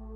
There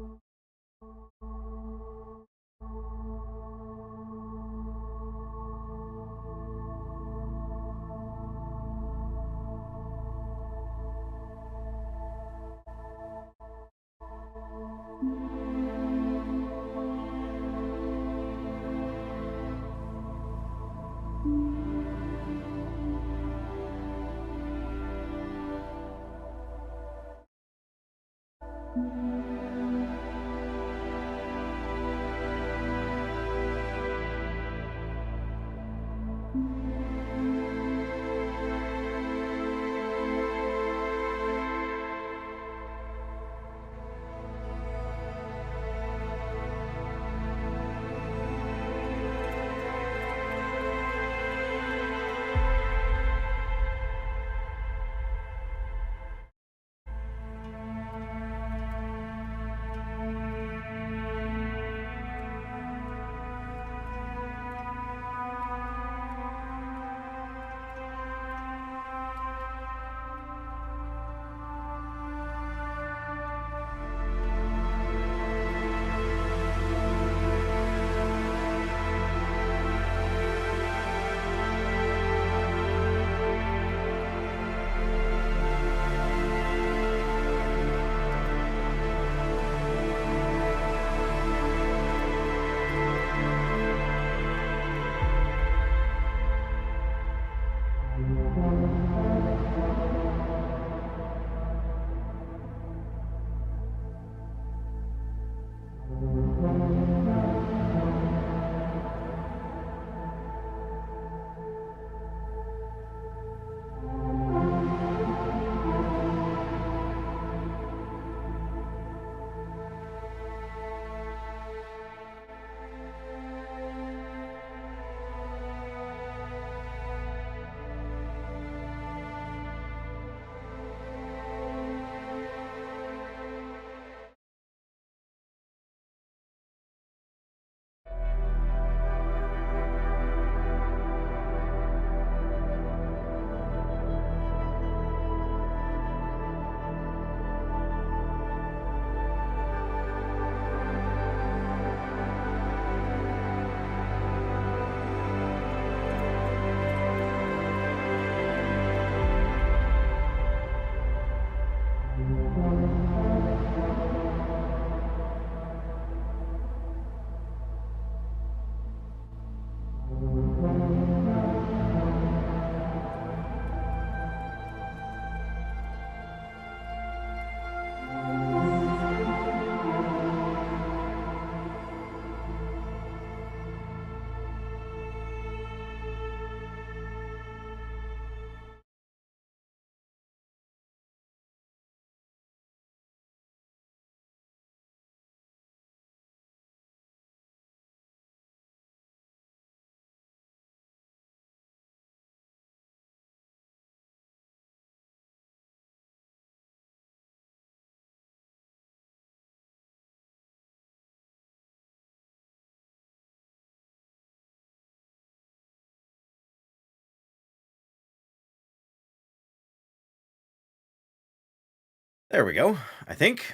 we go. I think.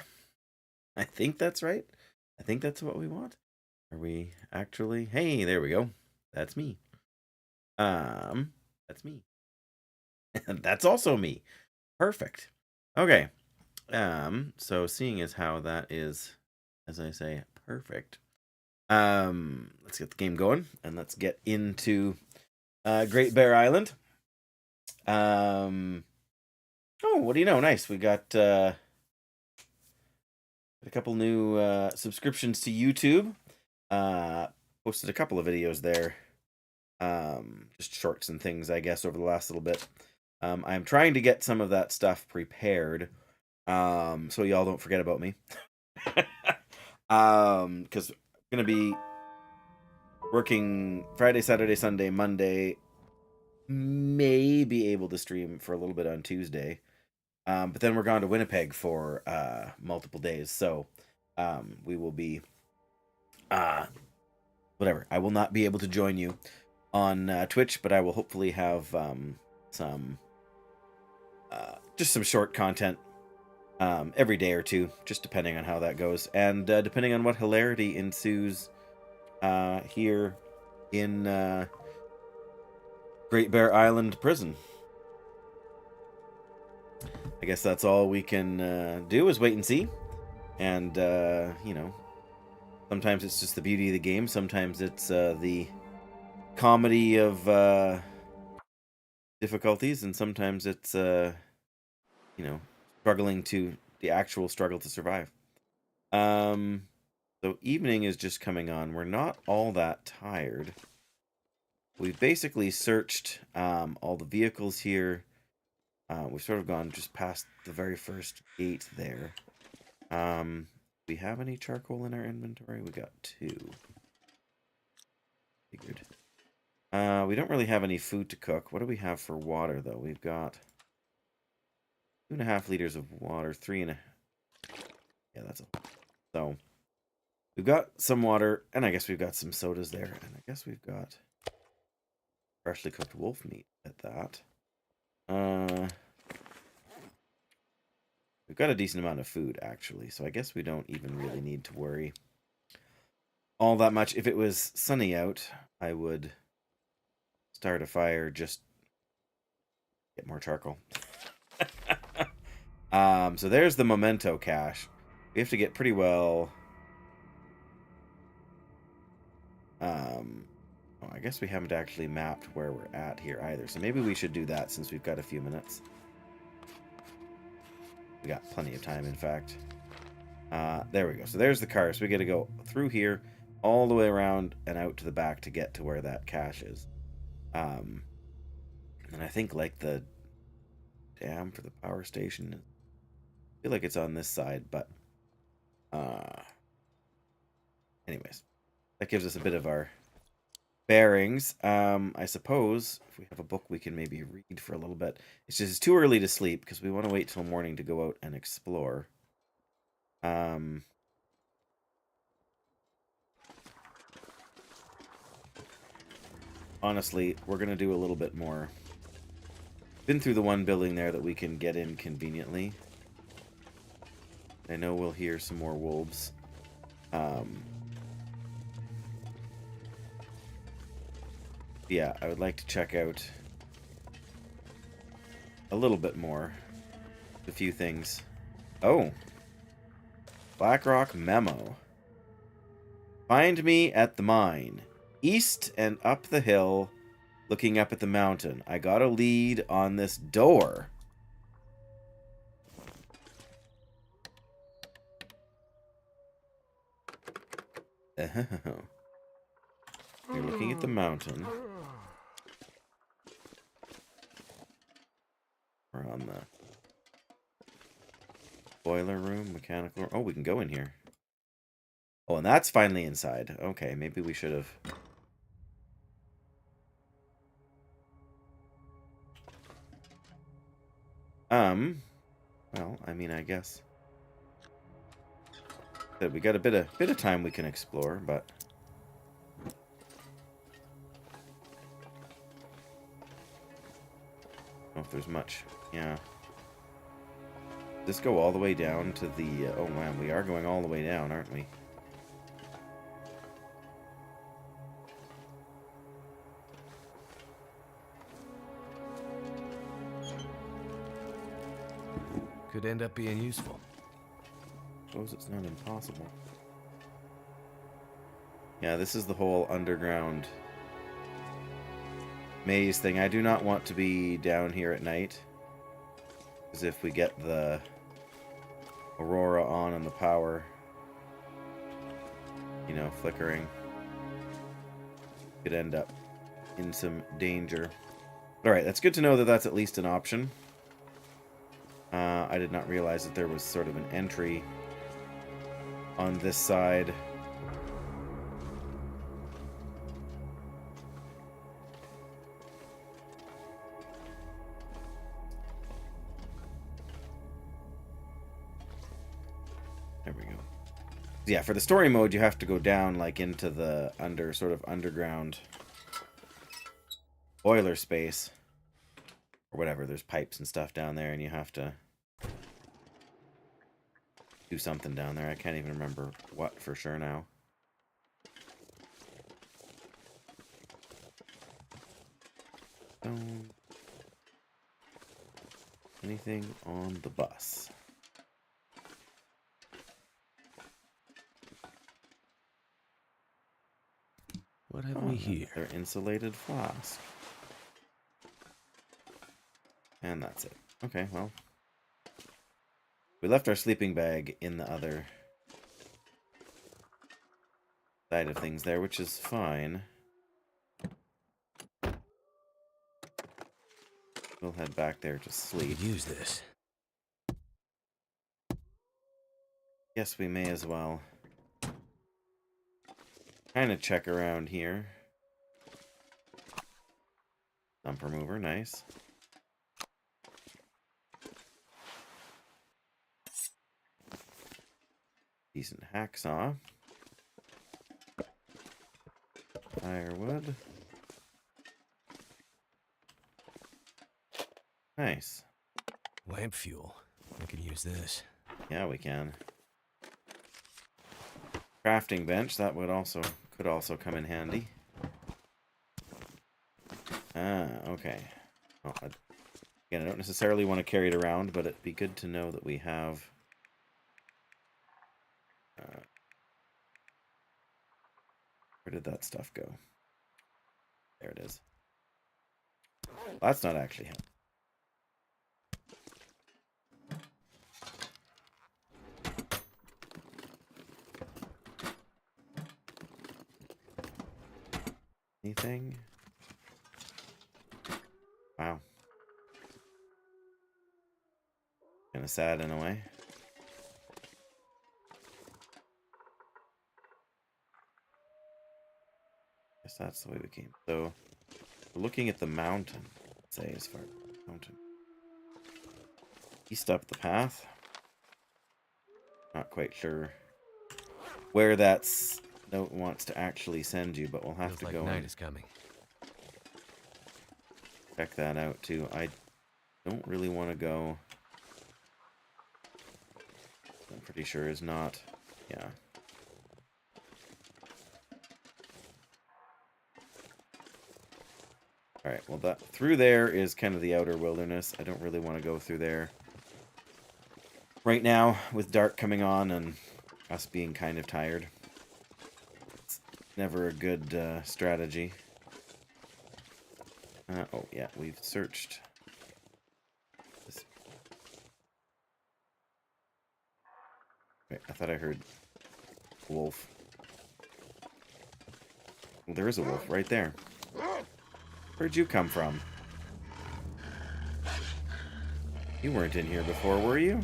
I think that's right. I think that's what we want. Are we actually? Hey, there we go. That's me. That's me. That's also me. Perfect. Okay. So seeing as how that is, as I say, perfect. Let's get the game going and let's get into Great Bear Island. Oh, what do you know? Nice. We got a couple new subscriptions to YouTube. Posted a couple of videos there. Just shorts and things, I guess, over the last little bit. I'm trying to get some of that stuff prepared, so y'all don't forget about me. Because I'm gonna be working Friday, Saturday, Sunday, Monday. May be able to stream for a little bit on Tuesday. But then we're going to Winnipeg for multiple days, so we will be whatever. I will not be able to join you on Twitch, but I will hopefully have some just some short content every day or two, just depending on how that goes, and depending on what hilarity ensues here in Great Bear Island Prison. I guess that's all we can do is wait and see. And, you know, sometimes it's just the beauty of the game. Sometimes it's the comedy of difficulties. And sometimes it's, you know, the actual struggle to survive. So evening is just coming on. We're not all that tired. We've basically searched all the vehicles here. We've sort of gone just past the very first gate there. We have any charcoal in our inventory? We got 2. Figured. We don't really have any food to cook. What do we have for water, though? We've got 2.5 liters of water, 3.5. Yeah, that's all. So, we've got some water, and I guess we've got some sodas there, and I guess we've got freshly cooked wolf meat at that. We've got a decent amount of food, actually, so I guess we don't even really need to worry all that much. If it was sunny out, I would start a fire, just get more charcoal. So there's the memento cache. We have to get pretty well. Oh, I guess we haven't actually mapped where we're at here either. So maybe we should do that since we've got a few minutes. We got plenty of time, in fact. There we go. So there's the car. So we got to go through here, all the way around and out to the back to get to where that cache is. And I think like the dam for the power station, I feel like it's on this side, but anyways, that gives us a bit of our bearings. I suppose if we have a book we can maybe read for a little bit. It's just too early to sleep because we want to wait till morning to go out and explore. Honestly, we're gonna do a little bit more. Been through the one building there that we can get in conveniently. I know we'll hear some more wolves. Yeah, I would like to check out a little bit more. A few things. Oh. Blackrock memo. Find me at the mine. East and up the hill, looking up at the mountain. I got a lead on this door. Oh. You're looking at the mountain. We're on the boiler room, mechanical room. Oh, we can go in here. Oh, and that's finally inside. Okay, maybe we should have. Well, I mean, I guess that we got a bit of time we can explore, but I don't know if there's much. Yeah. Does this go all the way down to the? Oh man, we are going all the way down, aren't we? Could end up being useful. Suppose it's not impossible. Yeah, this is the whole underground maze thing. I do not want to be down here at night, because if we get the aurora on and the power, you know, flickering, could end up in some danger. But alright, that's good to know that that's at least an option. I did not realize that there was sort of an entry on this side. There we go. Yeah, for the story mode, you have to go down like into the sort of underground boiler space or whatever. There's pipes and stuff down there, and you have to do something down there. I can't even remember what for sure now. Anything on the bus? What have we here? Another insulated flask. And that's it. Okay, well. We left our sleeping bag in the other side of things there, which is fine. We'll head back there to sleep. Use this. Yes, we may as well. Kind of check around here. Dump remover, nice. Decent hacksaw. Firewood. Nice. Lamp fuel. We can use this. Yeah, we can. Crafting bench, that could also come in handy. Okay. Well, again, I don't necessarily want to carry it around, but it'd be good to know that we have where did that stuff go? There it is. Well, that's not actually him. Anything? Wow. Kind of sad in a way. Guess that's the way we came. So, we're looking at the mountain. Let's say as far as the mountain. East up the path. Not quite sure where that's note wants to actually send you, but we'll have to go night is coming. Check that out too. I don't really want to go. I'm pretty sure is not. Yeah. Alright, well that through there is kind of the outer wilderness. I don't really want to go through there right now with dark coming on and us being kind of tired. It's never a good strategy. Oh yeah, we've searched this. Wait, I thought I heard a wolf. Well, there is a wolf right there. Where'd you come from? You weren't in here before, were you?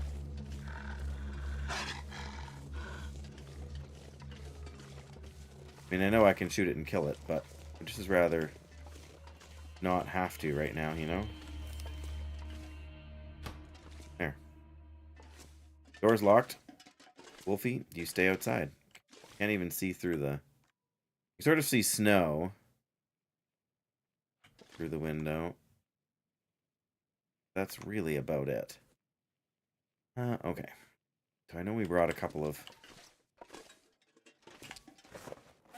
I mean, I know I can shoot it and kill it, but I'd just rather not have to right now, you know? There. Door's locked. Wolfie, you stay outside. Can't even see through the... You sort of see snow through the window. That's really about it. Okay. So I know we brought a couple of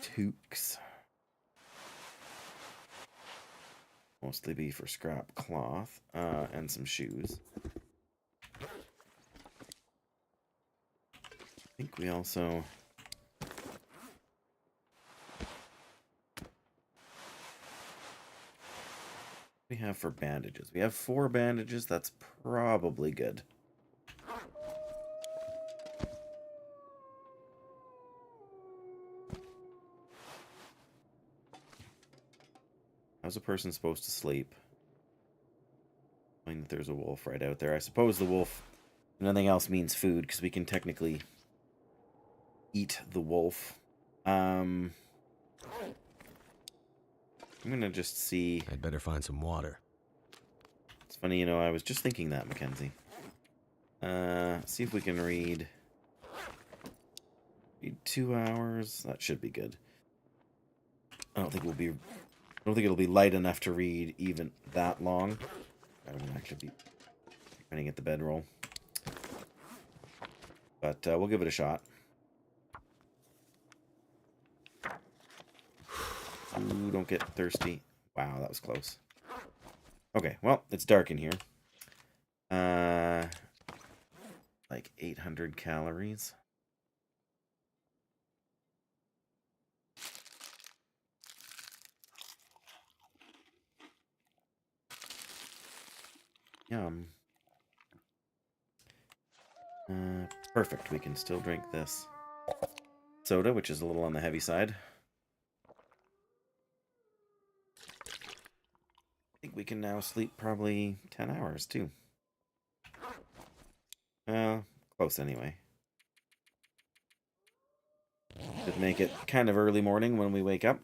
toques. Mostly be for scrap cloth, and some shoes. I think we also... we have for bandages. We have 4 bandages. That's probably good. How's a person supposed to sleep knowing that there's a wolf right out there? I suppose the wolf, if nothing else, means food, because we can technically eat the wolf. I'm gonna just see. I'd better find some water. It's funny, you know, I was just thinking that, Mackenzie. See if we can read 2 hours. That should be good. I don't think it'll be light enough to read even that long. I would actually be running at the bedroll. but we'll give it a shot. Ooh, don't get thirsty. Wow, that was close. Okay, well, it's dark in here. Like 800 calories. Yum. Perfect. We can still drink this soda, which is a little on the heavy side. I think we can now sleep probably 10 hours, too. Close anyway. Should make it kind of early morning when we wake up.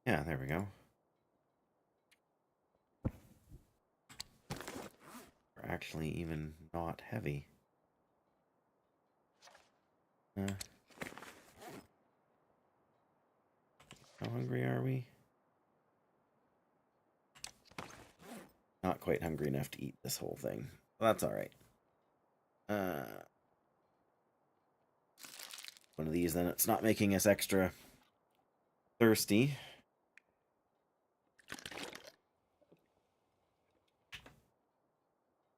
Yeah, there we go. We're actually even not heavy. How hungry are we? Not quite hungry enough to eat this whole thing. Well, that's alright. One of these, then it's not making us extra thirsty.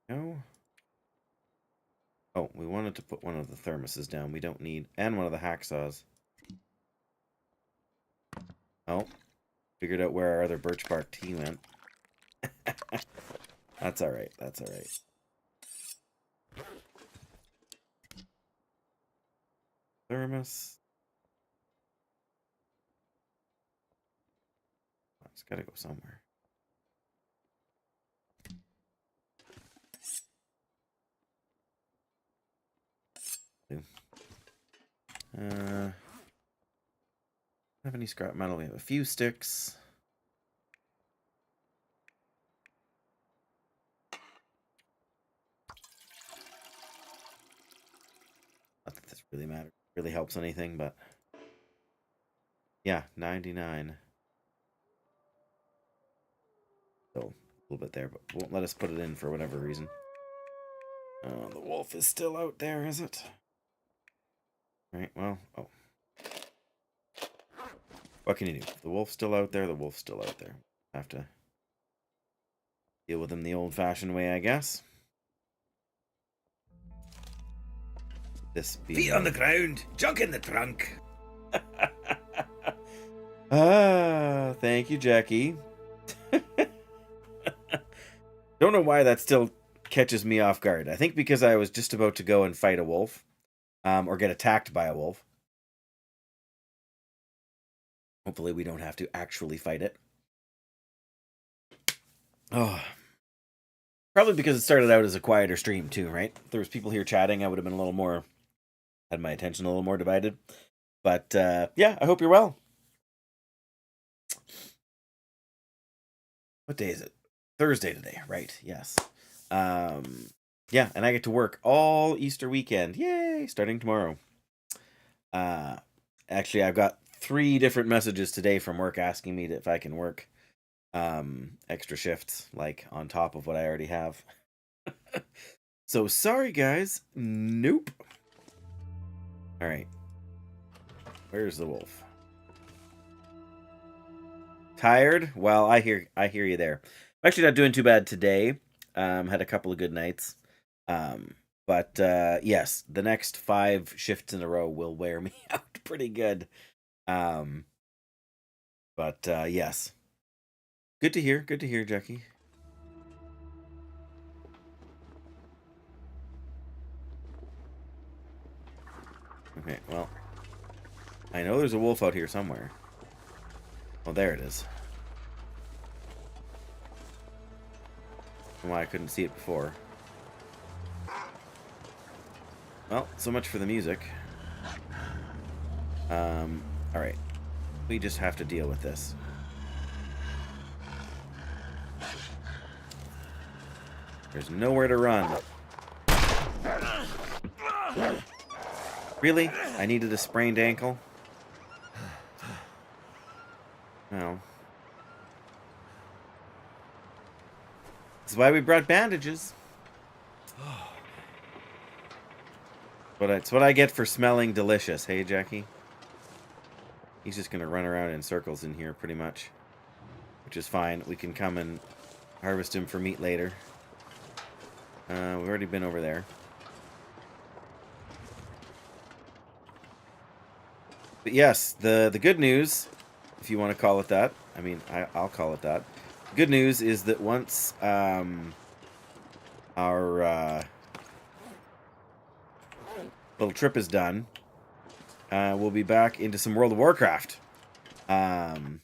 No. Oh, we wanted to put one of the thermoses down. We don't need... And one of the hacksaws. Oh. Figured out where our other birch bark tea went. That's alright. That's alright. Thermos. Oh, it's gotta go somewhere. Have any scrap metal? We have a few sticks. Not that this really helps anything, but yeah, 99. So a little bit there, but won't let us put it in for whatever reason. The wolf is still out there, is it? Right, well, oh. What can you do? The wolf's still out there, the wolf's still out there. Have to deal with him the old-fashioned way, I guess. This being... Feet on the ground, junk in the trunk. Thank you, Jackie. Don't know why that still catches me off guard. I think because I was just about to go and fight a wolf. Or get attacked by a wolf. Hopefully we don't have to actually fight it. Oh. Probably because it started out as a quieter stream too, right? If there was people here chatting, I would have been a little more... had my attention a little more divided. But, yeah, I hope you're well. What day is it? Thursday today, right, yes. Yeah, and I get to work all Easter weekend. Yay, starting tomorrow. Actually, I've got 3 different messages today from work asking me if I can work extra shifts, like, on top of what I already have. So, sorry, guys. Nope. All right. Where's the wolf? Tired? Well, I hear you there. I'm actually not doing too bad today. Had a couple of good nights. But yes, the next 5 shifts in a row will wear me out pretty good. But yes. Good to hear, Jackie. Okay, well, I know there's a wolf out here somewhere. Oh, there it is. I don't know why I couldn't see it before. Well, so much for the music. Alright. We just have to deal with this. There's nowhere to run. Really? I needed a sprained ankle? Well. That's why we brought bandages. But it's what I get for smelling delicious. Hey, Jackie? He's just going to run around in circles in here, pretty much. Which is fine. We can come and harvest him for meat later. We've already been over there. But yes, the good news, if you want to call it that, I mean, I'll call it that. The good news is that once our little trip is done, we'll be back into some World of Warcraft. For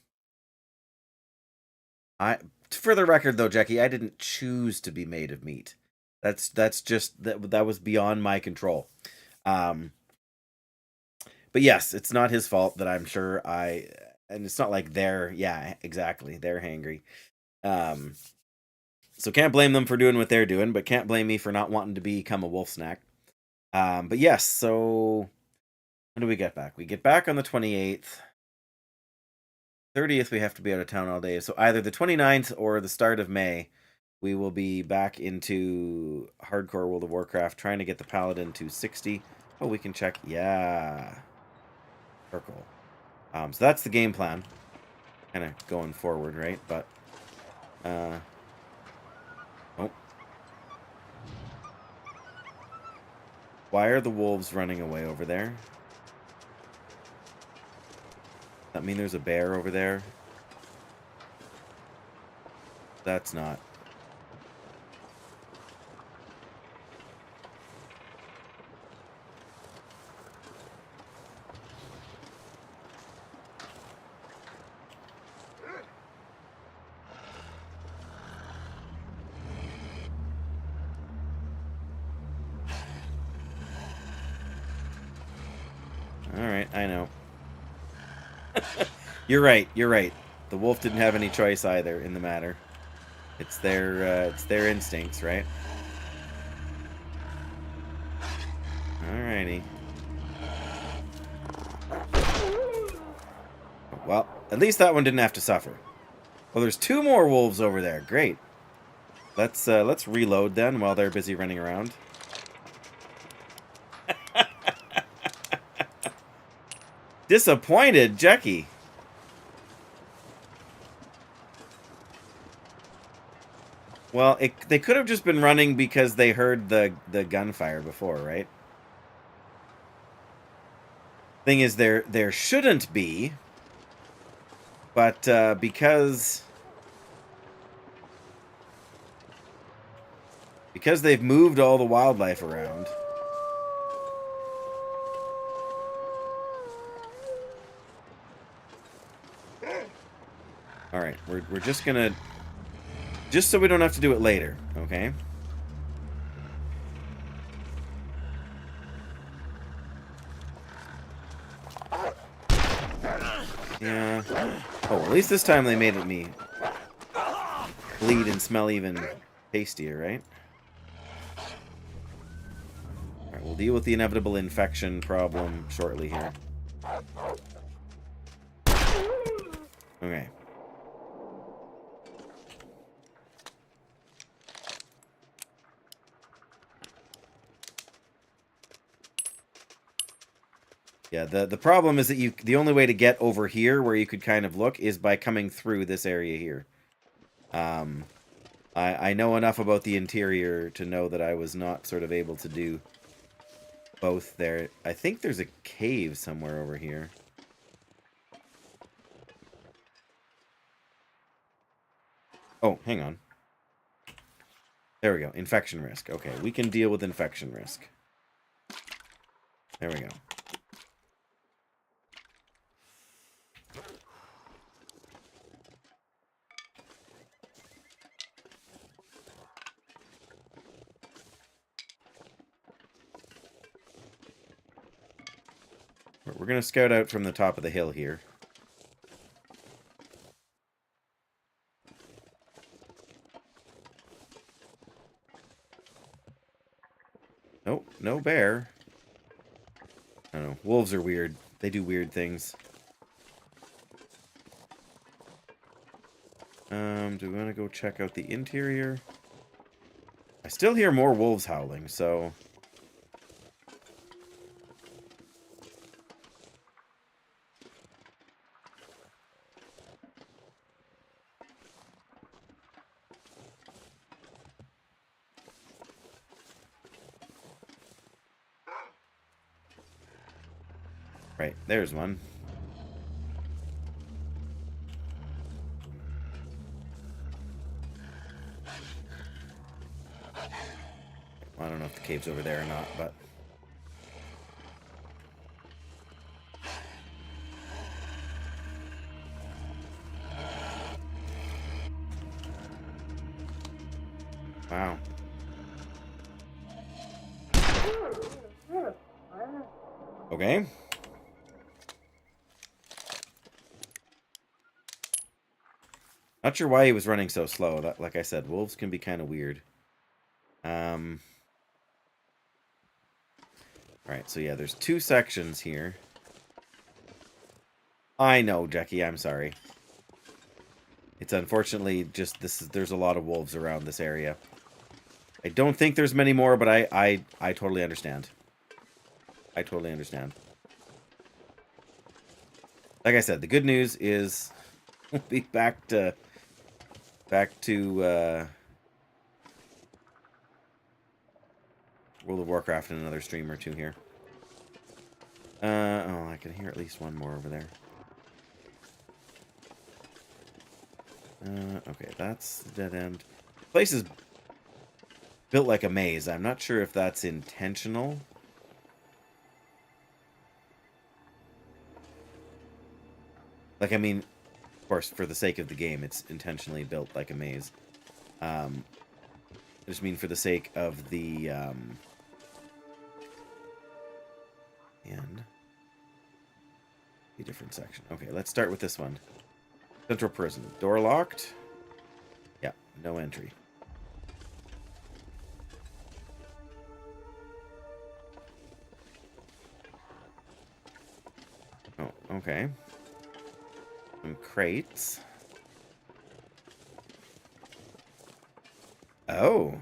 the record, though, Jackie, I didn't choose to be made of meat. That's just that was beyond my control. But yes, it's not his fault that I'm sure and it's not like they're exactly they're hangry. So can't blame them for doing what they're doing, but can't blame me for not wanting to become a wolf snack. But yes, so when do we get back? We get back on the 28th. 30th, we have to be out of town all day. So either the 29th or the start of May, we will be back into hardcore World of Warcraft, trying to get the Paladin to 60. Oh, we can check. Yeah. Circle. So that's the game plan. Kind of going forward, right? But, oh. Why are the wolves running away over there? Does that mean there's a bear over there? That's not. Alright, I know. You're right, you're right. The wolf didn't have any choice either in the matter. It's their instincts, right? Alrighty. Well, at least that one didn't have to suffer. Well, there's 2 more wolves over there. Great. Let's reload then while they're busy running around. Disappointed, Jackie. Well, they could have just been running because they heard the gunfire before, right? Thing is, there shouldn't be, but because they've moved all the wildlife around. All right, we're just gonna, just so we don't have to do it later, okay? Yeah. Oh, at least this time they made me bleed and smell even tastier, right? Alright, we'll deal with the inevitable infection problem shortly here. Okay. Yeah, the problem is that the only way to get over here where you could kind of look is by coming through this area here. I know enough about the interior to know that I was not sort of able to do both there. I think there's a cave somewhere over here. Oh, hang on. There we go. Infection risk. Okay, we can deal with infection risk. There we go. We're going to scout out from the top of the hill here. Nope, no bear. I don't know. Wolves are weird. They do weird things. Do we want to go check out the interior? I still hear more wolves howling, so... Right, there's one. I don't know if the cave's over there or not, but... Wow. Okay. Not sure why he was running so slow. That, like I said, wolves can be kind of weird. Right, so yeah, there's 2 sections here. I know, Jackie, I'm sorry. It's unfortunately just there's a lot of wolves around this area. I don't think there's many more, but I totally understand. I totally understand. Like I said, the good news is we'll be back to World of Warcraft in another stream or 2 here. Oh, I can hear at least one more over there. Okay, that's the dead end. The place is built like a maze. I'm not sure if that's intentional. Like, I mean, of course, for the sake of the game, it's intentionally built like a maze. I just mean for the sake of the, and a different section. Okay, let's start with this one. Central prison. Door locked. Yeah, no entry. Oh, okay. Some crates. Oh.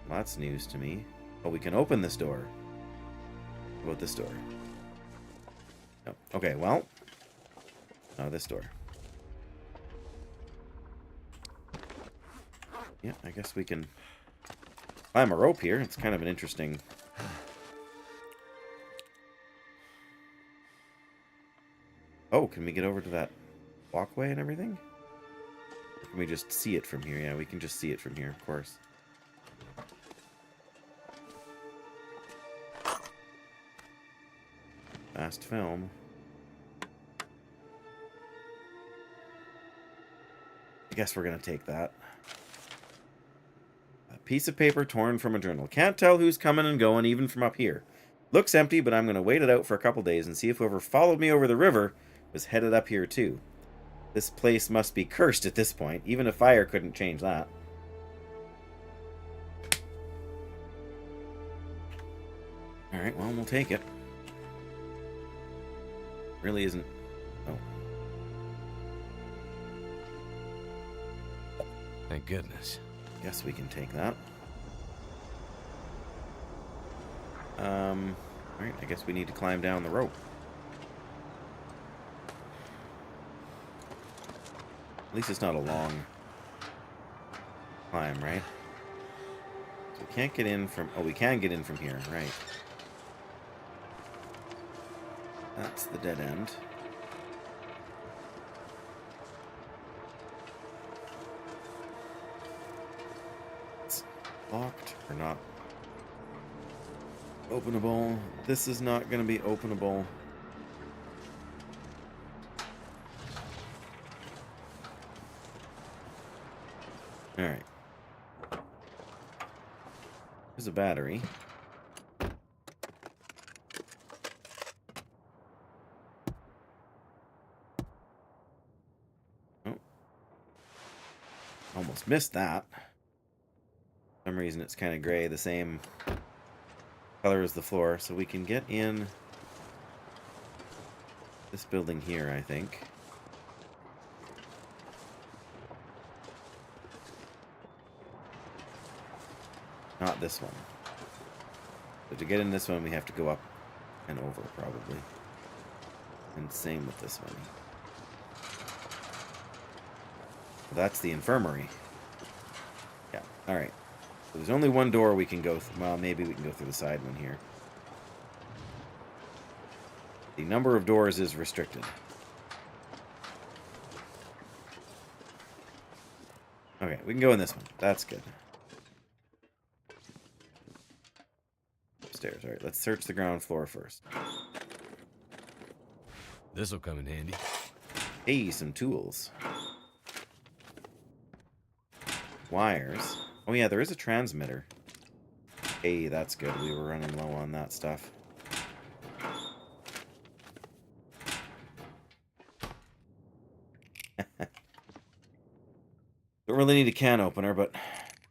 Well, that's news to me. Oh, we can open this door. What about this door? No. Okay, well. Oh, this door. Yeah, I guess we can climb a rope here. It's kind of an interesting... Oh, can we get over to that walkway and everything? Or can we just see it from here? Yeah, we can just see it from here, of course. Fast film. I guess we're going to take that. A piece of paper torn from a journal. Can't tell who's coming and going even from up here. Looks empty, but I'm going to wait it out for a couple days and see if whoever followed me over the river was headed up here too. This place must be cursed at this point. Even a fire couldn't change that. Alright, well, we'll take it. Really isn't... Oh. Thank goodness. Guess we can take that. Alright, I guess we need to climb down the rope. At least it's not a long climb, right? So we can't get in from... Oh, we can get in from here, right. That's the dead end. It's locked or not openable. This is not going to be openable. Alright. There's a battery. Oh. Almost missed that. For some reason it's kind of gray, the same color as the floor, so we can get in this building here, I think. not this one. So to get in this one, we have to go up and over, probably. And same with this one. That's the infirmary. Yeah, alright. So there's only one door we can go through. Well, maybe we can go through the side one here. The number of doors is restricted. Okay, we can go in this one. That's good. Upstairs. Alright, let's search the ground floor first. This'll come in handy. Hey, some tools. Wires. Oh yeah, there is a transmitter. Hey, that's good. We were running low on that stuff. Don't really need a can opener, but...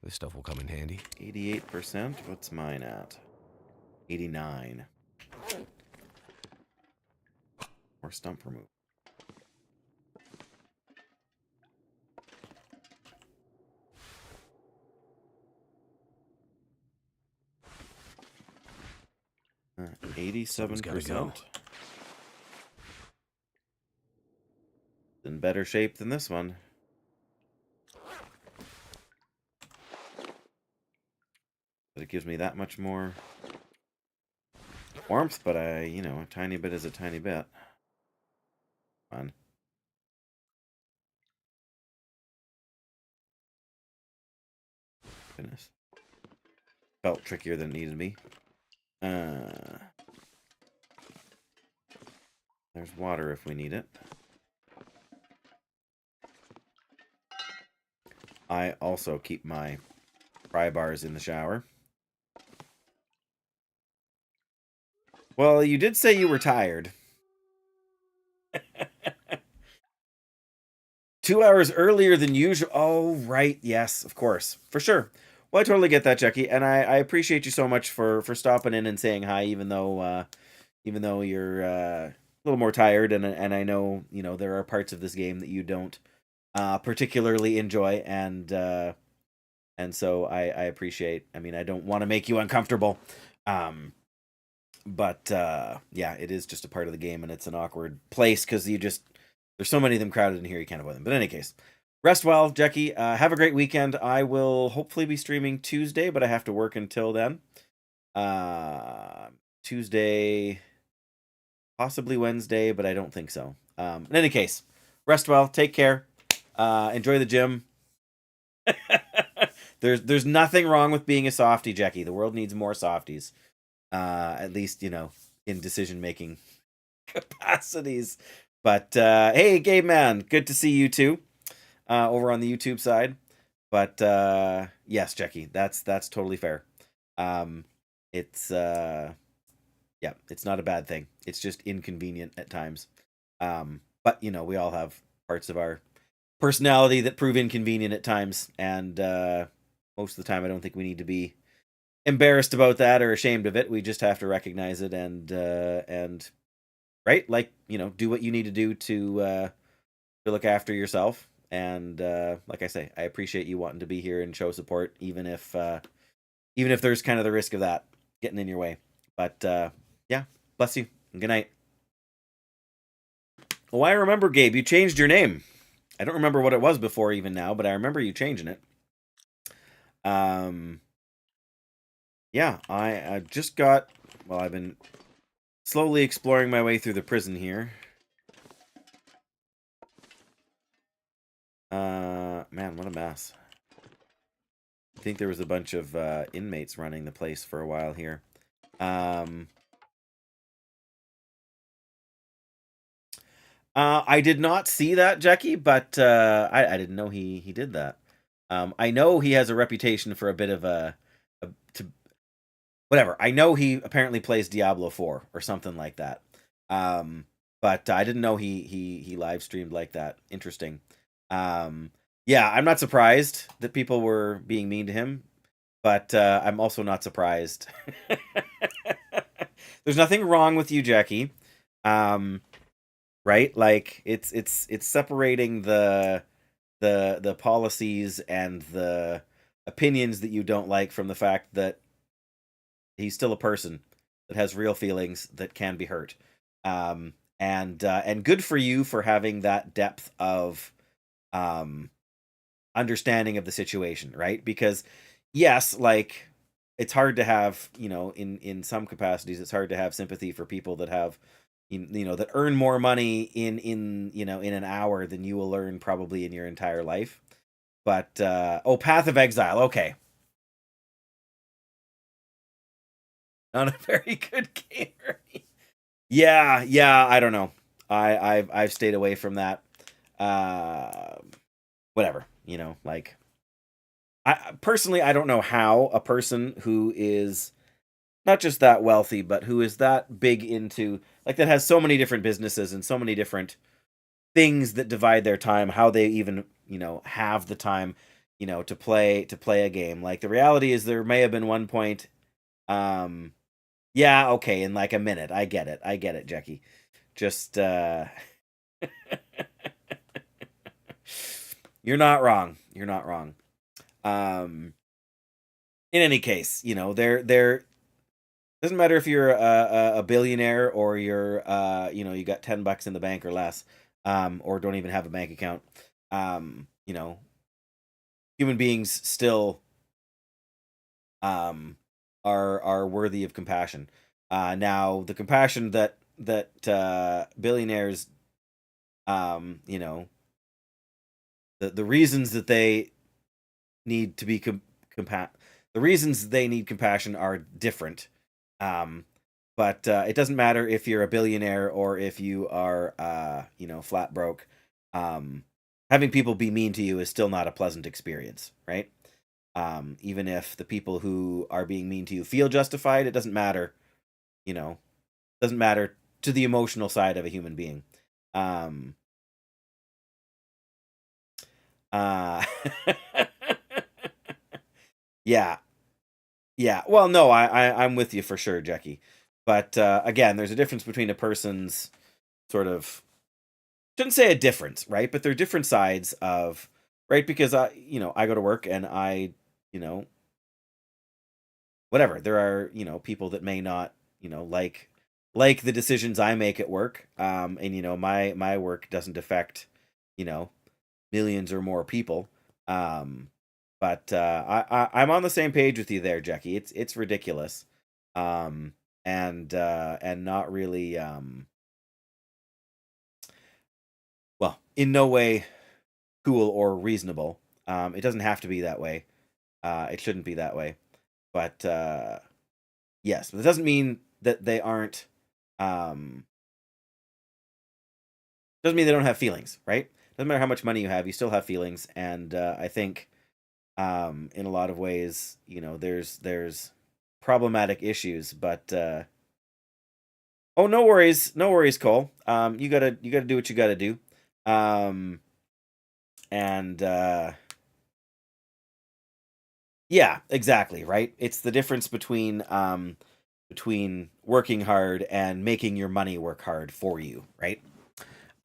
This stuff will come in handy. 88%? What's mine at? 89. More stump removal. Uh, 87%. In better shape than this one. But it gives me that much more warmth, but a tiny bit is a tiny bit. Fun. Goodness. Felt trickier than it needed to be. There's water if we need it. I also keep my pry bars in the shower. Well, you did say you were tired. 2 hours earlier than usual. Oh, right. Yes, of course. For sure. Well, I totally get that, Jackie. And I appreciate you so much for stopping in and saying hi, even though you're a little more tired. And I know, there are parts of this game that you don't particularly enjoy. And so I appreciate, I don't want to make you uncomfortable. But yeah, it is just a part of the game, and it's an awkward place because there's so many of them crowded in here, you can't avoid them. But in any case, rest well, Jackie. Have a great weekend. I will hopefully be streaming Tuesday, but I have to work until then. Tuesday, possibly Wednesday, but I don't think so. In any case, rest well. Take care. Enjoy the gym. There's nothing wrong with being a softie, Jackie. The world needs more softies. At least, in decision-making capacities. But, hey, Gabe Man, good to see you too, over on the YouTube side. But, yes, Jackie, that's totally fair. It's not a bad thing. It's just inconvenient at times. But, we all have parts of our personality that prove inconvenient at times. And, most of the time, I don't think we need to be embarrassed about that or ashamed of it. We just have to recognize it and right, do what you need to do to look after yourself. And like I say, I appreciate you wanting to be here and show support, even if there's kind of the risk of that getting in your way. But yeah, bless you and good night. Oh, I remember, Gabe, you changed your name. I don't remember what it was before even now, but I remember you changing it. Yeah, I just got... Well, I've been slowly exploring my way through the prison here. Man, what a mess. I think there was a bunch of inmates running the place for a while here. I did not see that, Jackie, but I didn't know he did that. I know he has a reputation for a bit of whatever. I know he apparently plays Diablo 4 or something like that. But I didn't know he live streamed like that. Interesting. Yeah, I'm not surprised that people were being mean to him, but I'm also not surprised. There's nothing wrong with you, Jackie. Right? Like it's separating the policies and the opinions that you don't like from the fact that he's still a person that has real feelings that can be hurt. And good for you for having that depth of um understanding of the situation, right? Because yes, like it's hard to have, in some capacities it's hard to have sympathy for people that have that earn more money in an hour than you will earn probably in your entire life. But Path of Exile, okay. Not a very good game. Yeah, I don't know. I've stayed away from that. Uh Whatever, like I personally I don't know how a person who is not just that wealthy, but who is that big into, like, that has so many different businesses and so many different things that divide their time, how they even, have the time, to play a game. Like, the reality is there may have been one point, um yeah, okay, in like a minute. I get it, Jackie. Just you're not wrong. You're not wrong. Um in any case, there doesn't matter if you're a billionaire or you're you got $10 in the bank or less, or don't even have a bank account. Um, you know, Human beings still um are worthy of compassion. Now the compassion that billionaires, you know, the reasons that they need to be the reasons they need compassion are different. Um, but it doesn't matter if you're a billionaire or if you are, flat broke. Um, Having people be mean to you is still not a pleasant experience, right? Even if the people who are being mean to you feel justified, it doesn't matter. You know, doesn't matter to the emotional side of a human being. Um, uh, yeah, yeah. Well, no, I'm with you for sure, Jackie. But again, there's a difference between a person's sort of, shouldn't say a difference, right? But they're different sides of, right, because I go to work and you know, whatever. There are, people that may not, like the decisions I make at work. And my work doesn't affect, you know, millions or more people. Um but I'm on the same page with you there, Jackie. It's ridiculous. Um and not really, well, in no way cool or reasonable. It doesn't have to be that way. It shouldn't be that way. But yes, but it doesn't mean that they aren't. Um, doesn't mean they don't have feelings, right? Doesn't matter how much money you have, you still have feelings. And I think, in a lot of ways, there's problematic issues. But oh, no worries, Cole. You gotta do what you gotta do. Um, and Yeah, exactly, right? It's the difference between working hard and making your money work hard for you, right?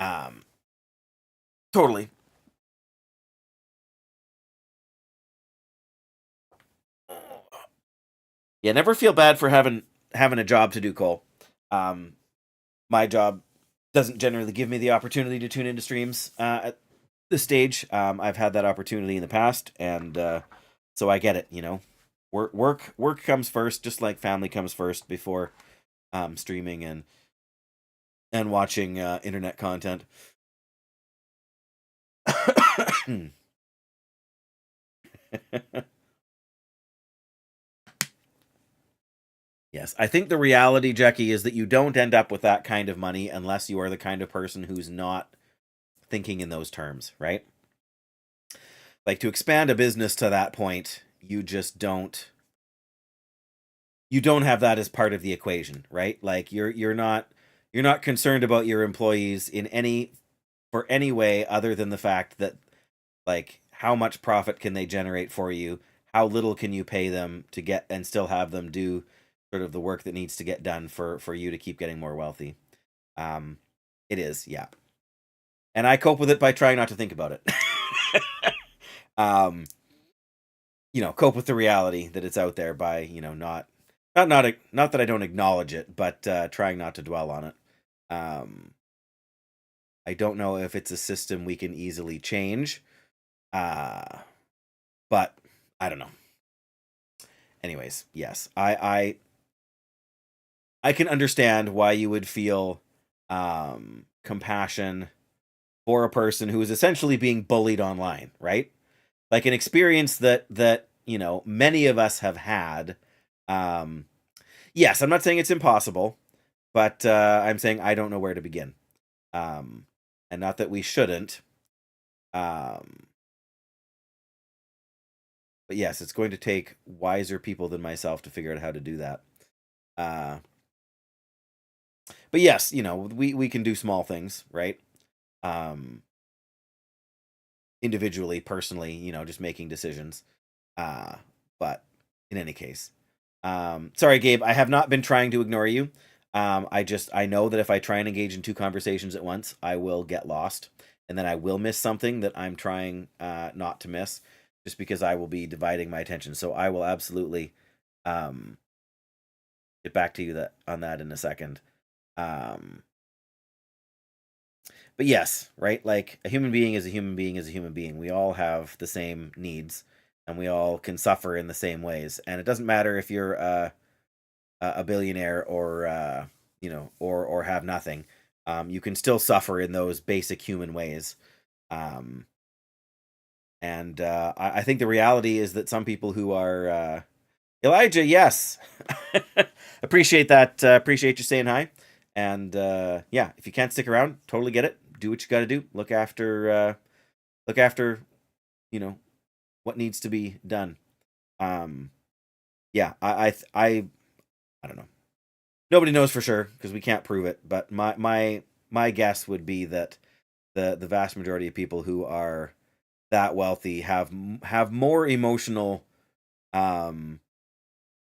Um Totally. Yeah, never feel bad for having a job to do, Cole. Um my job doesn't generally give me the opportunity to tune into streams at this stage. I've had that opportunity in the past, and so I get it, Work comes first, just like family comes first before streaming and watching internet content. Yes, I think the reality, Jackie, is that you don't end up with that kind of money unless you are the kind of person who's not thinking in those terms, right? Like, to expand a business to that point, you don't have that as part of the equation, right? Like, you're not concerned about your employees in any way other than the fact that, like, how much profit can they generate for you? How little can you pay them to get and still have them do sort of the work that needs to get done for you to keep getting more wealthy? Um, it is, yeah. And I cope with it by trying not to think about it. um, cope with the reality that it's out there by, not that I don't acknowledge it, but trying not to dwell on it. Um, I don't know if it's a system we can easily change, uh, but I don't know. Anyways, yes, I can understand why you would feel compassion for a person who is essentially being bullied online, right? Like an experience that many of us have had. Um, yes, I'm not saying it's impossible, but I'm saying I don't know where to begin. Um, and not that we shouldn't. Um, but yes, it's going to take wiser people than myself to figure out how to do that. Uh, but yes, we can do small things, right? Um, individually, personally, just making decisions. Uh, but in any case, sorry, Gabe, I have not been trying to ignore you. I know that if I try and engage in two conversations at once, I will get lost, and then I will miss something that I'm trying not to miss, just because I will be dividing my attention. So I will absolutely um, get back to you on that in a second. Um, but yes, right? Like a human being is a human being is a human being. We all have the same needs, and we all can suffer in the same ways. And it doesn't matter if you're a billionaire or or have nothing. You can still suffer in those basic human ways. Um, and I think the reality is that some people who are Elijah, yes, appreciate that. Appreciate you saying hi. And yeah, if you can't stick around, totally get it. Do what you got to do. Look after, you know, what needs to be done. Um, yeah, I don't know. Nobody knows for sure because we can't prove it. But my guess would be that the vast majority of people who are that wealthy have more emotional um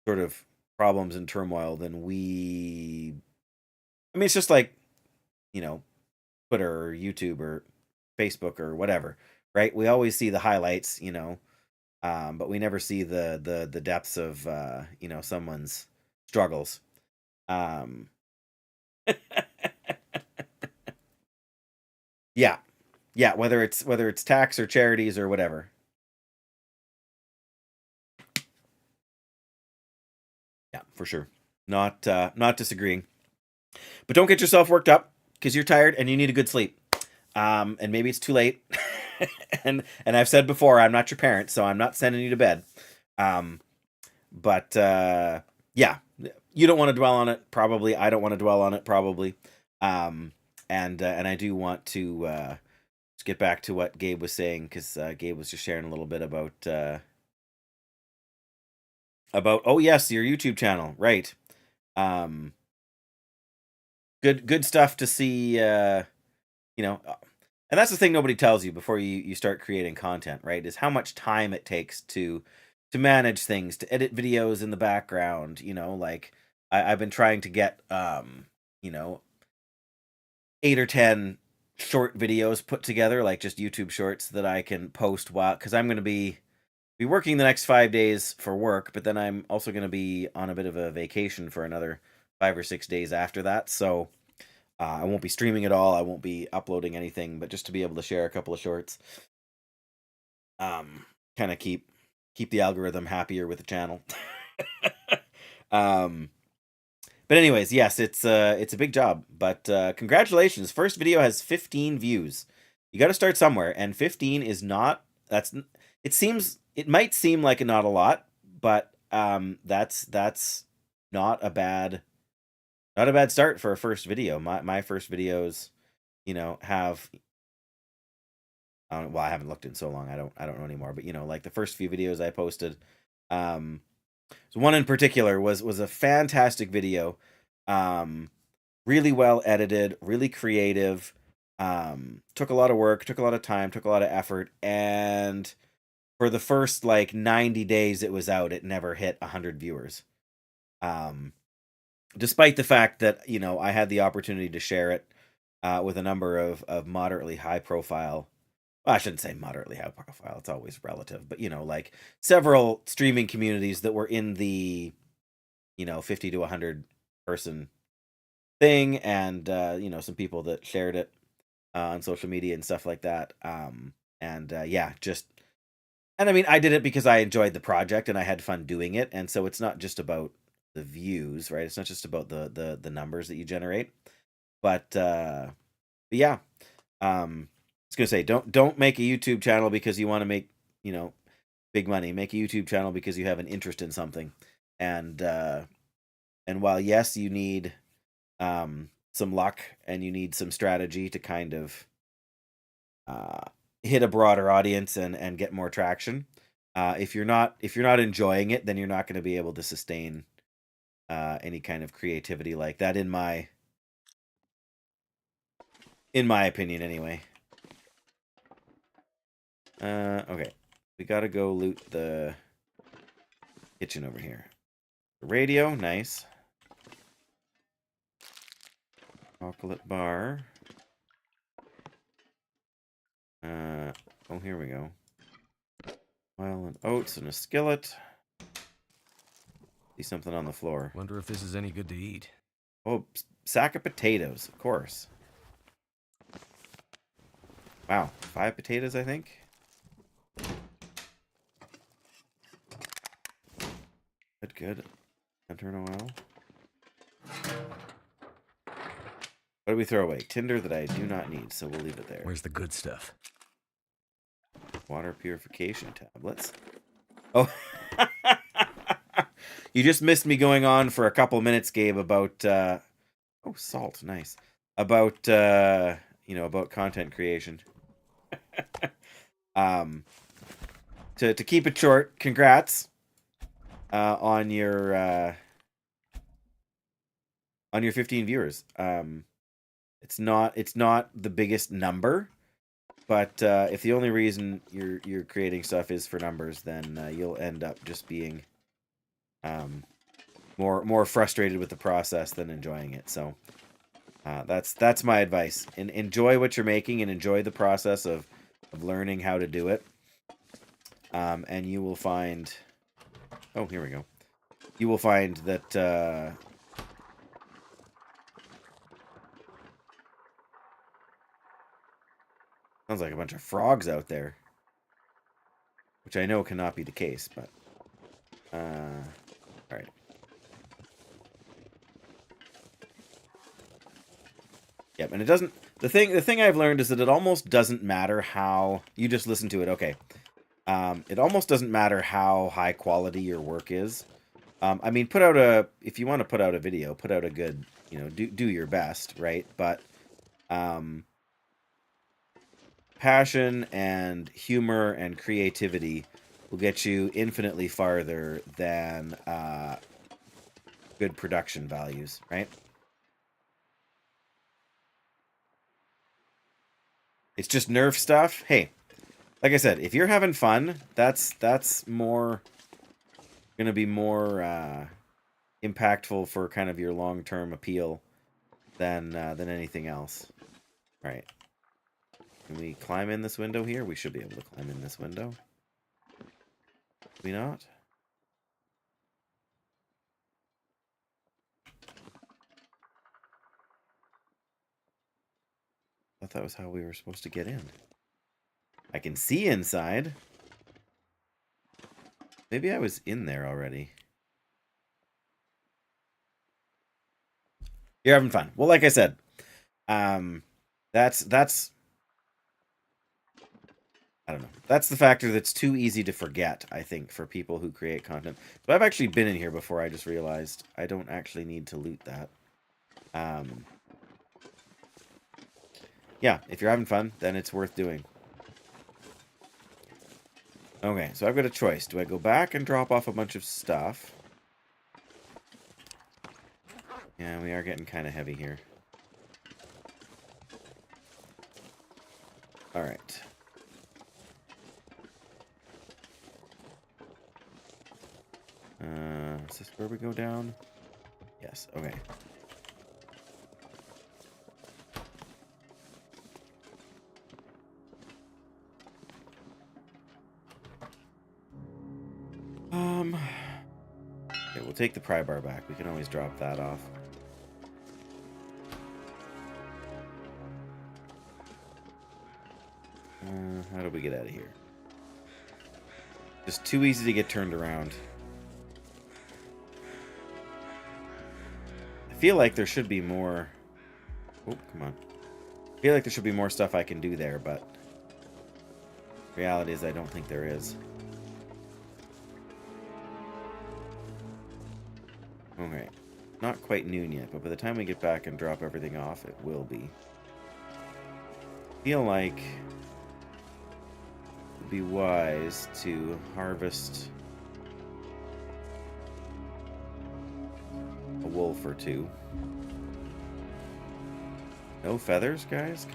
sort of problems and turmoil than we. I mean, it's just like you know Twitter or YouTube or Facebook or whatever, right? We always see the highlights, but we never see the depths of someone's struggles. Um, yeah, yeah. Whether it's tax or charities or whatever. Yeah, for sure. Not disagreeing, but don't get yourself worked up because you're tired and you need a good sleep. And maybe it's too late. and I've said before, I'm not your parent, so I'm not sending you to bed. Um, but yeah, you don't want to dwell on it. Probably, I don't want to dwell on it. Probably, and I do want to just get back to what Gabe was saying because Gabe was just sharing a little bit about oh yes, your YouTube channel, right? Um, good stuff to see. You know, and that's the thing nobody tells you before you start creating content, right? Is how much time it takes to manage things, to edit videos in the background. Like I've been trying to get you know 8 or 10 short videos put together, like just YouTube shorts that I can post while because I'm going to be working the next 5 days for work, but then I'm also going to be on a bit of a vacation for another 5 or 6 days after that. So I won't be streaming at all. I won't be uploading anything, but just to be able to share a couple of shorts, um, kind of keep the algorithm happier with the channel. um, but anyways, yes, it's a big job. But congratulations, first video has 15 views. You got to start somewhere, and 15 is not. It might seem like not a lot, but that's not a bad start for a first video. My first videos, have well, I haven't looked in so long. I don't know anymore. But like the first few videos I posted, um, so one in particular was a fantastic video, um, really well edited, really creative. Took a lot of work, took a lot of time, took a lot of effort, and for the first like 90 days it was out, it never hit 100 viewers. Um, Despite the fact that I had the opportunity to share it with a number of moderately high profile. well, I shouldn't say moderately high profile. It's always relative, but like several streaming communities that were in the 50 to 100 person thing, and some people that shared it on social media and stuff like that. Yeah, and I mean, I did it because I enjoyed the project and I had fun doing it, and so it's not just about the views, right? It's not just about the numbers that you generate, but yeah. I was gonna say, don't make a YouTube channel because you want to make big money. Make a YouTube channel because you have an interest in something, and while yes, you need some luck and you need some strategy to kind of hit a broader audience and get more traction. If you're not enjoying it, then you're not going to be able to sustain any kind of creativity like that. In my opinion, anyway. Okay, we gotta go loot the kitchen over here. The radio, nice. Chocolate bar. Oh, here we go. Oil and oats and a skillet. See something on the floor. Wonder if this is any good to eat. Oh, sack of potatoes, of course. Wow, 5 potatoes, I think. Good. Enter an oil. What do we throw away? Tinder that I do not need, so we'll leave it there. Where's the good stuff? Water purification tablets. Oh. You just missed me going on for a couple minutes, Gabe, about oh, salt, nice. About about content creation. To keep it short, congrats on your 15 viewers. It's not the biggest number, but if the only reason you're creating stuff is for numbers, then you'll end up just being more frustrated with the process than enjoying it. So that's my advice. Enjoy what you're making and enjoy the process of learning how to do it. And you will find. Oh, here we go. You will find that. Sounds like a bunch of frogs out there, which I know cannot be the case, but all right. Yep, and it doesn't. The thing I've learned is that it almost doesn't matter how you just listen to it. Okay, it almost doesn't matter how high quality your work is. I mean, if you want to put out a video, put out a good, do your best, right? But passion and humor and creativity will get you infinitely farther than good production values, right? It's just nerf stuff. Hey, like I said, if you're having fun, that's more gonna be more impactful for kind of your long-term appeal than anything else. All right. Can we climb in this window here? We should be able to climb in this window. Should we not? I thought that was how we were supposed to get in. I can see inside. Maybe I was in there already. You're having fun. Well, like I said, that's I don't know. That's the factor that's too easy to forget, I think, for people who create content. But I've actually been in here before. I just realized I don't actually need to loot that. Yeah, if you're having fun, then it's worth doing. Okay, so I've got a choice. Do I go back and drop off a bunch of stuff? Yeah, we are getting kind of heavy here. Alright. Is this where we go down? Yes, okay. take the pry bar back. We can always drop that off. How do we get out of here? Just too easy to get turned around. I feel like there should be more... Oh, come on. I feel like there should be more stuff I can do there, but... reality is I don't think there is. Okay. Not quite noon yet, but by the time we get back and drop everything off, it will be. I feel like... it'd be wise to harvest a wolf or two. No feathers, guys?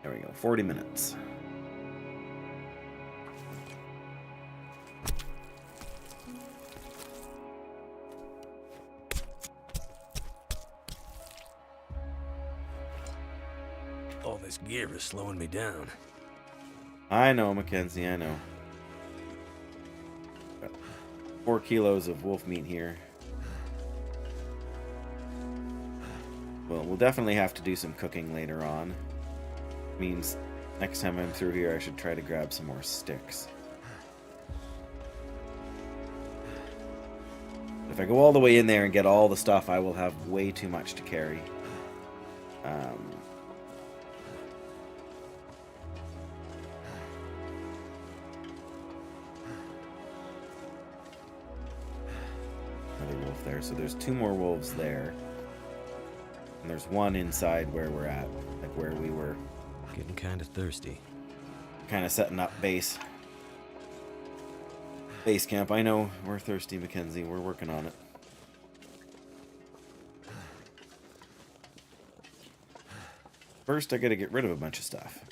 There we go. 40 minutes. All this gear is slowing me down. I know, Mackenzie, I know. Got 4 kilos of wolf meat here. Well, we'll definitely have to do some cooking later on. Means next time I'm through here, I should try to grab some more sticks. If I go all the way in there and get all the stuff, I will have way too much to carry. Another wolf there. So there's 2 more wolves there. And there's one inside where we're at. Like where we were. Getting kind of thirsty. Kind of setting up base. Base camp. I know. We're thirsty, Mackenzie. We're working on it. First, I gotta get rid of a bunch of stuff.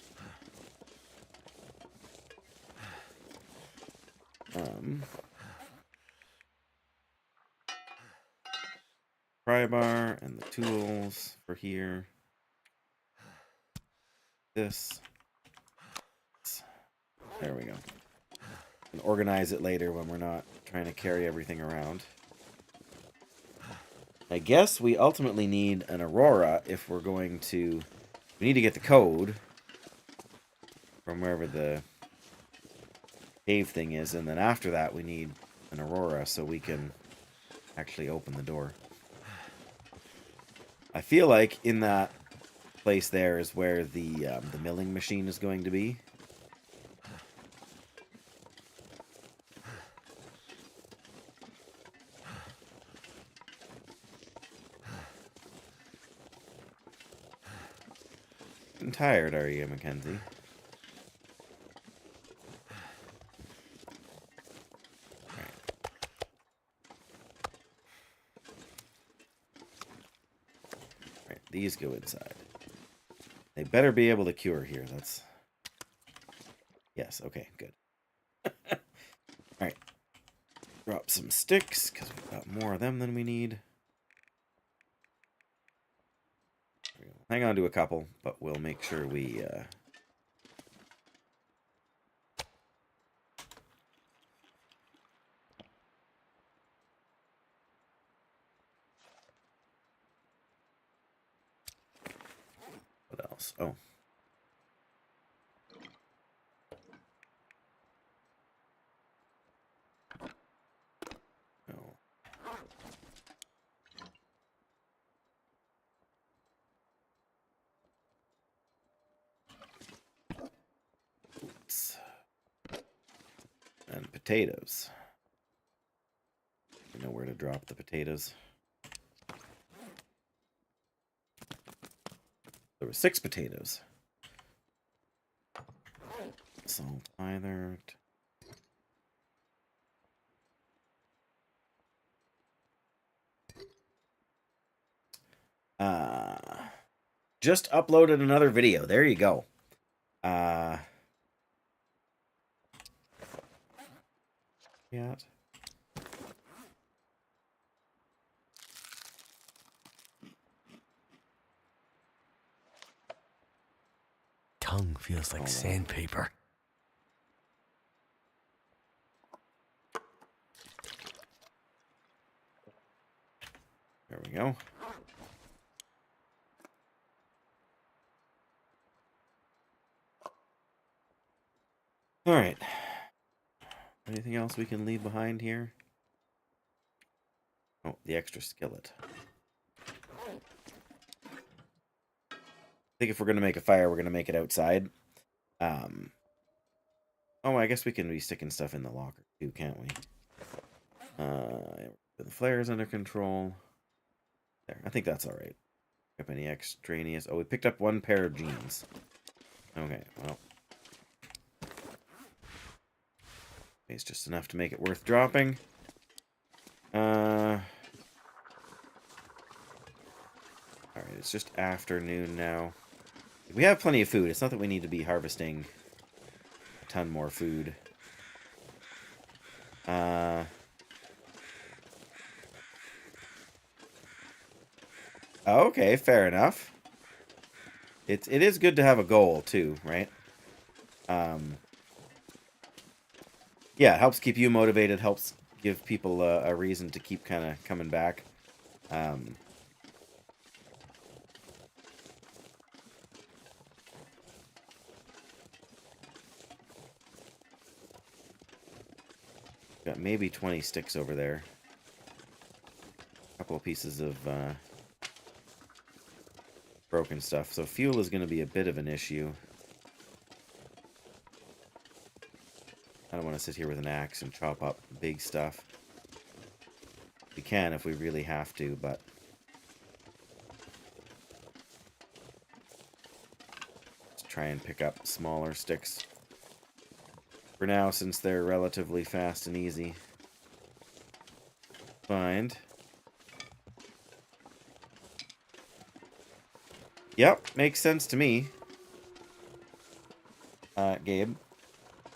Pry bar and the tools for here. This. There we go. And organize it later when we're not trying to carry everything around. I guess we ultimately need an Aurora if we're going to... we need to get the code from wherever the cave thing is, and then after that we need an Aurora so we can actually open the door. I feel like in that place there is where the milling machine is going to be. Getting tired, are you, Mackenzie? Right, these go inside. They better be able to cure here. That's... yes, okay, good. Alright. Drop some sticks, because we've got more of them than we need. Hang on to a couple, but we'll make sure we... what else? Oh. No. Oops. And potatoes. You know where to drop the potatoes. There were 6 potatoes. Salt either. Just uploaded another video. There you go. Yeah. tongue feels like Hold on. sandpaper. There we go. All right. Anything else we can leave behind here? Oh, the extra skillet. I think if we're going to make a fire, we're going to make it outside. Oh, I guess we can be sticking stuff in the locker too, can't we? The flare is under control. There, I think that's all right. Pick up any extraneous. Oh, we picked up one pair of jeans. Okay, well. It's just enough to make it worth dropping. Alright, it's just afternoon now. We have plenty of food. It's not that we need to be harvesting a ton more food. Okay, fair enough. It is good to have a goal too, right? Yeah, it helps keep you motivated, helps give people a reason to keep kind of coming back. Got maybe 20 sticks over there. A couple of pieces of broken stuff. So fuel is going to be a bit of an issue. I don't want to sit here with an axe and chop up big stuff. We can if we really have to, but... let's try and pick up smaller sticks. For now, since they're relatively fast and easy. Find. Yep, makes sense to me. Gabe.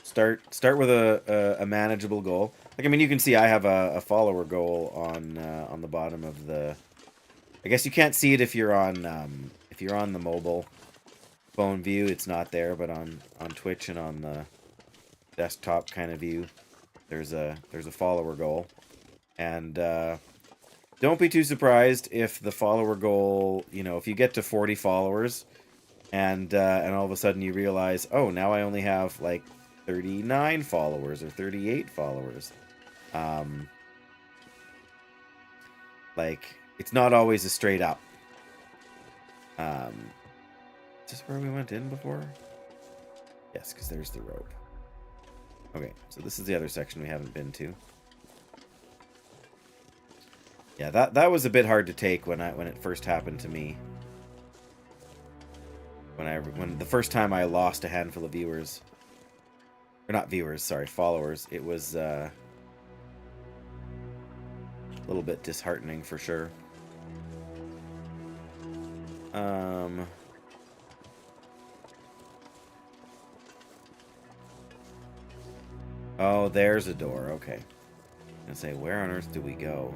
Start with a manageable goal. Like, I mean, you can see I have a follower goal on the bottom of the... I guess you can't see it if you're on the mobile phone view. It's not there, but on Twitch and on the desktop kind of view, there's a follower goal. And don't be too surprised if the follower goal, you know, if you get to 40 followers and all of a sudden you realize, oh, now I only have like 39 followers or 38 followers. Like, it's not always a straight up. Is this where we went in before? Yes, because there's the rope. Okay, so this is the other section we haven't been to. Yeah, that was a bit hard to take when it first happened to me. When the first time I lost a handful of viewers. Or not viewers, sorry, followers. It was a little bit disheartening for sure. Oh, there's a door. Okay. I'm gonna say, where on earth do we go?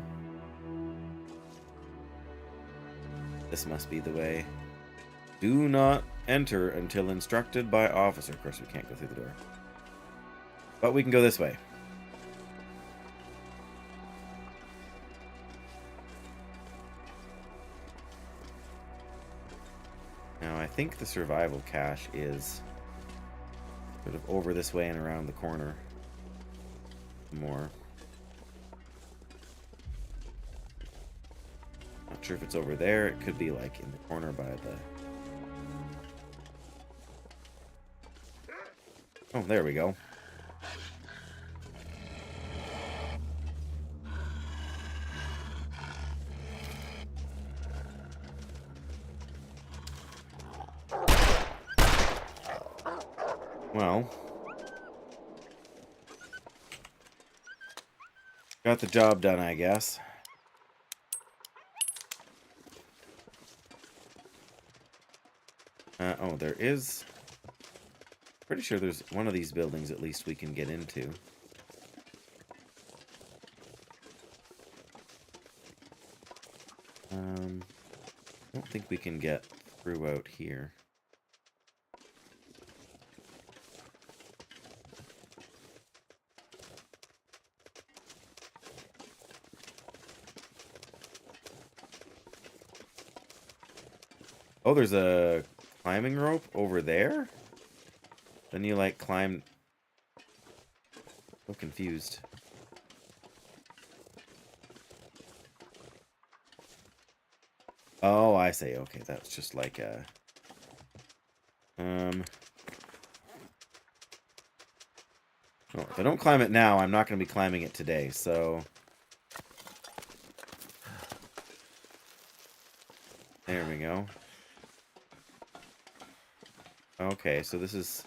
This must be the way. Do not enter until instructed by officer. Of course, we can't go through the door. But we can go this way. Now, I think the survival cache is sort of over this way and around the corner. More. Not sure if it's over there. It could be like in the corner by the... oh, there we go. Well, got the job done, I guess. Oh, there is... pretty sure there's one of these buildings at least we can get into. I don't think we can get through out here. Oh, there's a climbing rope over there? Then you, like, climb... So confused. Oh, I see. Okay, that's just like a... Well, if I don't climb it now, I'm not going to be climbing it today, so... There we go. Okay, so this is...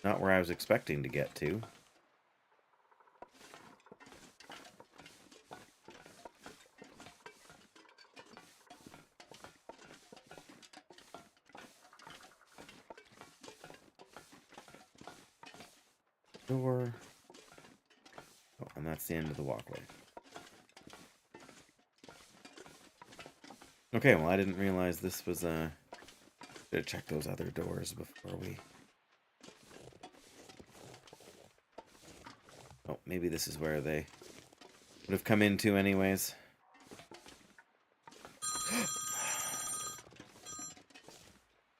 not where I was expecting to get to. Door. Oh, and that's the end of the walkway. Okay, well, I didn't realize this was should check those other doors before we... Oh, maybe this is where they would have come into anyways.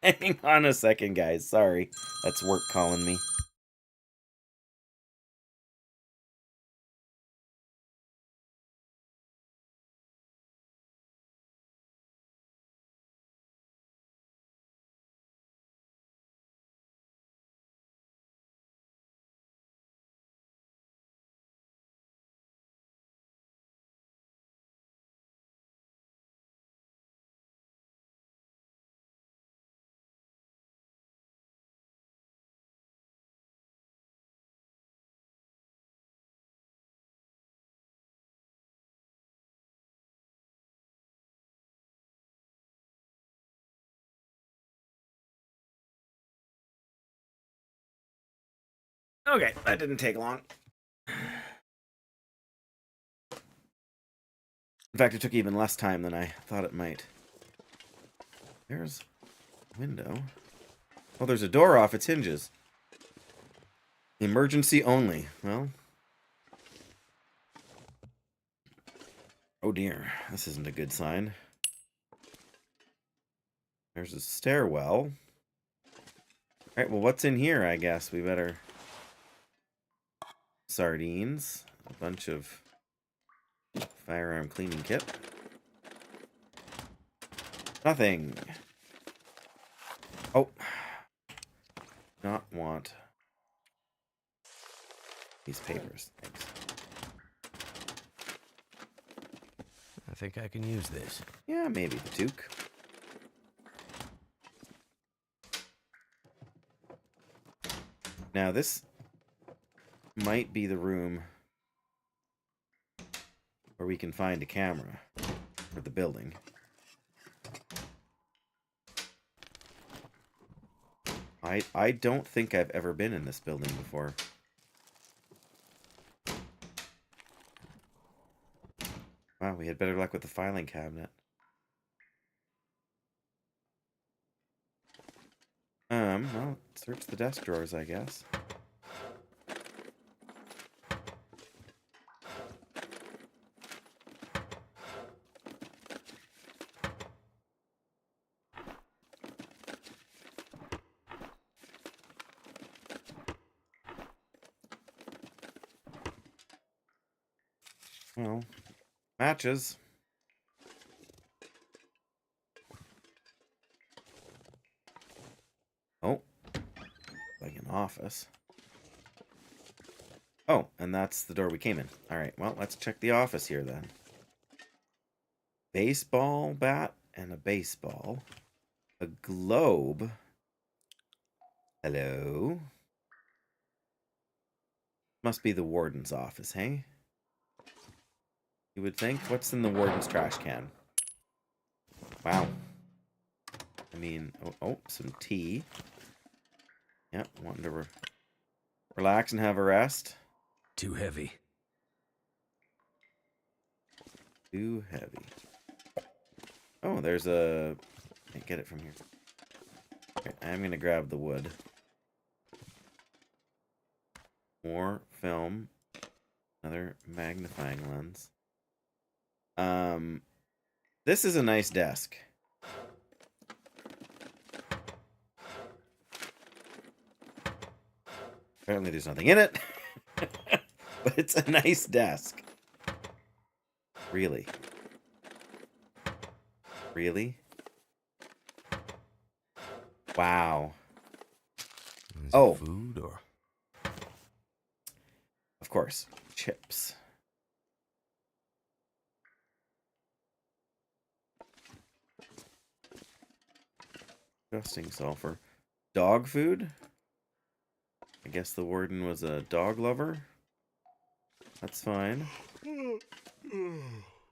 Hang on a second, guys. Sorry. That's work calling me. Okay, that didn't take long. In fact, it took even less time than I thought it might. There's a window. Oh, there's a door off its hinges. Emergency only. Well. Oh dear, this isn't a good sign. There's a stairwell. Alright, well, what's in here, I guess? We better... Sardines. A bunch of firearm cleaning kit. Nothing. Oh. Not want these papers. Thanks. I think I can use this. Yeah, maybe the toque. Now, this might be the room where we can find a camera for the building. I don't think I've ever been in this building before. Wow, we had better luck with the filing cabinet. Well, search the desk drawers, I guess. Well, matches. Oh, like an office. Oh, and that's the door we came in. All right, well, let's check the office here then. Baseball bat and a baseball. A globe. Hello. Must be the warden's office, hey? You would think. What's in the warden's trash can? Wow. I mean, some tea. Yep, wanting to relax and have a rest. Too heavy. Too heavy. Oh, there's a... Can't get it from here. Okay, I'm going to grab the wood. More film. Another magnifying lens. This is a nice desk. Apparently there's nothing in it. But it's a nice desk. Really? Really? Wow. Is Oh. it food or? Of course. Chips. Disgusting sulfur. Dog food? I guess the warden was a dog lover. That's fine. He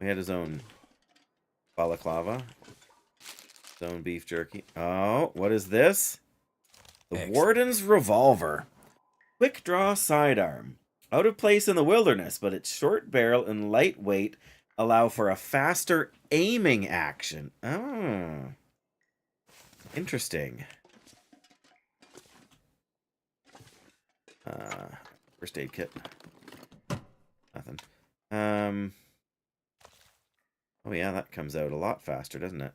had his own balaclava. His own beef jerky. Oh, what is this? The Excellent. warden's revolver. Quick draw sidearm. Out of place in the wilderness, but its short barrel and light weight allow for a faster aiming action. Oh. Interesting. First aid kit. Nothing. Oh yeah, that comes out a lot faster, doesn't it?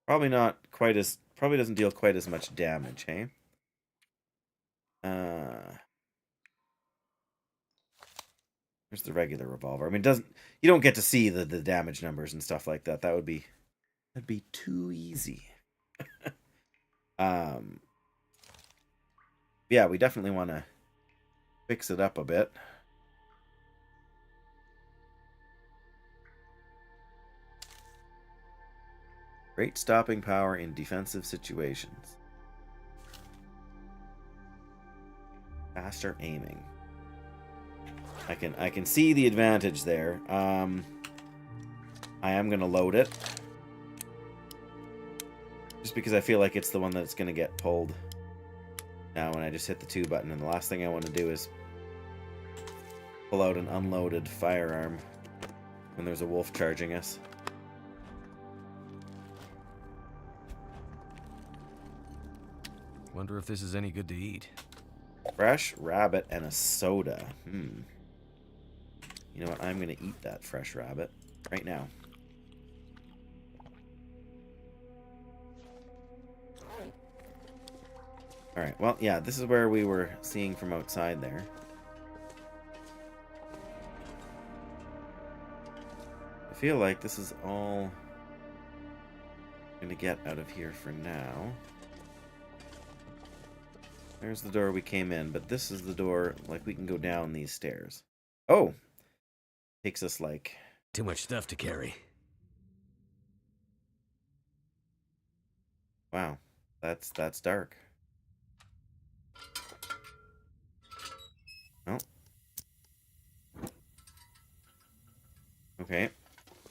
Probably not quite as... Probably doesn't deal quite as much damage, hey? There's the regular revolver. I mean, you don't get to see the damage numbers and stuff like that. That'd be too easy. Yeah, we definitely want to fix it up a bit. Great stopping power in defensive situations. Faster aiming. I can see the advantage there. I am going to load it. Just because I feel like it's the one that's going to get pulled now when I just hit the 2 button. And the last thing I want to do is pull out an unloaded firearm when there's a wolf charging us. Wonder if this is any good to eat. Fresh rabbit and a soda. You know what? I'm going to eat that fresh rabbit right now. Alright, well, yeah, this is where we were seeing from outside there. I feel like this is all I'm going to get out of here for now. There's the door we came in, but this is the door, like, we can go down these stairs. Oh! Takes us, like... Too much stuff to carry. Wow. That's dark. Oh. Okay.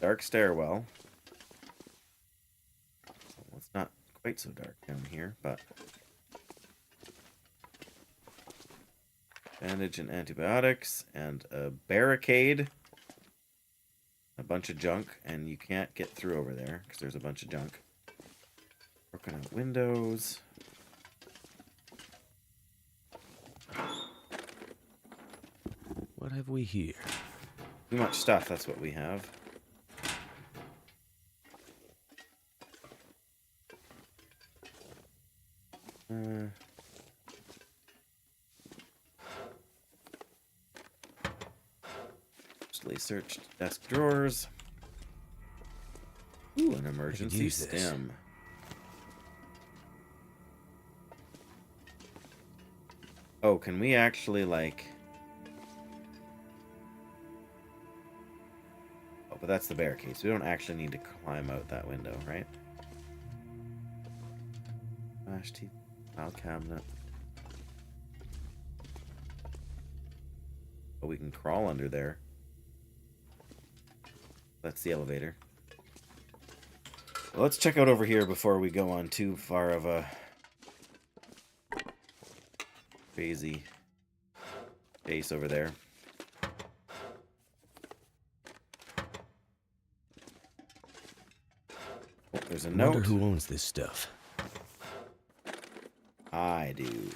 Dark stairwell. Well, it's not quite so dark down here, but... Bandage and antibiotics, and a barricade. A bunch of junk, and you can't get through over there, because there's a bunch of junk. Broken out windows. What have we here? Too much stuff, that's what we have. Mostly searched desk drawers. Ooh, an emergency use this. stem. Oh, can we actually, like... Oh, but that's the barricade, so we don't actually need to climb out that window, right? Flash teeth, file cabinet. Oh, we can crawl under there. That's the elevator. Well, let's check out over here before we go on too far of a crazy base over there. Oh, there's a note. Wonder who owns this stuff. I do.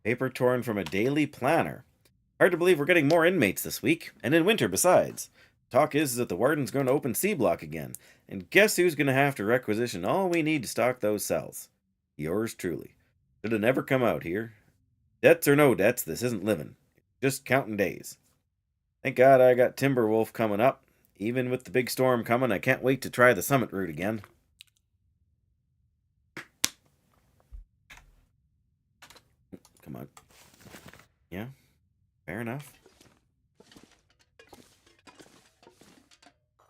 Paper torn from a daily planner. Hard to believe we're getting more inmates this week, and in winter besides. Talk is that the warden's going to open C block again, and guess who's going to have to requisition all we need to stock those cells? Yours truly. Should have never come out here. Debts or no debts, this isn't living. Just counting days. Thank God I got Timberwolf coming up. Even with the big storm coming, I can't wait to try the summit route again. Come on. Yeah, fair enough.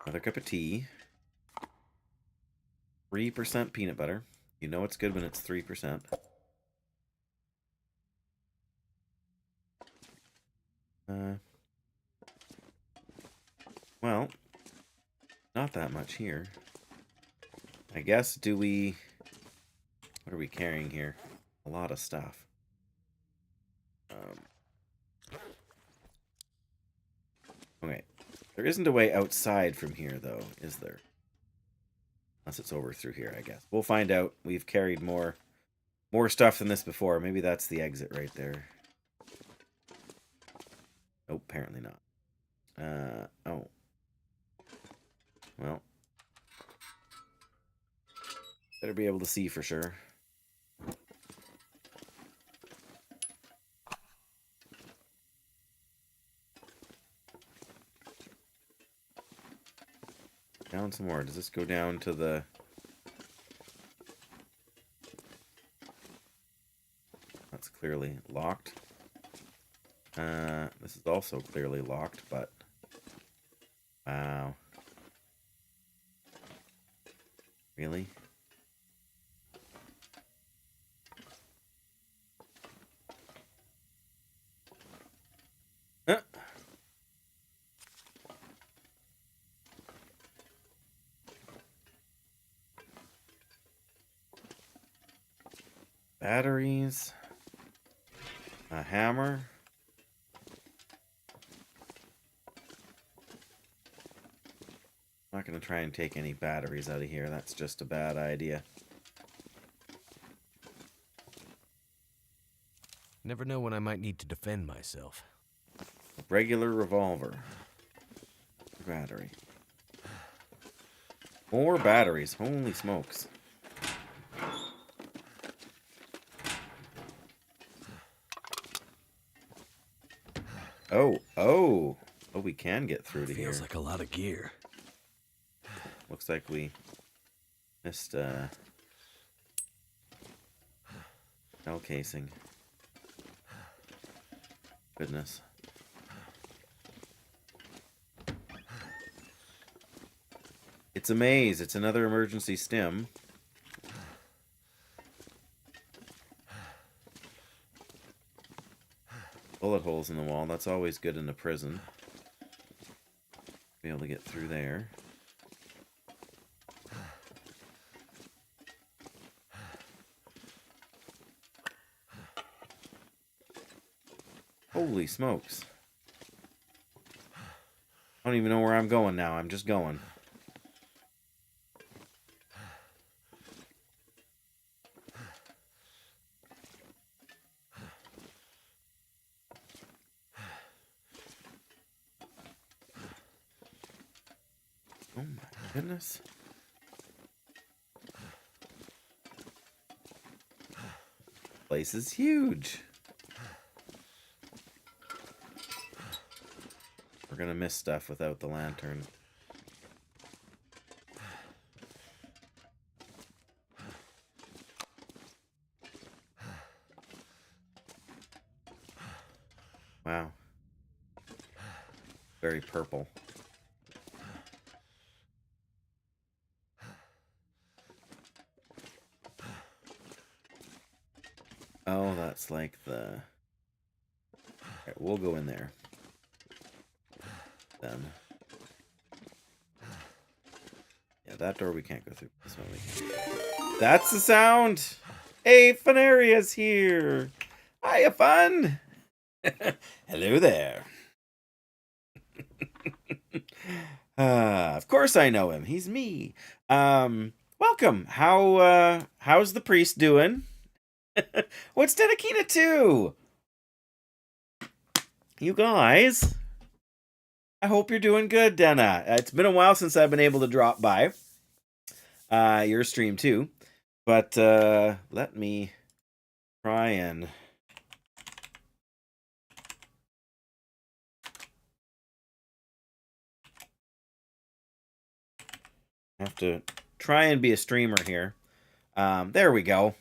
Another cup of tea. 3% peanut butter. You know it's good when it's 3%. Well, not that much here. I guess, what are we carrying here? A lot of stuff. Okay. There isn't a way outside from here, though, is there? Unless it's over through here, I guess. We'll find out. We've carried more stuff than this before. Maybe that's the exit right there. Nope, apparently not. Oh. Well. Better be able to see for sure. Down some more. Does this go down to the... That's clearly locked. This is also clearly locked, but... Wow. Really? Batteries. A hammer. I'm not going to try and take any batteries out of here. That's just a bad idea. Never know when I might need to defend myself. Regular revolver. Battery. More batteries. Holy smokes. Oh, we can get through to here. Feels like a lot of gear. Looks like we missed shell casing. Goodness. It's a maze. It's another emergency stim. Bullet holes in the wall. That's always good in a prison. Be able to get through there. Holy smokes. I don't even know where I'm going now. I'm just going. Oh my goodness. Place is huge. We're gonna miss stuff without the lantern. Wow. Very purple. Oh, that's like the... Alright, we'll go in there. Then. Yeah, that door we can't go through. This one we can. That's the sound! Hey, Funaria's here! Hiya, Fun! Hello there. Of course I know him. He's me. Welcome. How's the priest doing? What's Dedekina 2? You guys, I hope you're doing good, Denna. It's been a while since I've been able to drop by your stream too, but let me try and have to try and be a streamer here. There we go.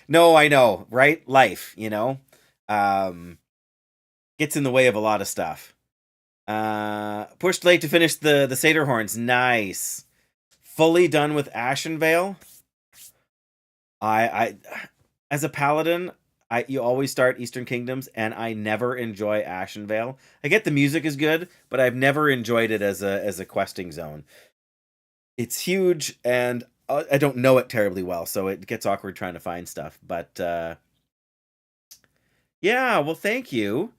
No, I know, right? Life, you know, gets in the way of a lot of stuff. Pushed late to finish the Satyr Horns. Nice. Fully done with Ashenvale. I as a paladin, you always start Eastern Kingdoms, and I never enjoy Ashenvale. I get the music is good, but I've never enjoyed it as a questing zone. It's huge, and I don't know it terribly well, so it gets awkward trying to find stuff. But yeah, well, thank you.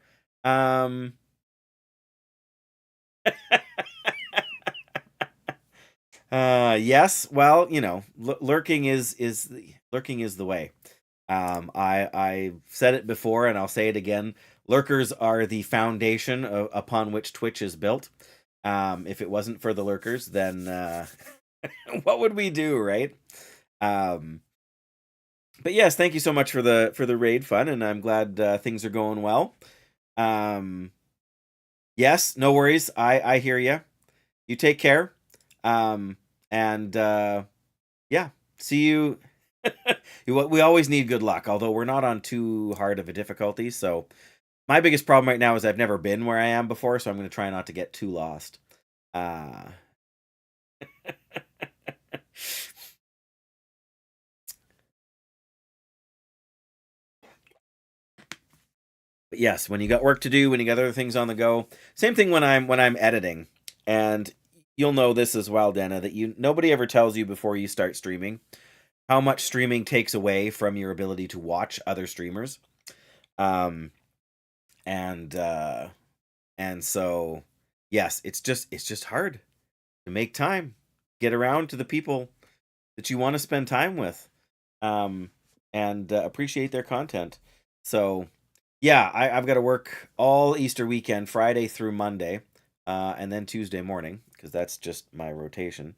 Yes, well, you know, lurking is the way. I said it before, and I'll say it again. Lurkers are the foundation upon which Twitch is built. If it wasn't for the lurkers, then what would we do, right? But yes, thank you so much for the raid fun, and I'm glad things are going well. Yes, no worries. I hear you. You take care. And yeah, see you. We always need good luck, although we're not on too hard of a difficulty. So my biggest problem right now is I've never been where I am before, so I'm going to try not to get too lost. But yes, when you got work to do, when you got other things on the go, same thing when I'm editing, and you'll know this as well, Dana, that nobody ever tells you before you start streaming how much streaming takes away from your ability to watch other streamers. And so yes, it's just hard to make time, get around to the people that you want to spend time with, and appreciate their content. So yeah, I've got to work all Easter weekend, Friday through Monday, and then Tuesday morning, because that's just my rotation.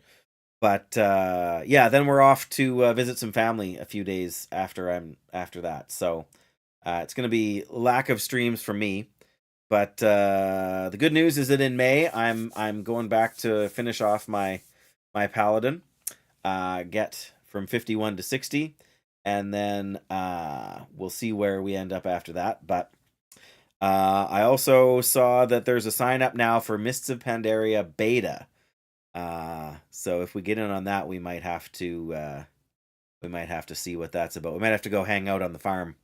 But yeah, then we're off to visit some family a few days after that. So it's going to be lack of streams for me. But the good news is that in May I'm going back to finish off my paladin, get from 51 to 60, and then we'll see where we end up after that. But I also saw that there's a sign up now for Mists of Pandaria beta. So if we get in on that, we might have to see what that's about. We might have to go hang out on the farm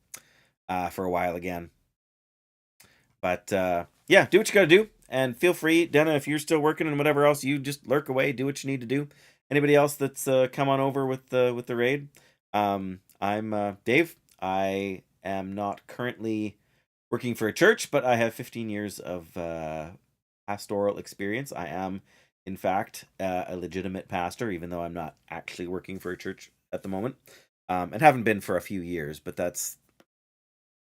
for a while again. But yeah, do what you gotta do, and feel free, Denna, if you're still working and whatever else, you just lurk away, do what you need to do. Anybody else that's come on over with the raid? I'm Dave. I am not currently working for a church, but I have 15 years of pastoral experience. I am, in fact, a legitimate pastor, even though I'm not actually working for a church at the moment, and haven't been for a few years. But that's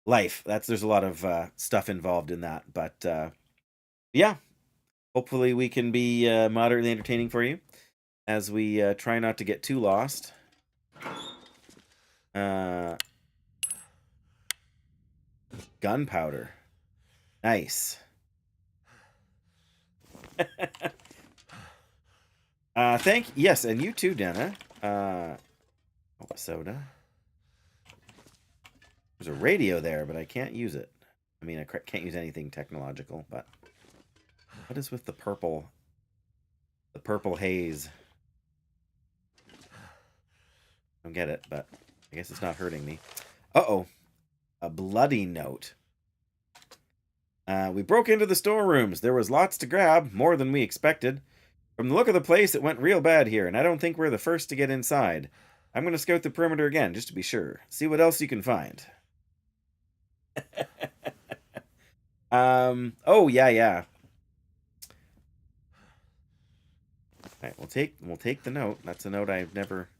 life. There's a lot of stuff involved in that. But yeah, hopefully we can be moderately entertaining for you as we try not to get too lost. Gunpowder. Nice. Yes, and you too, Dana. Soda. There's a radio there, but I can't use it. I mean, I can't use anything technological, but what is with the purple haze? I don't get it, but I guess it's not hurting me. Uh-oh. A bloody note. We broke into the storerooms. There was lots to grab, more than we expected. From the look of the place, it went real bad here, and I don't think we're the first to get inside. I'm going to scout the perimeter again, just to be sure. See what else you can find. Oh, yeah. Alright, we'll take the note. That's a note I've never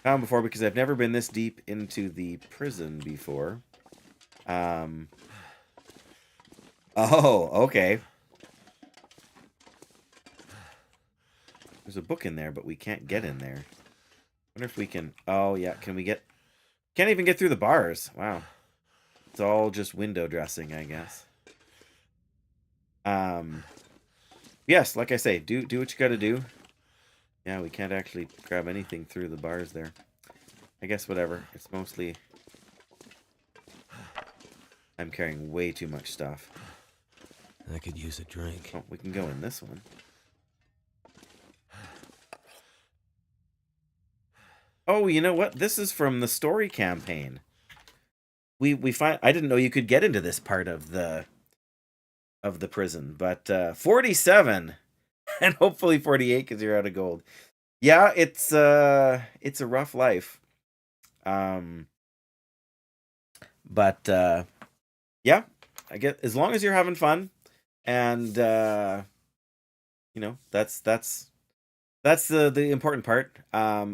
found before, because I've never been this deep into the prison before. Oh, okay. There's a book in there, but we can't get in there. Wonder if we can... Oh, yeah. Can we get... Can't even get through the bars. Wow. It's all just window dressing, I guess. Yes, like I say, do what you gotta do. Yeah, we can't actually grab anything through the bars there. I guess whatever. It's mostly... I'm carrying way too much stuff. I could use a drink. Oh, we can go in this one. Oh, you know what? This is from the story campaign. We find... I didn't know you could get into this part of the prison, but 47 and hopefully 48 because you're out of gold. Yeah, it's a rough life. But yeah, I get, as long as you're having fun, and you know, that's the important part. I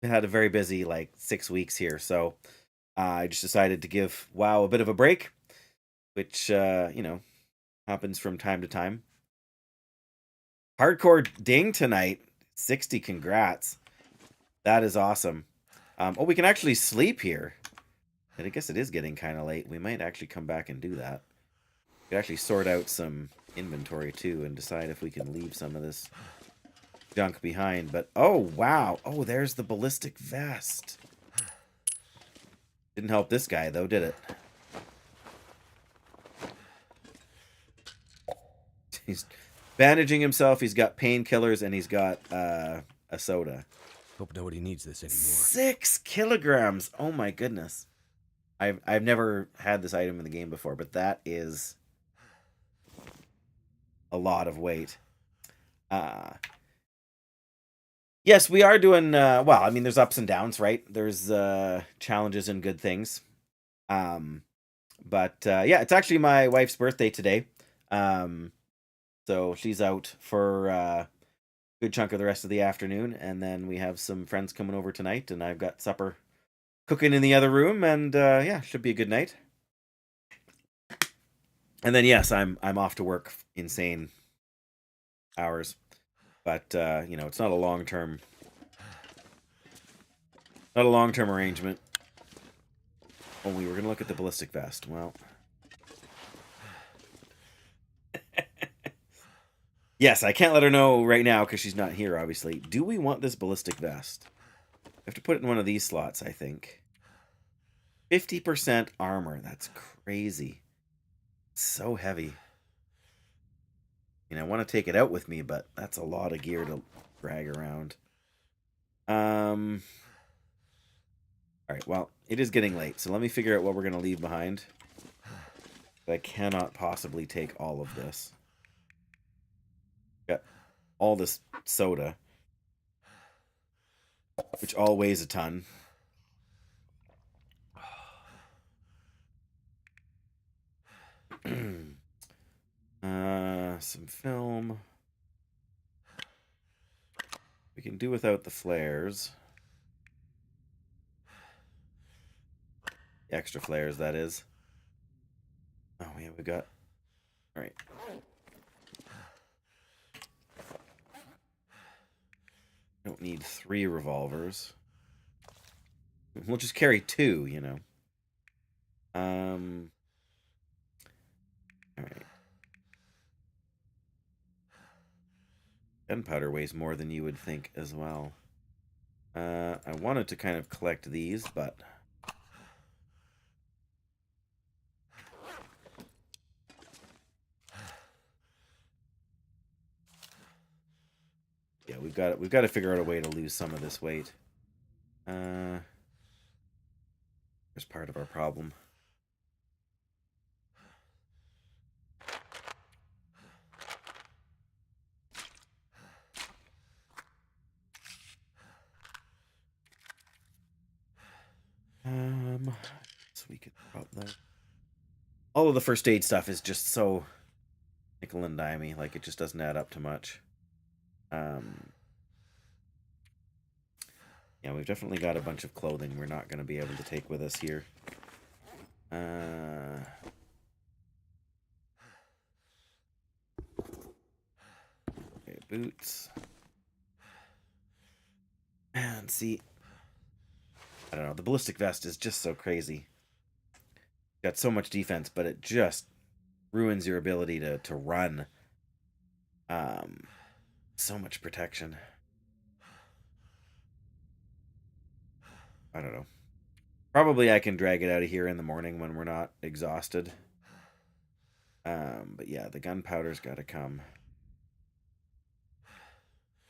had a very busy like 6 weeks here, so I just decided to give WoW a bit of a break, which you know, happens from time to time. Hardcore ding tonight. 60, congrats. That is awesome. Oh, we can actually sleep here. And I guess it is getting kind of late. We might actually come back and do that. We could actually sort out some inventory too and decide if we can leave some of this junk behind. But oh, wow. Oh, there's the ballistic vest. Didn't help this guy though, did it? He's bandaging himself. He's got painkillers and he's got a soda. Hope nobody needs this anymore. 6 kilograms. Oh my goodness. I've never had this item in the game before, but that is a lot of weight. Yes, we are doing well. I mean, there's ups and downs, right? There's challenges and good things. But yeah, it's actually my wife's birthday today. So she's out for a good chunk of the rest of the afternoon, and then we have some friends coming over tonight, and I've got supper cooking in the other room, and yeah, should be a good night. And then yes, I'm off to work insane hours, but you know, it's not a long-term arrangement. Oh, we were gonna look at the ballistic vest. Well, yes, I can't let her know right now because she's not here, obviously. Do we want this ballistic vest? I have to put it in one of these slots, I think. 50% armor. That's crazy. It's so heavy. You know, I want to take it out with me, but that's a lot of gear to drag around. All right, well, it is getting late, so let me figure out what we're going to leave behind. I cannot possibly take all of this. Got all this soda, which all weighs a ton. Some film. We can do without the flares. The extra flares, that is. Oh, yeah, we got... All right. Don't need 3 revolvers. We'll just carry 2, you know. All right. Gunpowder weighs more than you would think as well. I wanted to kind of collect these, but... Yeah, we've got to figure out a way to lose some of this weight. There's part of our problem. So we could drop that. All of the first aid stuff is just so nickel and dimey, like it just doesn't add up to much. Yeah, we've definitely got a bunch of clothing we're not going to be able to take with us here. the boots. And see, I don't know. The ballistic vest is just so crazy. Got so much defense, but it just ruins your ability to run. So much protection. I don't know. Probably I can drag it out of here in the morning when we're not exhausted. But yeah, the gunpowder's got to come.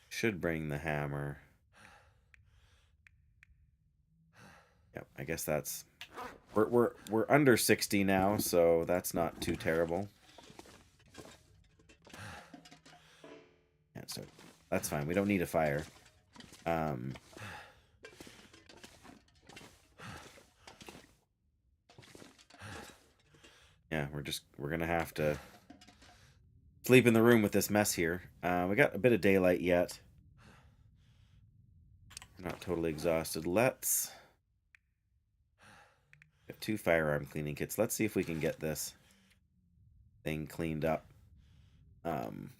Should bring the hammer. Yep, I guess that's we're under 60 now, so that's not too terrible. Yeah, so that's fine. We don't need a fire. Yeah, we're gonna have to sleep in the room with this mess here. We got a bit of daylight yet. We're not totally exhausted. Let's get 2 firearm cleaning kits. Let's see if we can get this thing cleaned up. Wouldn't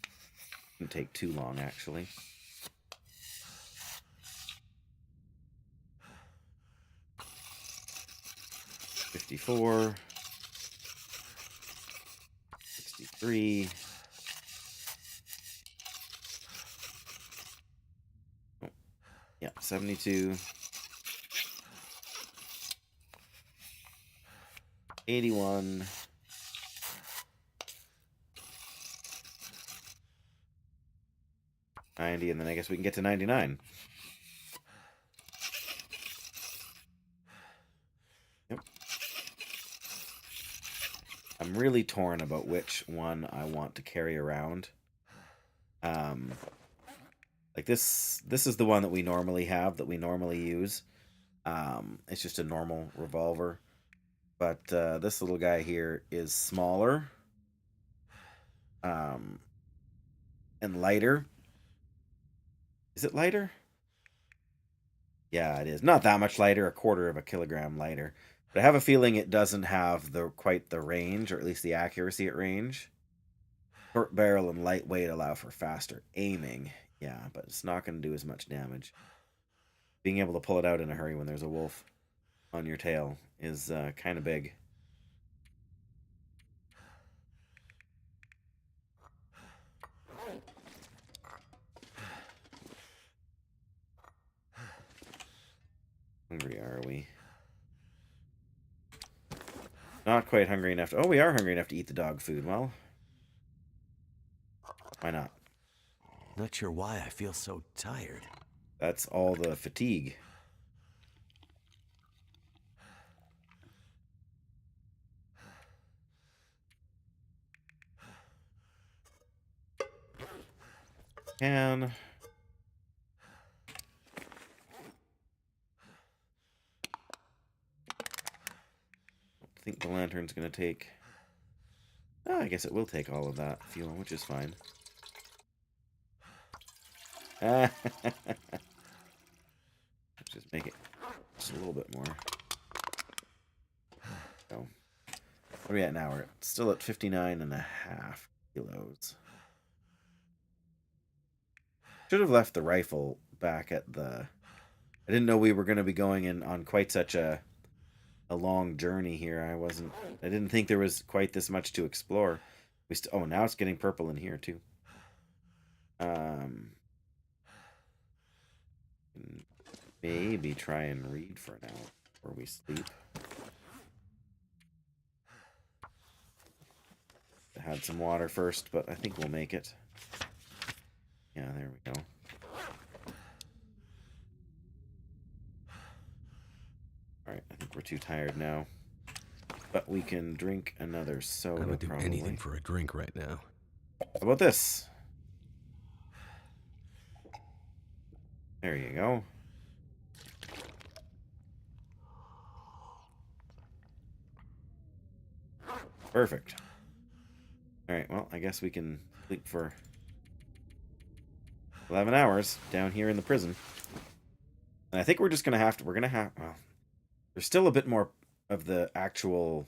take too long, actually. $54, 63. Oh, yeah, 72. 81. 90, and then I guess we can get to 99. Yep. I'm really torn about which one I want to carry around. Like this is the one that we normally have, that we normally use. It's just a normal revolver. But this little guy here is smaller. And lighter. Is it lighter? Yeah, it is. Not that much lighter, 1/4 of a kilogram lighter. But I have a feeling it doesn't have quite the range, or at least the accuracy at range. Short barrel and lightweight allow for faster aiming. Yeah, but it's not going to do as much damage. Being able to pull it out in a hurry when there's a wolf on your tail is kind of big. Hungry are we? Not quite hungry enough to... Oh, we are hungry enough to eat the dog food. Well, why not? Not sure why I feel so tired. That's all the fatigue. I think the lantern's going to take... Oh, I guess it will take all of that fuel, which is fine. Just make it just a little bit more. So, what are we at now? We're still at 59.5 kilos. Should have left the rifle back at the... I didn't know we were going to be going on quite such a long journey here. I didn't think there was quite this much to explore. Oh, now it's getting purple in here too. Maybe try and read for an hour before we sleep. I had some water first, but I think we'll make it. Yeah, there we go. Alright, I think we're too tired now. But we can drink another soda, I would do probably. anything for a drink right now. How about this? There you go. Perfect. Alright, well, I guess we can sleep for 11 hours down here in the prison. And I think we're just going to have to... well, there's still a bit more of the actual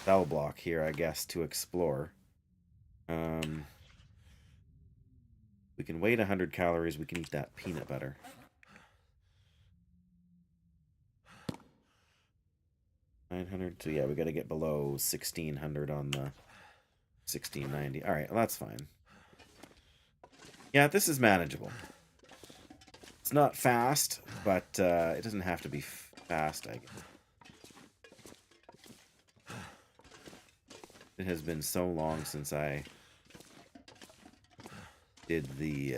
cell block here, I guess, to explore. We can wait 100 calories. We can eat that peanut butter. $900. So yeah, we got to get below 1600 on the 1690. All right, well, that's fine. Yeah, this is manageable. It's not fast, but it doesn't have to be fast, I guess. It has been so long since I did the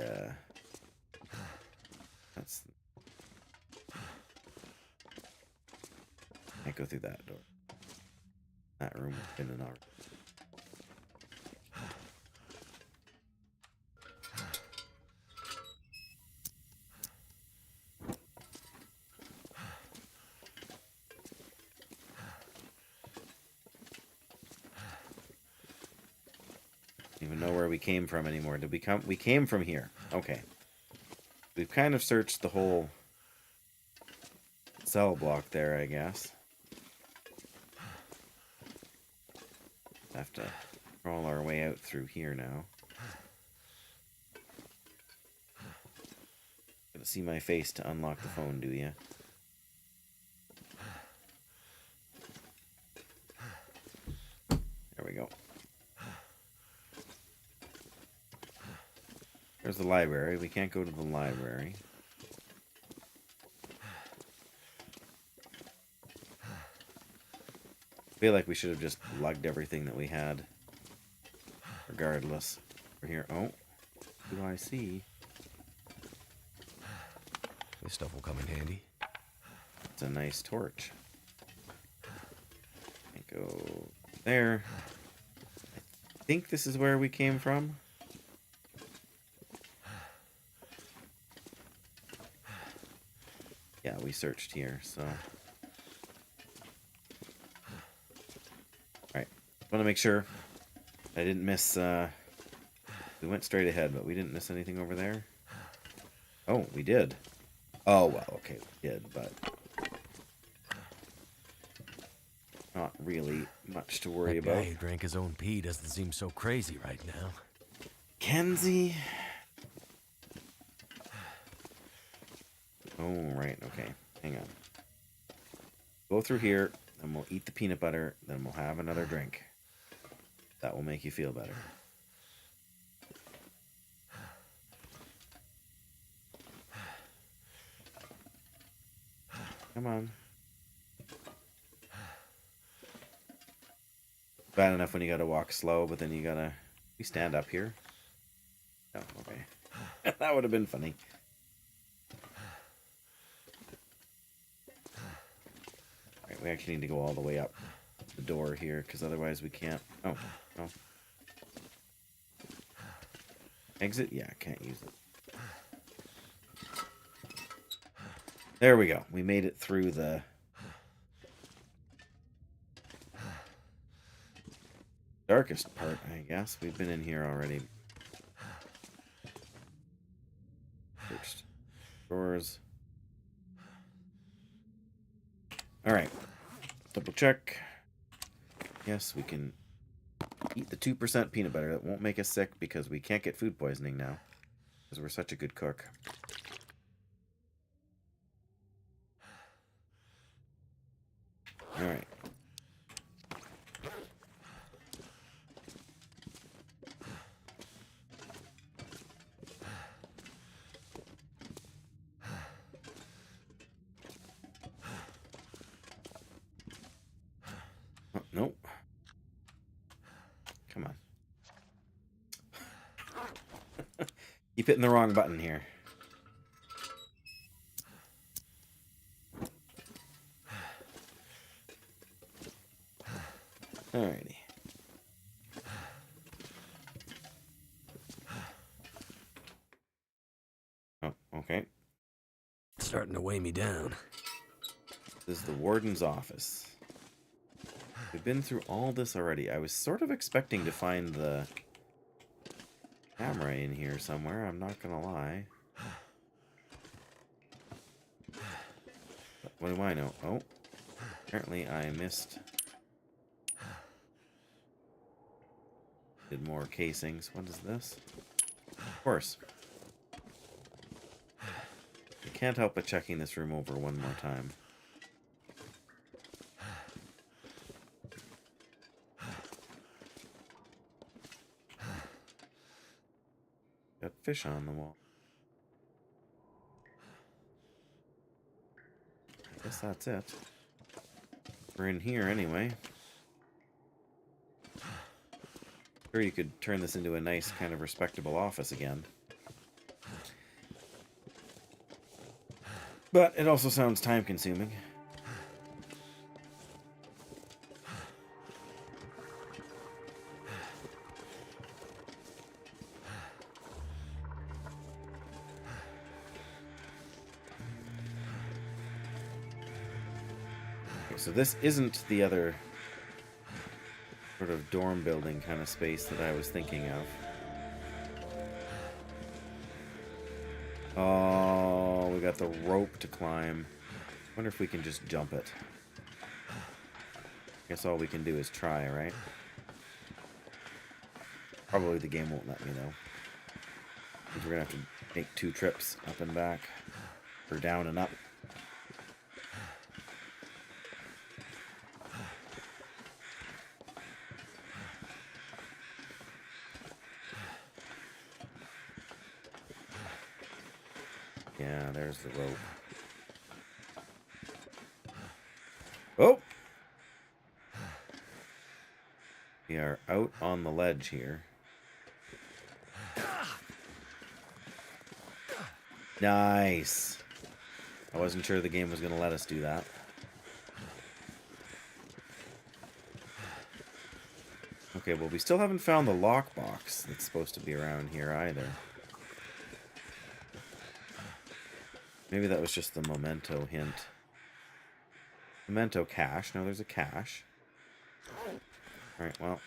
that's can't go through that door. That room has been an hour. Even know where we came from anymore. Did we come? We came from here. Okay. We've kind of searched the whole cell block there, I guess. Have to crawl our way out through here now. Gotta see my face to unlock the phone, do you? There we go. There's the library. We can't go to the library. I feel like we should have just lugged everything that we had. Regardless. We're here. Oh. Who do I see? This stuff will come in handy. It's a nice torch. And go there. I think this is where we came from. Yeah, we searched here, so. Alright. Want to make sure I didn't miss, we went straight ahead, but we didn't miss anything over there. Oh, we did. Oh, well, okay, we did, but not really much to worry That about. guy who drank his own pee doesn't seem so crazy right now. Kenzie? Oh, right, okay. Hang on. Go through here, and we'll eat the peanut butter, then we'll have another drink. That will make you feel better. Come on. Bad enough when you gotta walk slow, but then you gotta... We stand up here. Oh, okay. That would have been funny. Alright, we actually need to go all the way up the door here, because otherwise we can't... Oh, no. Exit? Yeah, can't use it. There we go. We made it through the... darkest part, I guess. We've been in here already. Searched drawers. Alright. Double check. Yes, we can eat the 2% peanut butter. That won't make us sick because we can't get food poisoning now. Because we're such a good cook. Alright. Oh, nope. Come on. Keep hitting the wrong button here. Alrighty. Oh, okay. It's starting to weigh me down. This is the warden's office. We've been through all this already. I was sort of expecting to find the camera in here somewhere, I'm not gonna lie. But what do I know? Oh, apparently I missed. Did more casings. What is this? Of course. can't help but checking this room over one more time. Got fish on the wall. I guess that's it. We're in here anyway. Sure, you could turn this into a nice, kind of respectable office again. But it also sounds time-consuming. Okay, so this isn't the other sort of dorm building kind of space that I was thinking of. Oh, we got the rope to climb. Wonder if we can just jump it. Guess all we can do is try, right? Probably the game won't let me, though. Because we're going to have to make 2 trips up and back. Or down and up. Yeah, there's the rope. Oh! We are out on the ledge here. Nice! I wasn't sure the game was going to let us do that. Okay, well, we still haven't found the lockbox that's supposed to be around here either. Maybe that was just the memento hint. Memento cache. No, there's a cache. Alright, well.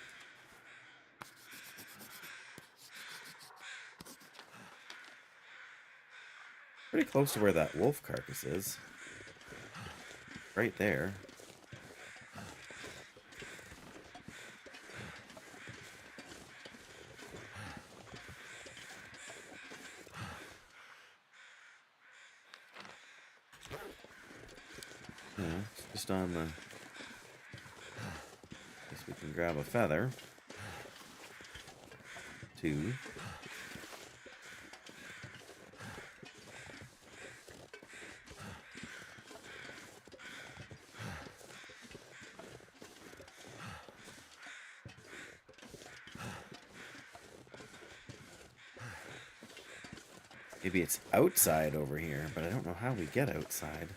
Pretty close to where that wolf carcass is. Right there. Yeah, it's just on the... Guess we can grab a feather. 2. Maybe it's outside over here, but I don't know how we get outside.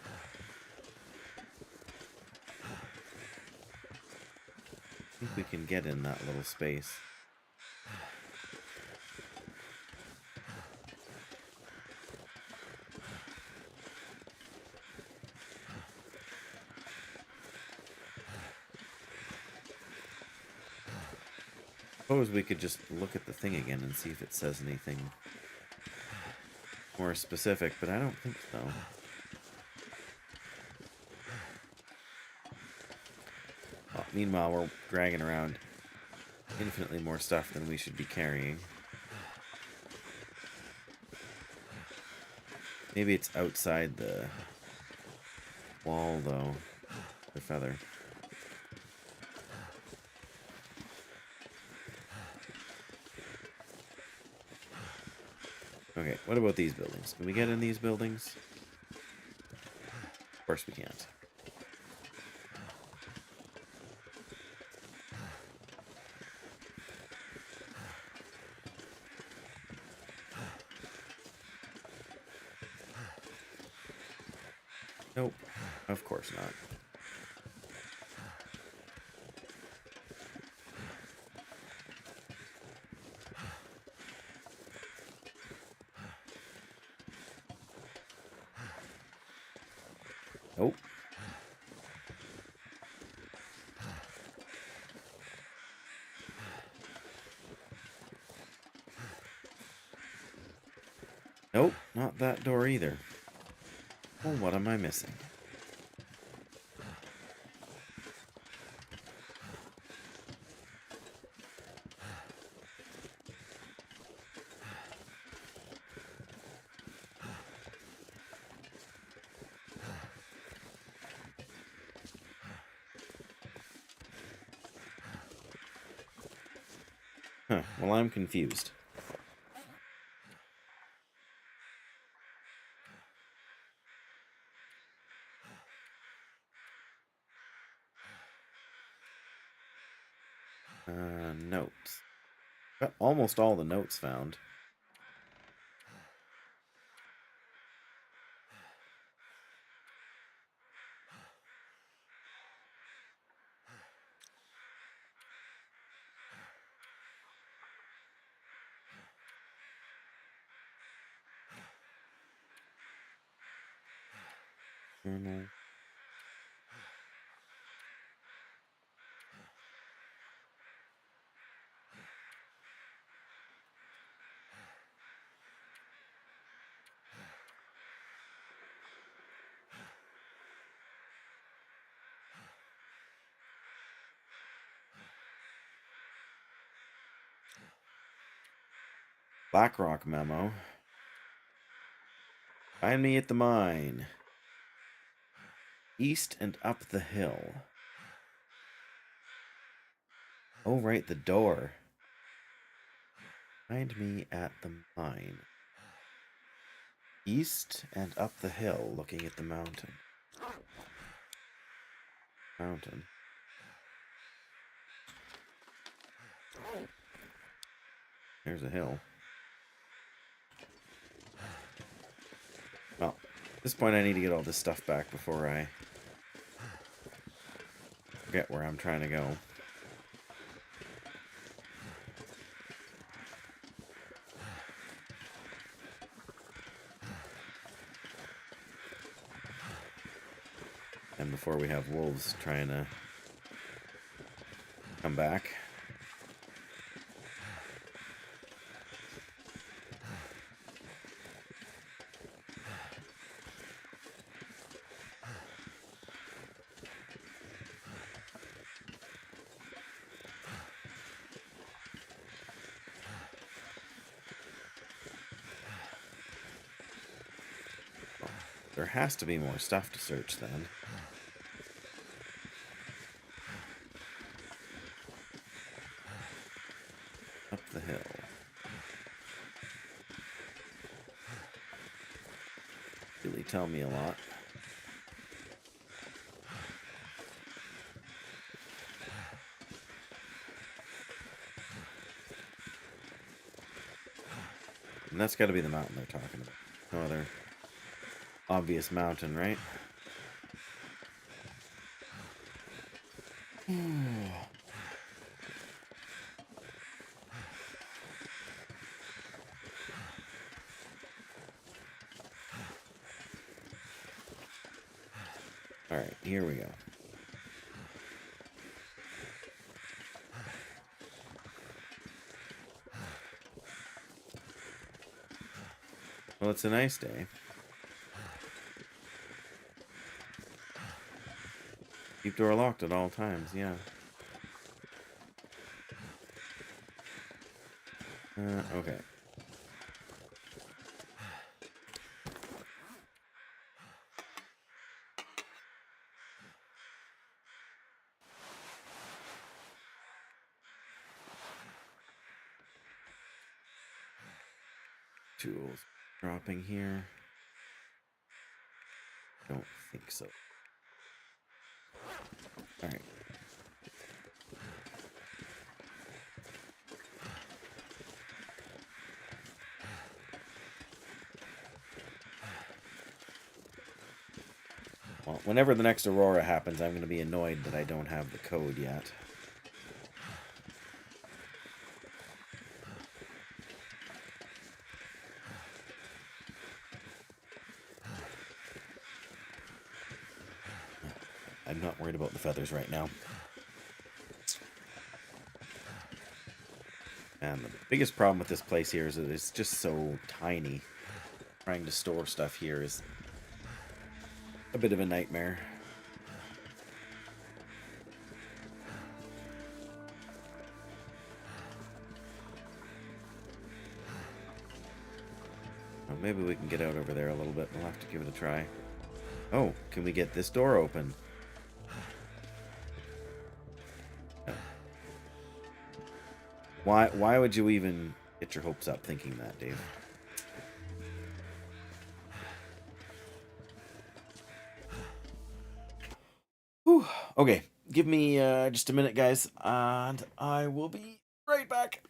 I think we can get in that little space. Suppose we could just look at the thing again and see if it says anything more specific, but I don't think so. Well, meanwhile, we're dragging around infinitely more stuff than we should be carrying. Maybe it's outside the wall, though. The feather. Okay, what about these buildings? Can we get in these buildings? Of course we can't. Nope, of course not. Nope. Nope, not that door either. Well, what am I missing? Huh, well, I'm confused. Notes. Got almost all the notes found. Journal. Blackrock memo. Find me at the mine. East and up the hill. Oh, right, the door. Find me at the mine. East and up the hill, looking at the mountain. Mountain. There's a hill. Well, at this point I need to get all this stuff back before I forget where I'm trying to go. And before we have wolves trying to come back. There has to be more stuff to search then. Up the hill. Really tell me a lot. And that's got to be the mountain they're talking about. No other obvious mountain, right? Alright, here we go. Well, it's a nice day. Keep door locked at all times, yeah. Okay. Tools dropping here. Don't think so. Alright. Well, whenever the next Aurora happens, I'm going to be annoyed that I don't have the code yet. I'm not worried about the feathers right now. And the biggest problem with this place here is that it's just so tiny. Trying to store stuff here is a bit of a nightmare. Well, maybe we can get out over there a little bit. We'll have to give it a try. Oh, can we get this door open? Why would you even get your hopes up thinking that, Dave? Whew. Okay, give me just a minute, guys, and I will be right back.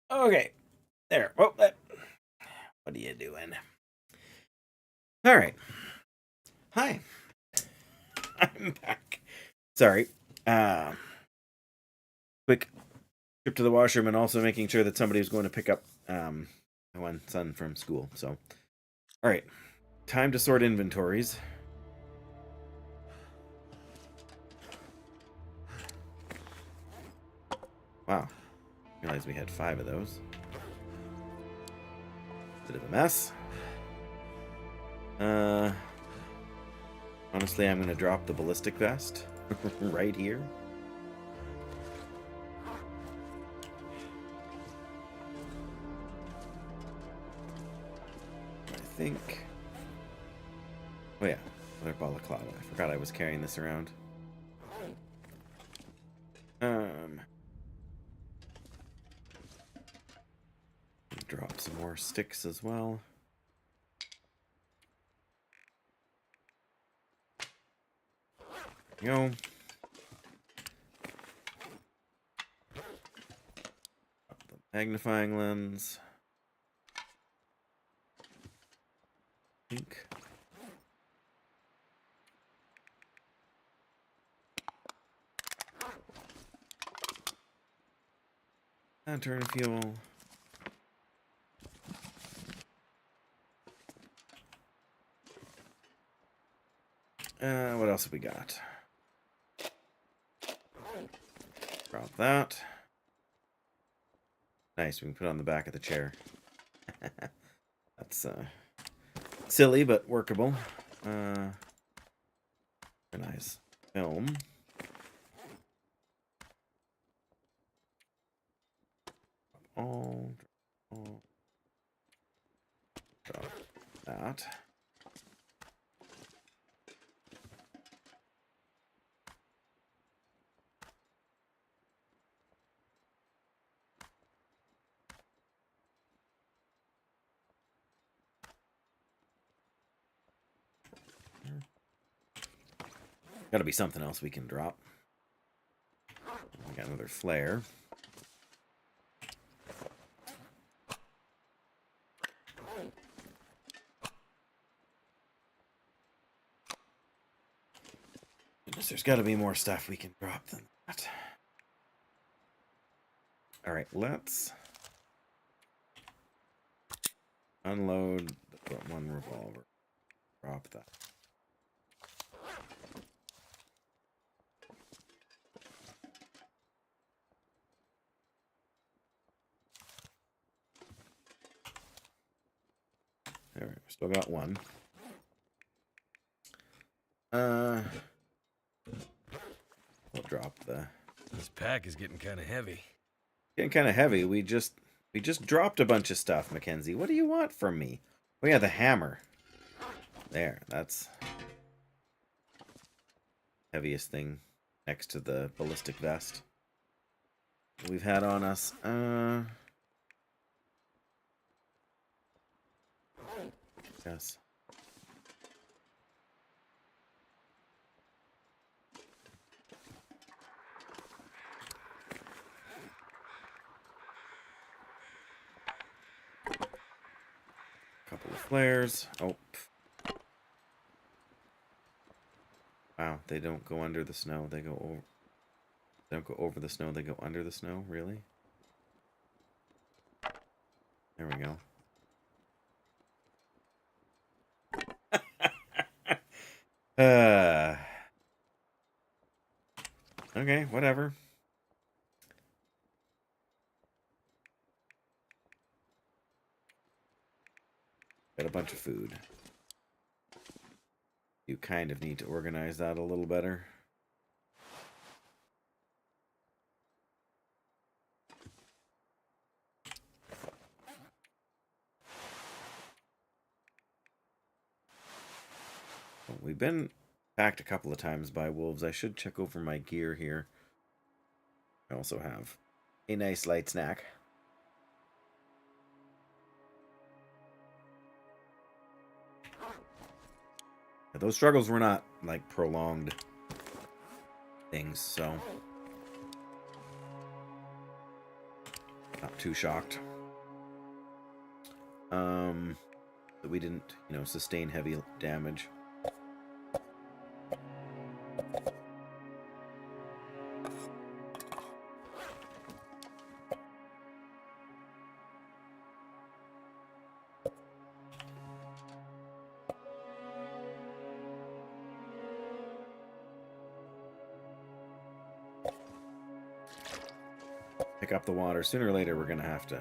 Okay, there. Well, what are you doing? All right. Hi, I'm back. Sorry. Uh, quick trip to the washroom, and also making sure that somebody was going to pick up my one son from school. So, all right, time to sort inventories. Wow, realized we had 5 of those. Bit of a mess. Honestly, I'm going to drop the ballistic vest right here. I think... Oh yeah, another balaclava. I forgot I was carrying this around. Drop some more sticks as well. There you go. Drop the magnifying lens. Think. Lantern fuel. What else have we got? Drop that. Nice, we can put it on the back of the chair. That's silly, but workable. Nice. Film. All. Drop that. Gotta be something else we can drop. We got another flare. Goodness, there's gotta be more stuff we can drop than that. Alright, let's unload the one revolver. Drop that. There we go. Still got one. We'll drop the... This pack is getting kind of heavy. Getting kind of heavy. We just dropped a bunch of stuff, Mackenzie. What do you want from me? Oh yeah, the hammer. There, that's heaviest thing next to the ballistic vest we've had on us. Yes. Couple of flares. Oh. Wow, they don't go under the snow. They go over. They don't go over the snow. They go under the snow. Really? There we go. Okay, whatever. Got a bunch of food. You kind of need to organize that a little better. We've been attacked a couple of times by wolves. I should check over my gear here. I also have a nice light snack. But those struggles were not like prolonged things, so not too shocked. That we didn't, sustain heavy damage. pick up the water. Sooner or later, we're going to have to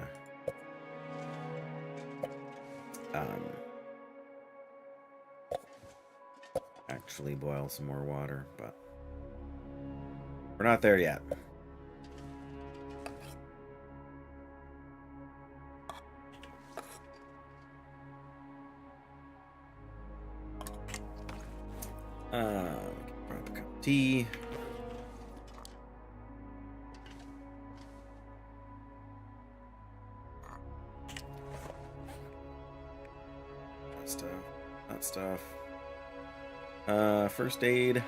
actually boil some more water, but we're not there yet. Grab a cup of tea. That stuff. First aid.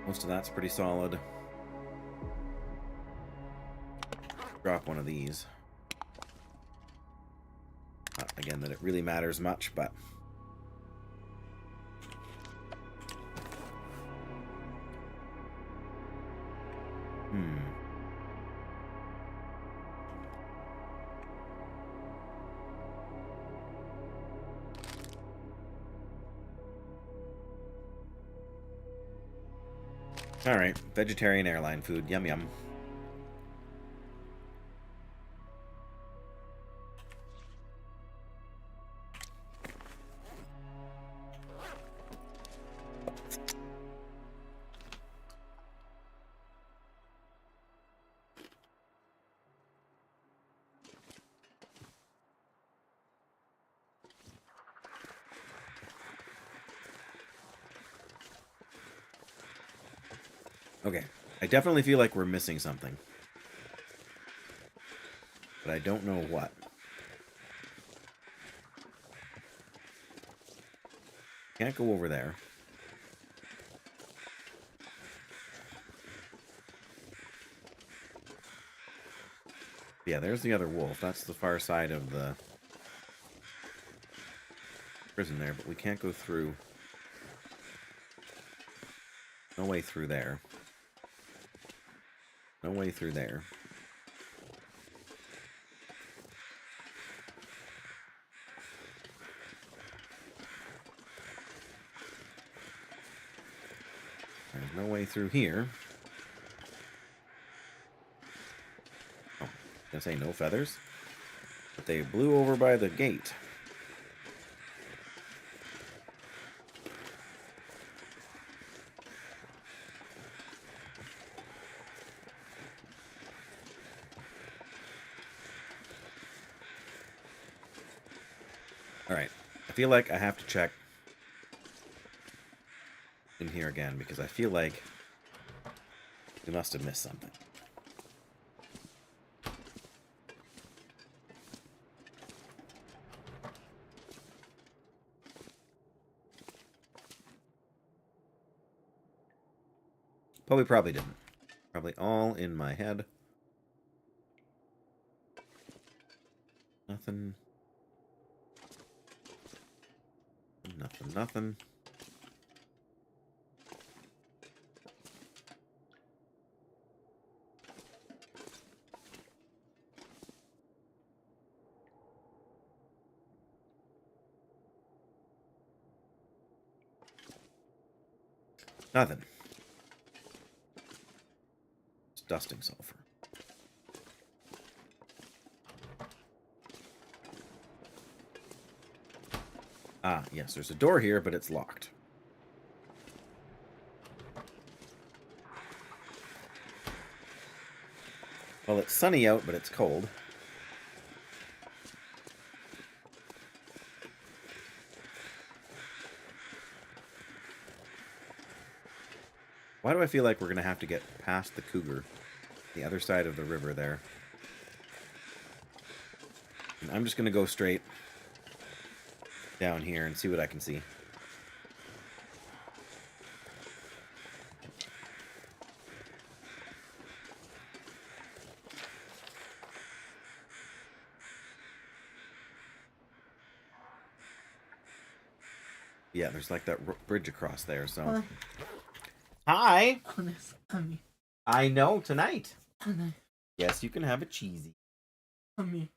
Most of that's pretty solid. Drop one of these. Not, again, that it really matters much, but... Alright, vegetarian airline food. Yum yum. Okay, I definitely feel like we're missing something. But I don't know what. Can't go over there. Yeah, there's the other wolf. That's the far side of the prison there, but we can't go through. No way through there. No way through there. There's no way through here. Oh, gonna say no feathers. But they blew over by the gate. Alright, I feel like I have to check in here again because I feel like we must have missed something. But we probably didn't. Probably all in my head. Nothing. Nothing. Nothing. It's dusting sulfur. Ah, yes, there's a door here, but it's locked. Well, it's sunny out, but it's cold. Why do I feel like we're going to have to get past the cougar, the other side of the river there? And I'm just going to go straight down here and see what I can see. Yeah, there's like that bridge across there, so... Hi! Honey. I know, tonight. Honey. Yes, you can have a cheesy. Honey.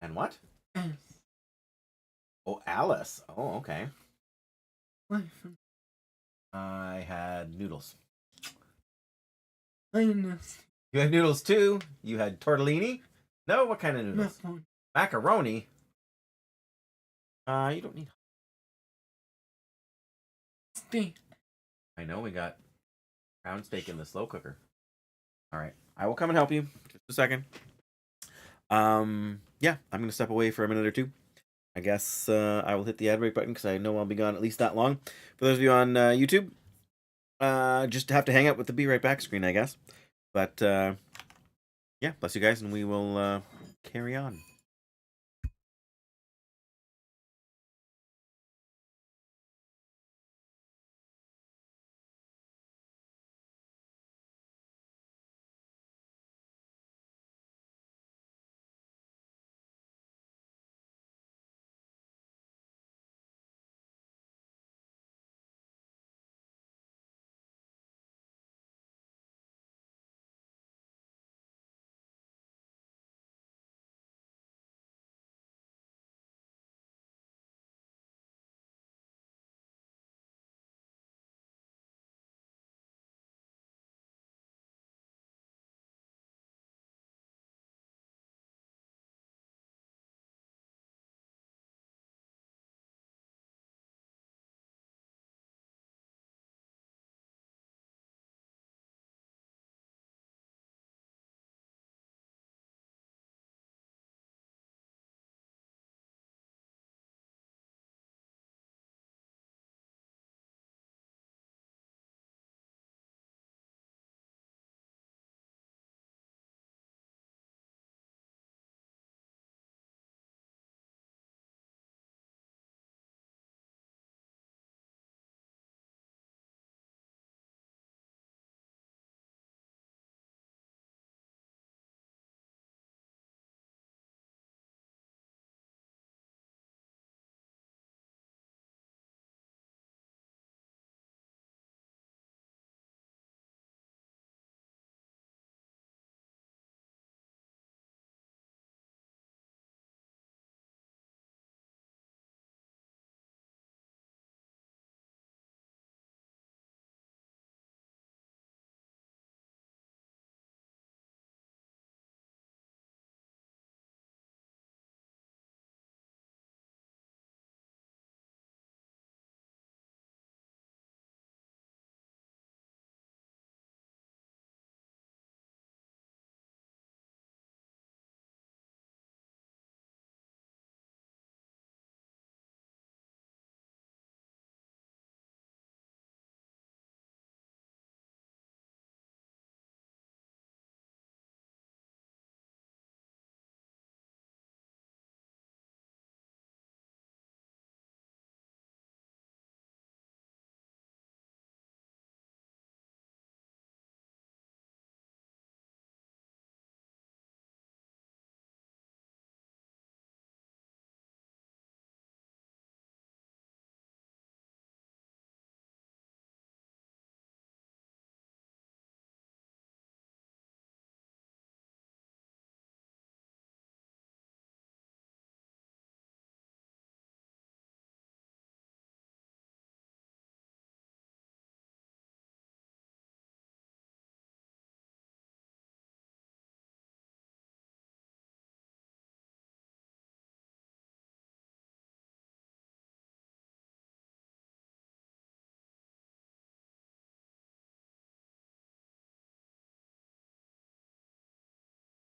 And what? S. Oh, Alice. Oh, okay. Life. I had noodles. Lioness. You had noodles too? You had tortellini? No, what kind of noodles? Macaroni. Macaroni? You don't need... Steak. I know we got ground steak in the slow cooker. All right. I will come and help you. Just a second. Yeah, I'm going to step away for a minute or two. I guess I will hit the ad break button because I know I'll be gone at least that long. For those of you on YouTube, just have to hang out with the Be Right Back screen, I guess. But yeah, bless you guys, and we will carry on.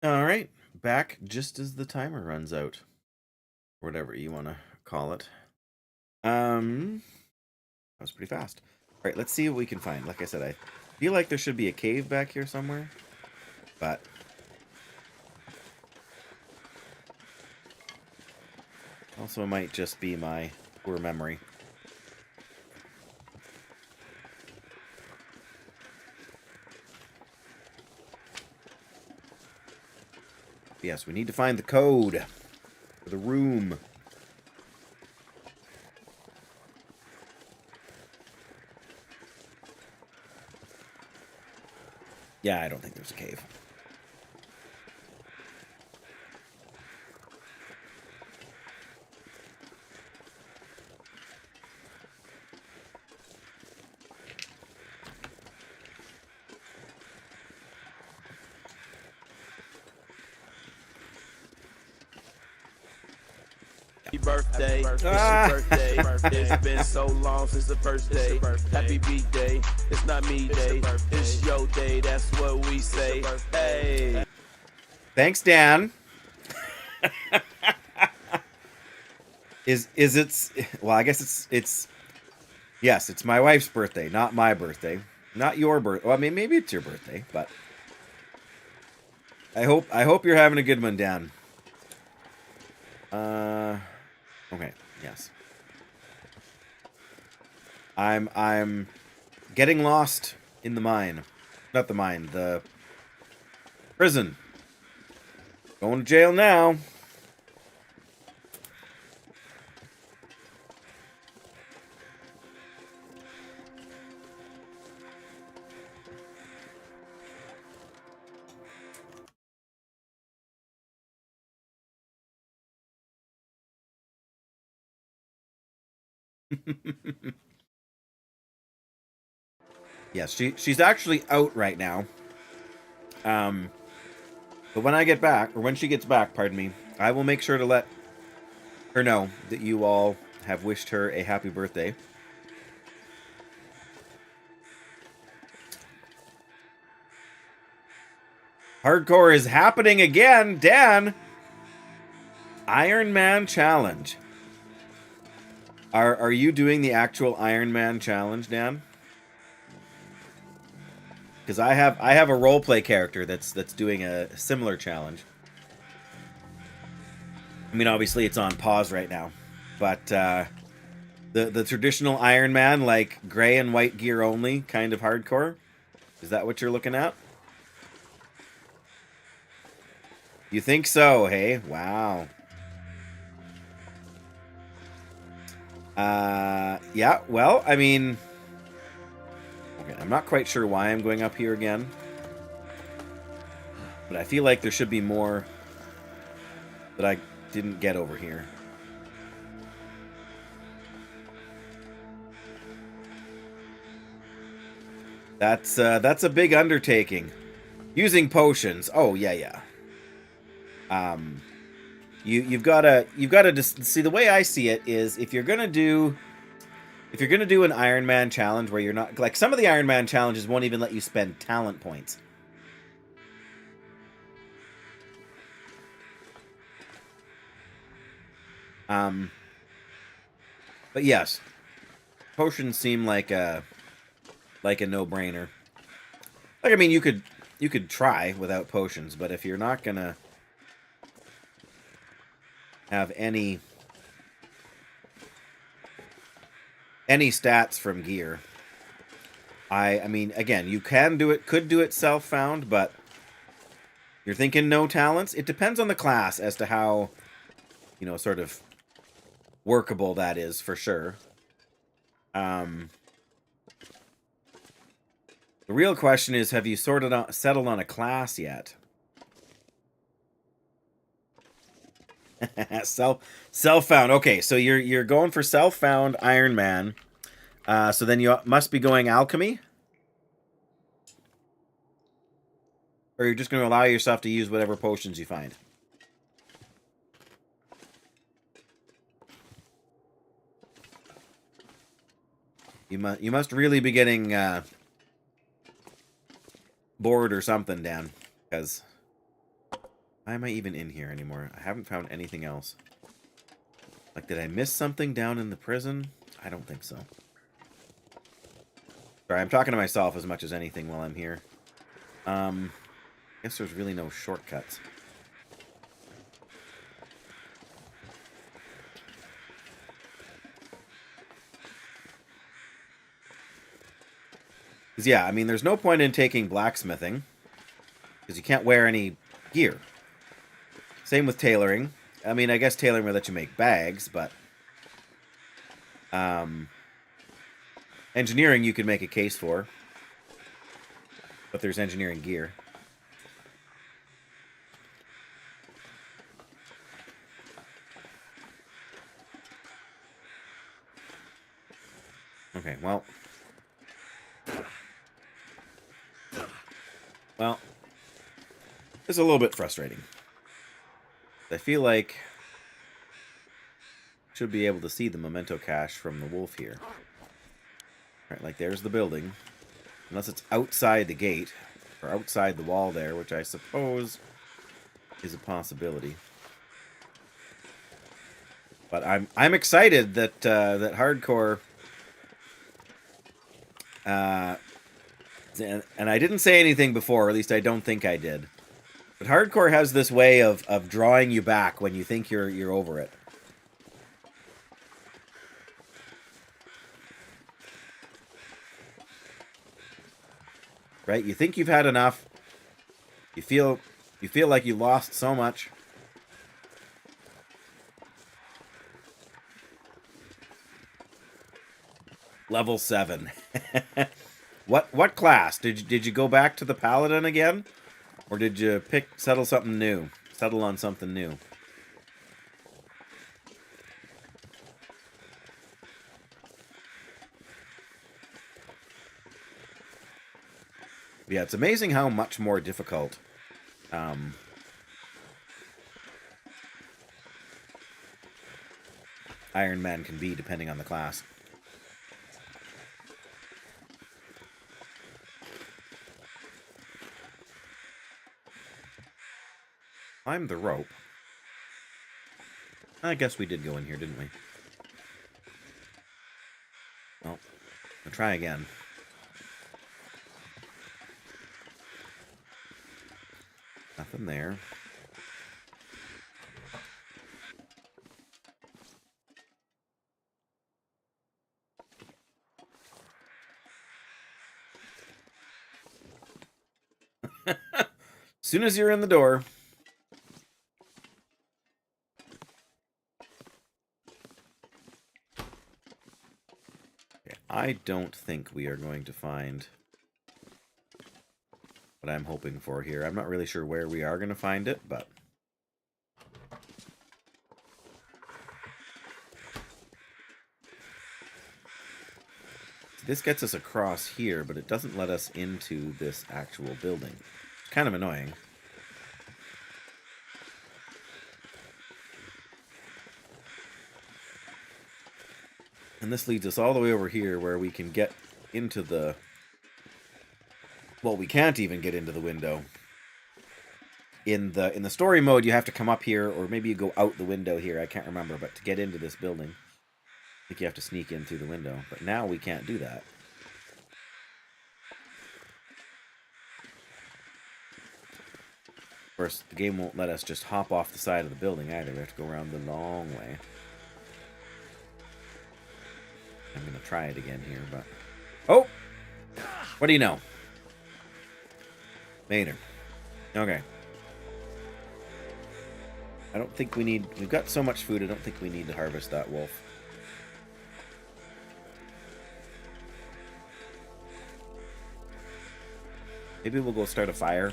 All right, back just as the timer runs out, whatever you want to call it. That was pretty fast. All right, let's see what we can find. Like I said, I feel like there should be a cave back here somewhere, but also it might just be my poor memory. Yes, we need to find the code for the room. Yeah, I don't think there's a cave. birthday. It's Ah. your birthday. It's been so long since the first day. Happy B-Day. It's not me day. It's your day. That's what we say. Hey. Thanks, Dan. Is it? Well, I guess it's. Yes, it's my wife's birthday, not my birthday, not your birthday. Well, I mean, maybe it's your birthday, but I hope you're having a good one, Dan. Okay, yes. I'm getting lost in the mine, not the mine, the prison. Going to jail now. Yes, she's actually out right now. But when I get back, or when she gets back, pardon me, I will make sure to let her know that you all have wished her a happy birthday. Hardcore is happening again, Dan. Iron Man challenge. Are you doing the actual Iron Man challenge, Dan? Because I have a roleplay character that's doing a similar challenge. I mean, obviously it's on pause right now, but the traditional Iron Man, like gray and white gear only, kind of hardcore. Is that what you're looking at? You think so? Hey, wow. Yeah. Well, I mean, okay, I'm not quite sure why I'm going up here again, but I feel like there should be more that I didn't get over here. That's a big undertaking. Using potions. Oh yeah. You've gotta just see, the way I see it is, if you're gonna do an Iron Man challenge where you're not, like, some of the Iron Man challenges won't even let you spend talent points. But yes, potions seem like a no-brainer. Like, I mean, you could try without potions, but if you're not gonna have any stats from gear, I mean, again, you could do it self-found, but you're thinking no talents? It depends on the class as to how, sort of workable that is, for sure. The real question is, have you settled on a class yet? Self-found. Okay, so you're going for self-found Iron Man. So then you must be going alchemy? Or you're just going to allow yourself to use whatever potions you find? You must really be getting bored or something, Dan. Because why am I even in here anymore? I haven't found anything else. Like, did I miss something down in the prison? I don't think so. Sorry, I'm talking to myself as much as anything while I'm here. Guess there's really no shortcuts. Because, yeah, I mean, there's no point in taking blacksmithing, because you can't wear any gear. Same with tailoring. I mean, I guess tailoring will let you make bags, but engineering you could make a case for. But there's engineering gear. Okay, well, it's a little bit frustrating. I feel like should be able to see the memento cache from the wolf here. Right, like there's the building. Unless it's outside the gate, or outside the wall there, which I suppose is a possibility. But I'm excited that that Hardcore, and I didn't say anything before, or at least I don't think I did. But Hardcore has this way of drawing you back when you think you're over it. Right? You think you've had enough. You feel like you lost so much. Level 7. What class? Did you go back to the Paladin again? Or did you settle something new? Settle on something new. Yeah, it's amazing how much more difficult Iron Man can be depending on the class. Climb the rope. I guess we did go in here, didn't we? Well, we'll try again. Nothing there. As soon as you're in the door. Okay, I don't think we are going to find what I'm hoping for here. I'm not really sure where we are going to find it, but this gets us across here, but it doesn't let us into this actual building. It's kind of annoying. And this leads us all the way over here where we can get into the... Well, we can't even get into the window. In the story mode, you have to come up here, or maybe you go out the window here. I can't remember, but to get into this building, I think you have to sneak in through the window. But now we can't do that. Of course, the game won't let us just hop off the side of the building either. We have to go around the long way. I'm going to try it again here, but... Oh! What do you know? Maynard. Okay. I don't think we need... We've got so much food, I don't think we need to harvest that wolf. Maybe we'll go start a fire.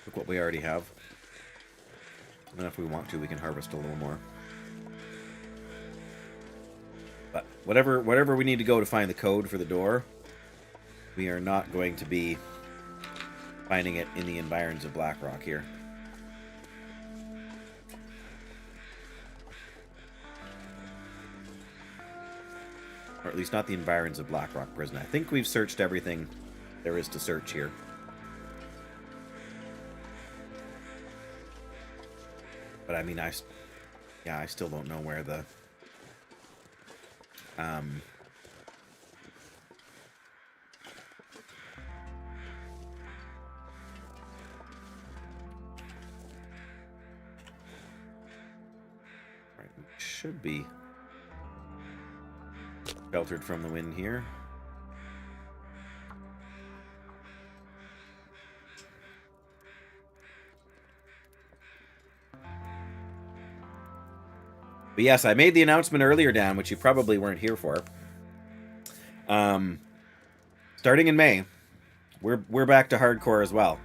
Look what we already have. And then if we want to, we can harvest a little more. But whatever we need to go to find the code for the door, we are not going to be finding it in the environs of Blackrock here. Or at least not the environs of Blackrock Prison. I think we've searched everything there is to search here. But I mean, I still don't know where the right, we should be sheltered from the wind here. But yes, I made the announcement earlier, Dan, which you probably weren't here for. Starting in May, we're back to hardcore as well.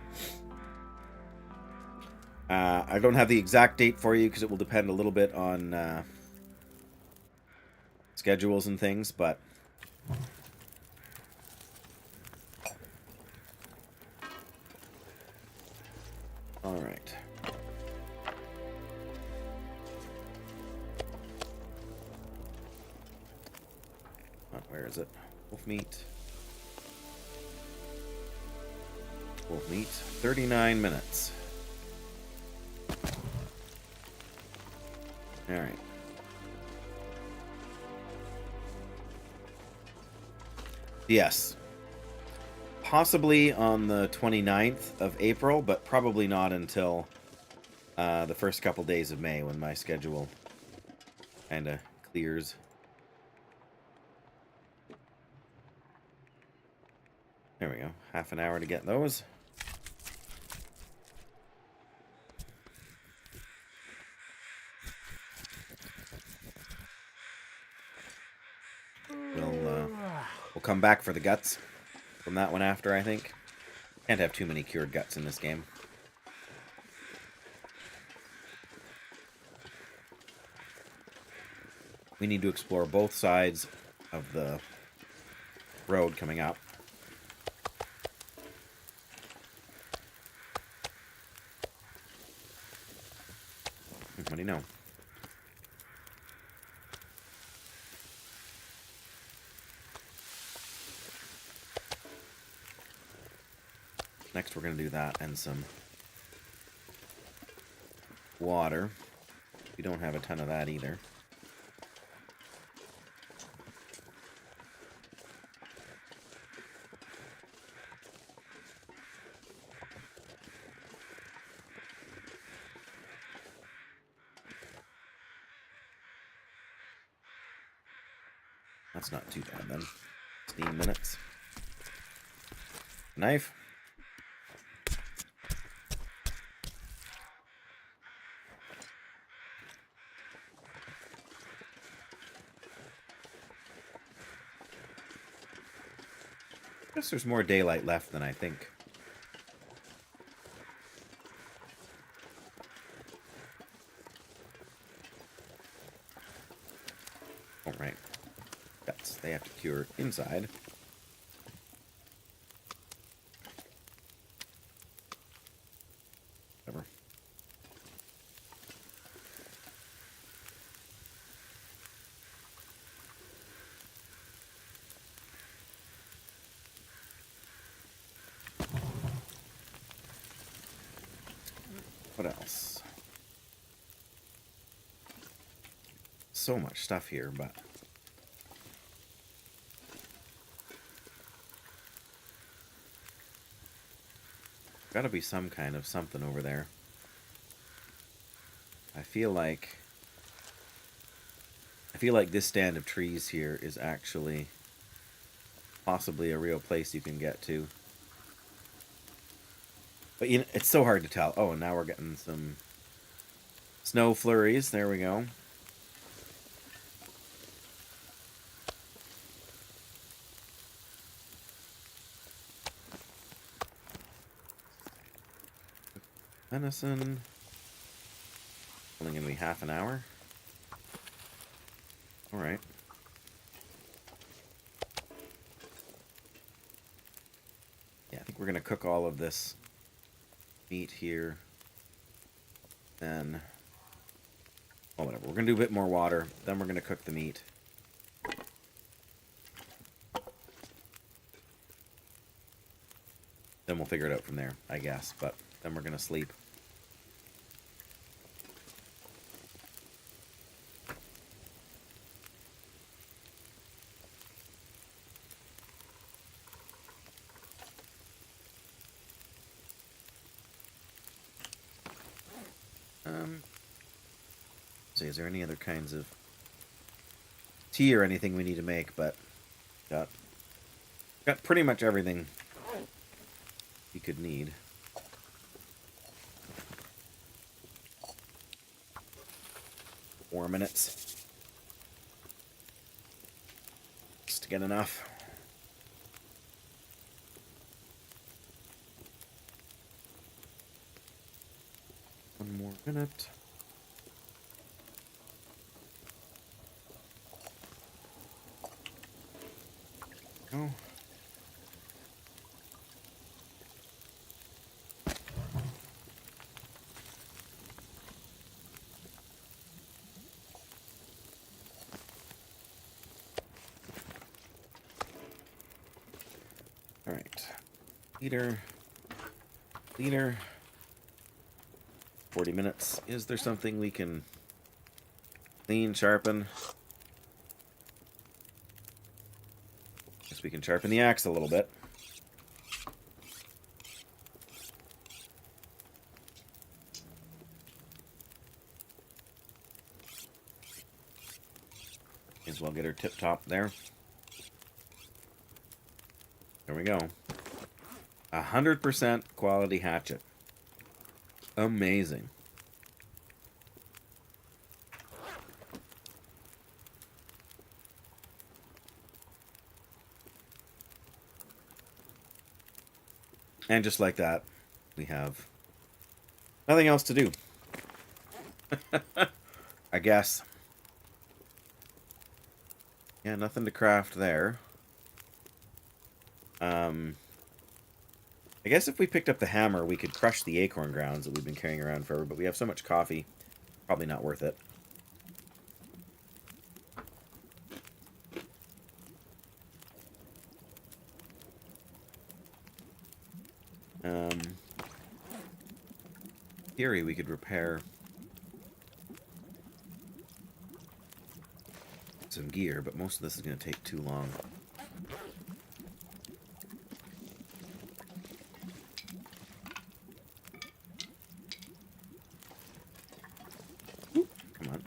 I don't have the exact date for you because it will depend a little bit on schedules and things, but all right. Where is it? Wolf meat. Wolf meat. 39 minutes. Alright. Yes. Possibly on the 29th of April, but probably not until the first couple days of May when my schedule kind of clears. There we go. Half an hour to get those. We'll come back for the guts from that one after, I think. Can't have too many cured guts in this game. We need to explore both sides of the road coming up. What do you know? Next we're going to do that and some water. We don't have a ton of that either. That's not too bad then. 16 minutes. Knife. I guess there's more daylight left than I think. Oh, right. They have to cure inside. Whatever. What else? So much stuff here, but gotta be some kind of something over there. I feel like this stand of trees here is actually possibly a real place you can get to. But you know, it's so hard to tell. Oh, and now we're getting some snow flurries. There we go. Venison. Only gonna be half an hour. Alright. Yeah, I think we're gonna cook all of this meat here. Then, oh, whatever. We're gonna do a bit more water. Then we're gonna cook the meat. Then we'll figure it out from there, I guess. But then we're gonna sleep. See, is there any other kinds of tea or anything we need to make? But got pretty much everything you could need. 4 minutes. Just to get enough. One more minute. Go. All right. Leader. Leader. 40 minutes. Is there something we can clean, sharpen? Guess we can sharpen the axe a little bit. May as well get her tip-top there. There we go. 100% quality hatchet. Amazing. And just like that, we have nothing else to do. I guess. Yeah, nothing to craft there. I guess if we picked up the hammer, we could crush the acorn grounds that we've been carrying around forever, but we have so much coffee, probably not worth it. Theory, we could repair some gear, but most of this is going to take too long. Oop, come on.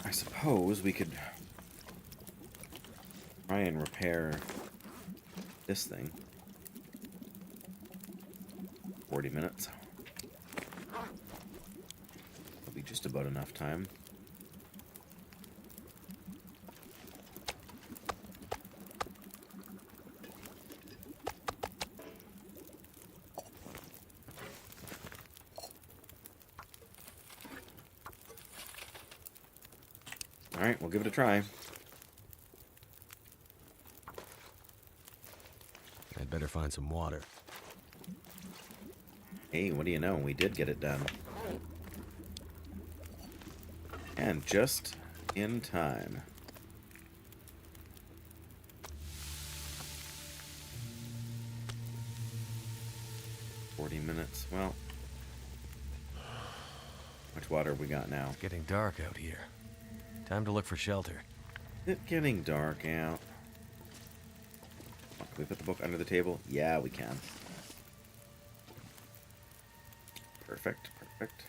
I suppose we could try and repair this thing. 40 minutes. That'll be just about enough time. Alright, we'll give it a try. I'd better find some water. Hey, what do you know? We did get it done. And just in time. $40. Well, how much water have we got now? It's getting dark out here. Time to look for shelter. Is it getting dark out? Can we put the book under the table? Yeah, we can. Perfect, perfect.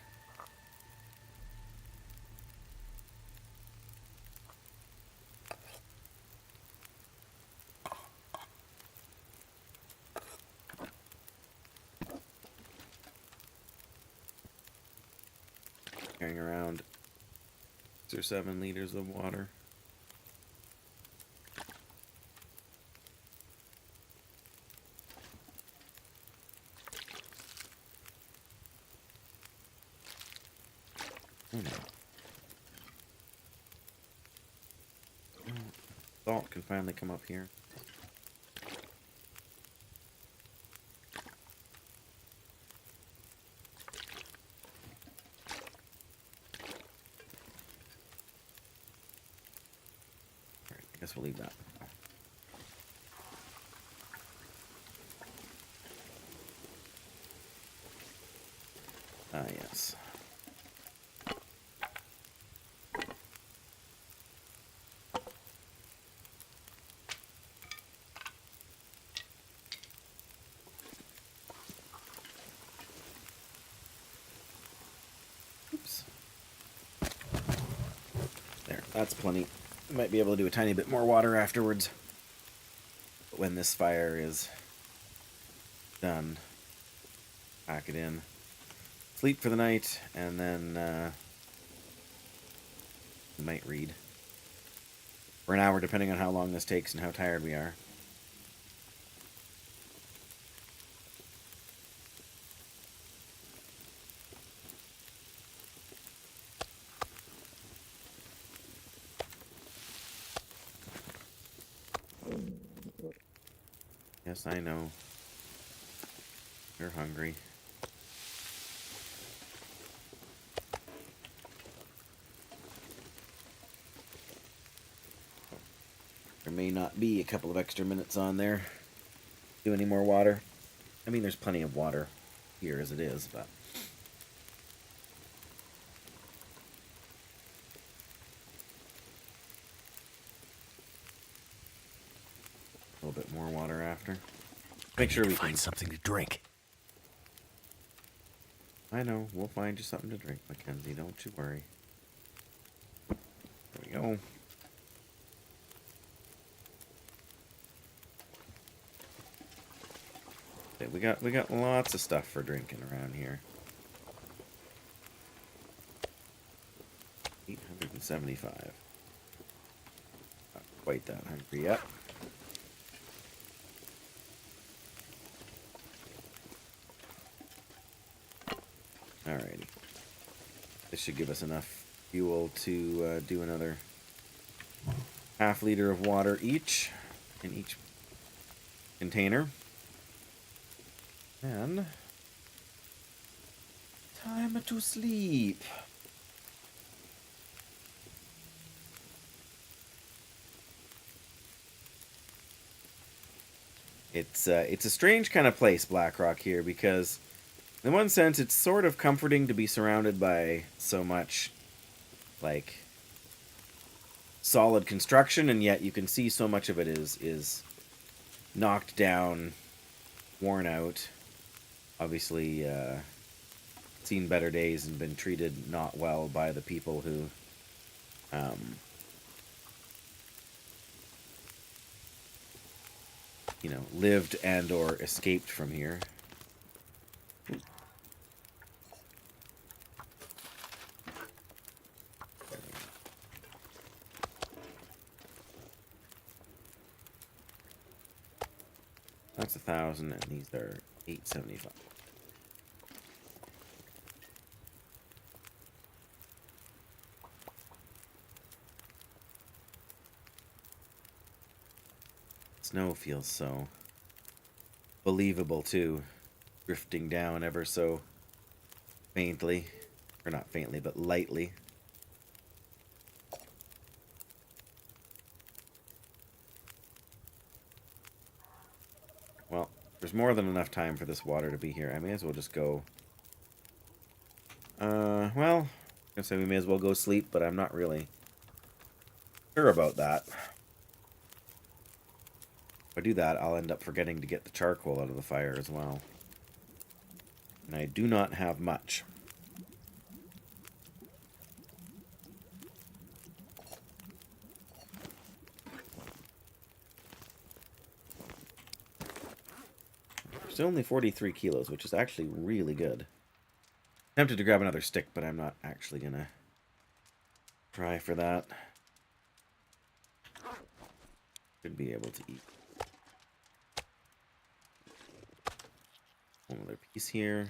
Carrying around 6 or 7 liters of water. Salt can finally come up here. Alright, I guess we'll leave that. Ah, yes. Oops. There, that's plenty. We might be able to do a tiny bit more water afterwards. But when this fire is done, pack it in. Sleep for the night, and then we might read for an hour, depending on how long this takes and how tired we are. Yes, I know. You're hungry. may not be a couple of extra minutes on there. Do any more water? I mean, there's plenty of water here as it is, but... A little bit more water after. Make sure we find something to drink. I know. We'll find you something to drink, Mackenzie. Don't you worry. There we go. Okay, we got lots of stuff for drinking around here. 875. Not quite that hungry yet. Alrighty. This should give us enough fuel to do another half liter of water each in each container. And time to sleep. It's a strange kind of place, Blackrock here, because in one sense it's sort of comforting to be surrounded by so much like solid construction, and yet you can see so much of it is knocked down, worn out. Obviously, seen better days and been treated not well by the people who, you know, lived and or escaped from here. That's 1,000, and these are 875. Snow feels so believable too, drifting down ever so faintly, or not faintly, but lightly. Well, there's more than enough time for this water to be here. I may as well just go... well, I'm gonna say we may as well go sleep, but I'm not really sure about that. If I do that, I'll end up forgetting to get the charcoal out of the fire as well. And I do not have much. It's only 43 kilos, which is actually really good. Tempted to grab another stick, but I'm not actually gonna try for that. Should be able to eat. One other piece here.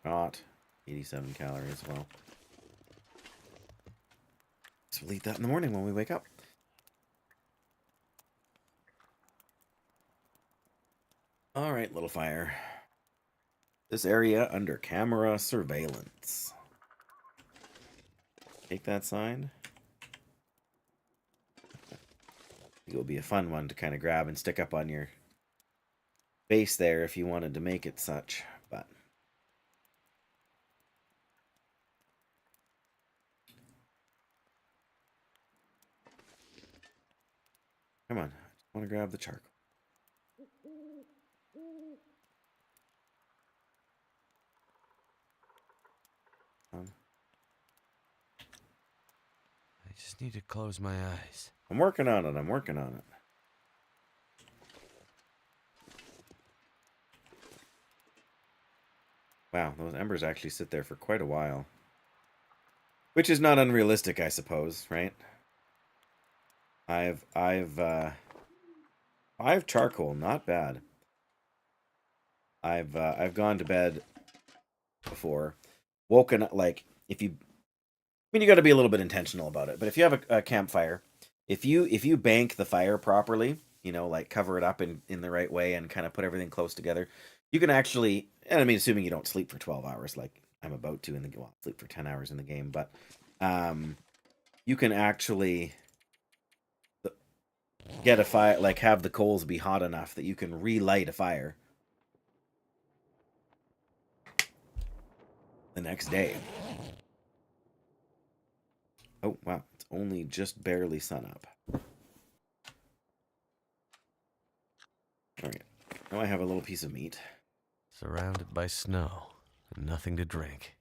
Got 87 calories as well. So we'll eat that in the morning when we wake up. Alright, little fire. This area under camera surveillance. Take that sign. It will be a fun one to kind of grab and stick up on your base there if you wanted to make it such, but come on, I just want to grab the charcoal. I just need to close my eyes. I'm working on it. I'm working on it. Wow, those embers actually sit there for quite a while. Which is not unrealistic, I suppose, right? I've charcoal, not bad. I've gone to bed before, woken up, like, if you, I mean, you got to be a little bit intentional about it, but if you have a campfire, if you bank the fire properly, you know, like cover it up in the right way and kind of put everything close together, you can actually, and I mean, assuming you don't sleep for 12 hours like I'm about to in the, well, sleep for 10 hours in the game, but you can actually get a fire, like have the coals be hot enough that you can relight a fire the next day. Oh, wow. It's only just barely sun up. All right. Now I have a little piece of meat. Surrounded by snow and nothing to drink.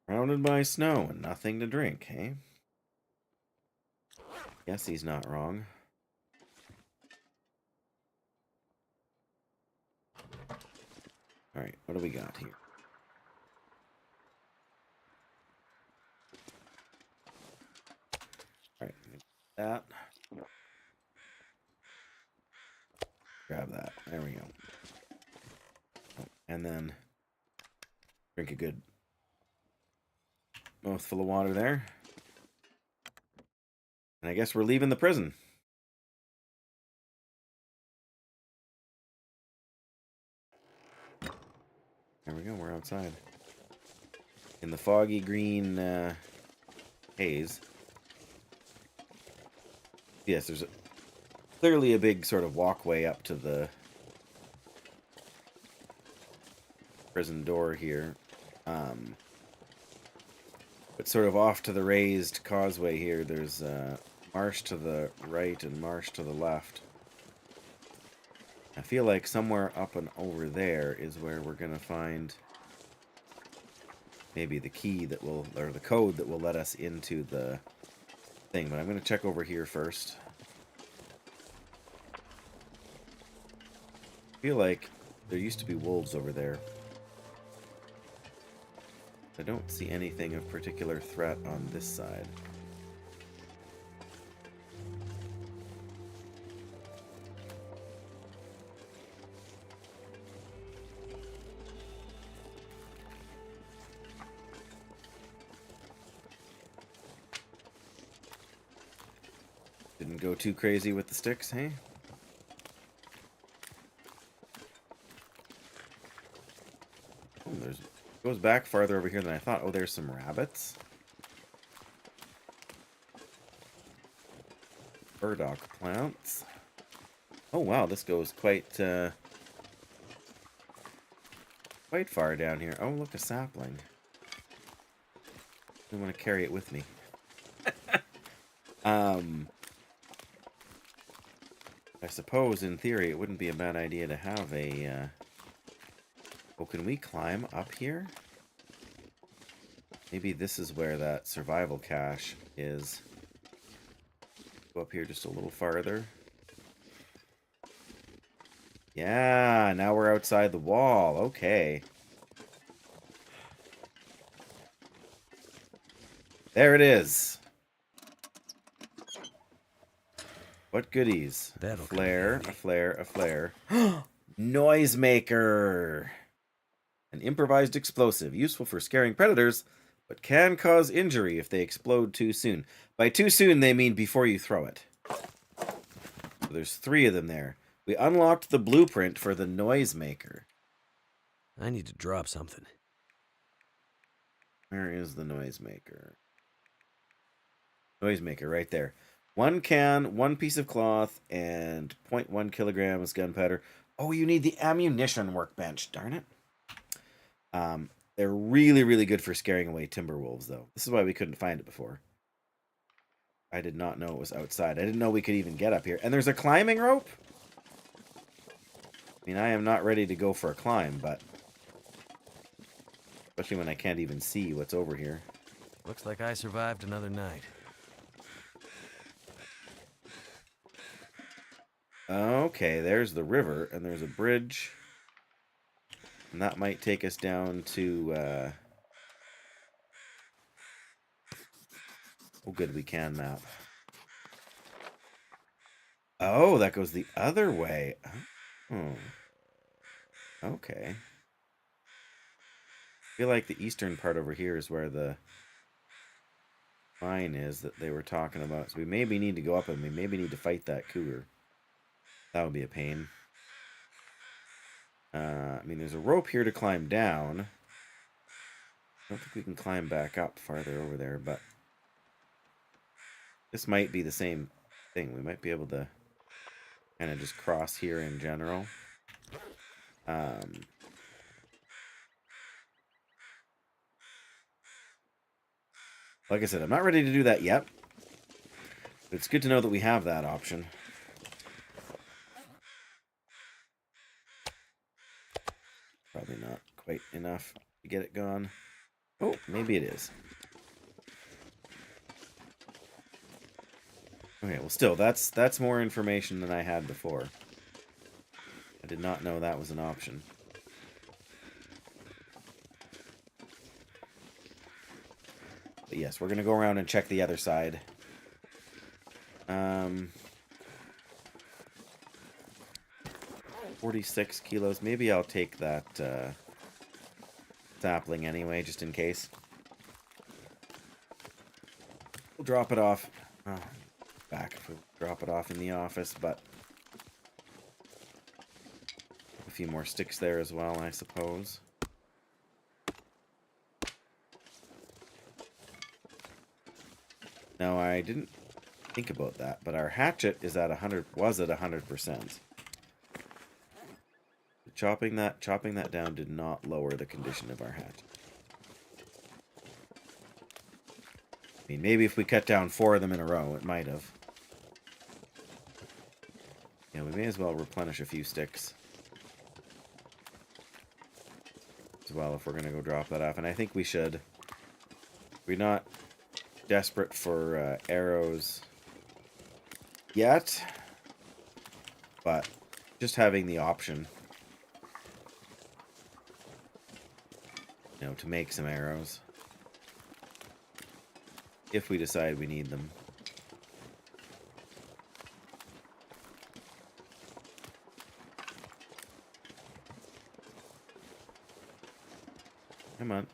Surrounded by snow and nothing to drink, eh? Guess he's not wrong. All right, what do we got here? All right, that. Grab that. There we go. Oh, and then drink a good mouthful of water there. And I guess we're leaving the prison. There we go, we're outside. In the foggy green haze. Yes, there's clearly a big sort of walkway up to the prison door here. But sort of off to the raised causeway here, there's marsh to the right and marsh to the left. I feel like somewhere up and over there is where we're going to find maybe the key that will, or the code that will let us into the thing. But I'm going to check over here first. I feel like there used to be wolves over there. I don't see anything of particular threat on this side. Didn't go too crazy with the sticks, hey? Oh, there's goes back farther over here than I thought. Oh, there's some rabbits. Burdock plants. Oh wow, this goes quite far down here. Oh, look, a sapling. I want to carry it with me. I suppose, in theory, it wouldn't be a bad idea to have a... Oh, can we climb up here? Maybe this is where that survival cache is. Go up here just a little farther. Yeah, now we're outside the wall. Okay. There it is. What goodies? That'll A flare, come in a flare, a flare. Noisemaker. An improvised explosive, useful for scaring predators, but can cause injury if they explode too soon. By too soon, they mean before you throw it. So there's 3 of them there. We unlocked the blueprint for the noisemaker. I need to drop something. Where is the noisemaker? Noisemaker, right there. 1 can, 1 piece of cloth, and 0.1 kilograms gunpowder. Oh, you need the ammunition workbench. Darn it. They're really, really good for scaring away timber wolves, though. This is why we couldn't find it before. I did not know it was outside. I didn't know we could even get up here. And there's a climbing rope? I mean, I am not ready to go for a climb, but... Especially when I can't even see what's over here. Looks like I survived another night. Okay, there's the river, and there's a bridge. And that might take us down to, oh, good, we can map. Oh, that goes the other way. Oh. Okay. I feel like the eastern part over here is where the mine is that they were talking about. So we maybe need to go up and we maybe need to fight that cougar. That would be a pain. I mean, there's a rope here to climb down. I don't think we can climb back up farther over there, but... This might be the same thing. We might be able to kind of just cross here in general. Like I said, I'm not ready to do that yet. But it's good to know that we have that option. Probably not quite enough to get it gone. Oh, maybe it is. Okay, well still, that's more information than I had before. I did not know that was an option. But yes, we're going to go around and check the other side. 46 kilos. Maybe I'll take that sapling anyway, just in case. We'll drop it off. Oh, back if we drop it off in the office, but a few more sticks there as well, I suppose. No, I didn't think about that, but our hatchet is at 100. Was at 100%. Chopping that down did not lower the condition of our hatchet. I mean, maybe if we cut down 4 of them in a row, it might have. Yeah, we may as well replenish a few sticks as well if we're going to go drop that off. And I think we should. We're not desperate for arrows yet, but just having the option, you know, to make some arrows if we decide we need them. Come on.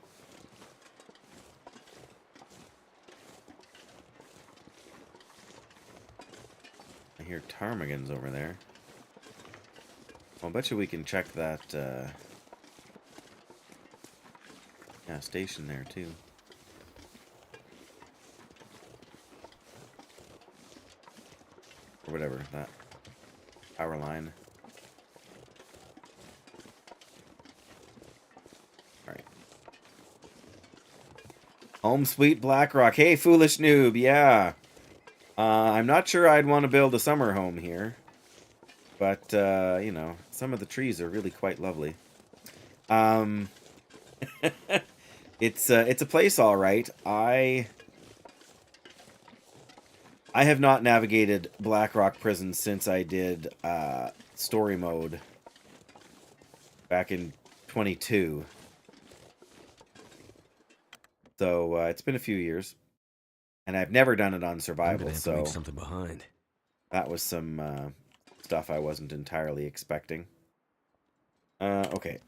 I hear ptarmigans over there. I'll bet you we can check that yeah, station there too. Or whatever, that power line. Alright. Home sweet Blackrock. Hey, foolish noob, yeah. I'm not sure I'd want to build a summer home here. But, you know, some of the trees are really quite lovely. It's a place, all right. I have not navigated Blackrock Prison since I did story mode back in 22. So it's been a few years, and I've never done it on survival. So leave something behind. That was some stuff I wasn't entirely expecting. Okay.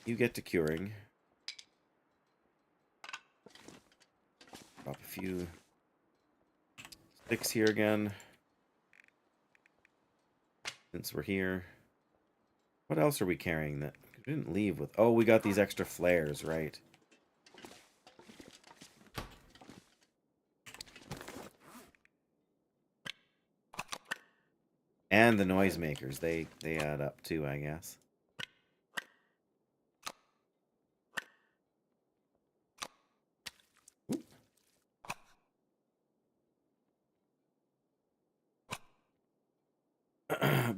You get to curing. Drop a few sticks here again. Since we're here. What else are we carrying that we didn't leave with? Oh, we got these extra flares, right? And the noisemakers, they add up too, I guess.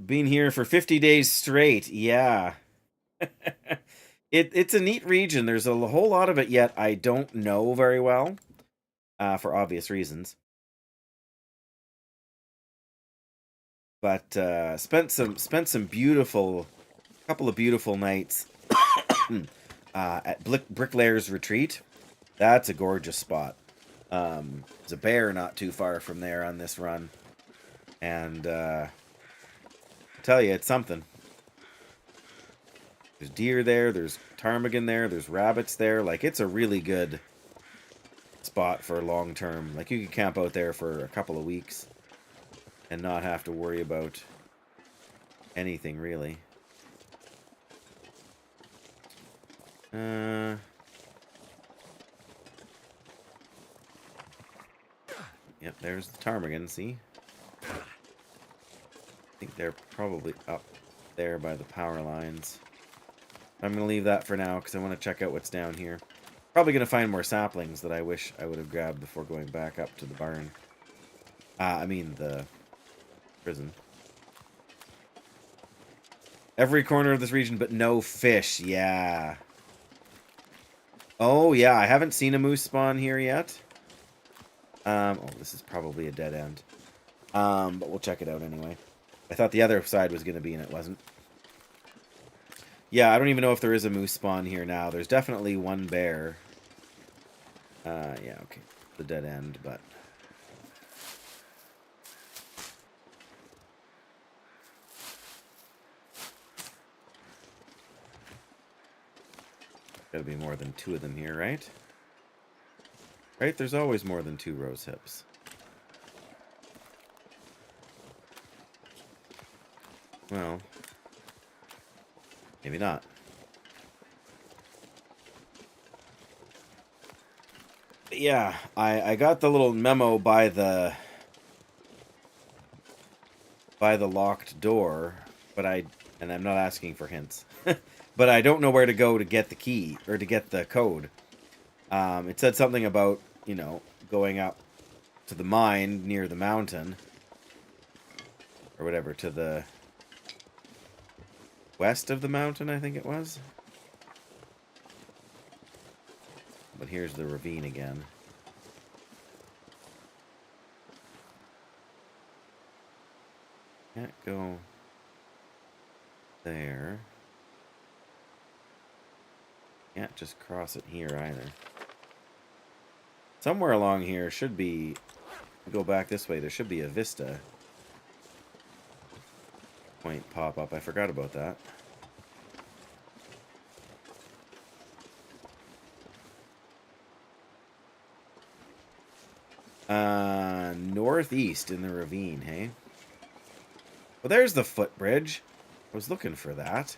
Been here for 50 days straight. Yeah. It's a neat region. There's a whole lot of it yet I don't know very well, for obvious reasons. But spent some beautiful, couple of beautiful nights at Bricklayer's Retreat. That's a gorgeous spot. There's a bear not too far from there on this run, and I tell you, it's something. There's deer there, there's ptarmigan there, there's rabbits there. Like, it's a really good spot for long term. Like, you could camp out there for a couple of weeks and not have to worry about anything, really. Yep, there's the ptarmigan, see? I think they're probably up there by the power lines. I'm going to leave that for now because I want to check out what's down here. Probably going to find more saplings that I wish I would have grabbed before going back up to the barn. I mean the prison. Every corner of this region, but no fish. Yeah. Oh, yeah. I haven't seen a moose spawn here yet. Oh, this is probably a dead end. But we'll check it out anyway. I thought the other side was going to be, and it wasn't. Yeah, I don't even know if there is a moose spawn here now. There's definitely one bear. Yeah, okay. The dead end, but... Gotta be more than 2 of them here, right? Right? There's always more than 2 rose hips. Well, maybe not. But yeah, I got the little memo by the locked door, but and I'm not asking for hints. But I don't know where to go to get the key, or to get the code. It said something about, you know, going up to the mine near the mountain. Or whatever, to the west of the mountain, I think it was. But here's the ravine again. Can't go there. Can't just cross it here either. Somewhere along here should be... Go back this way. There should be a vista point pop up. I forgot about that. Northeast in the ravine, hey? Well, there's the footbridge. I was looking for that.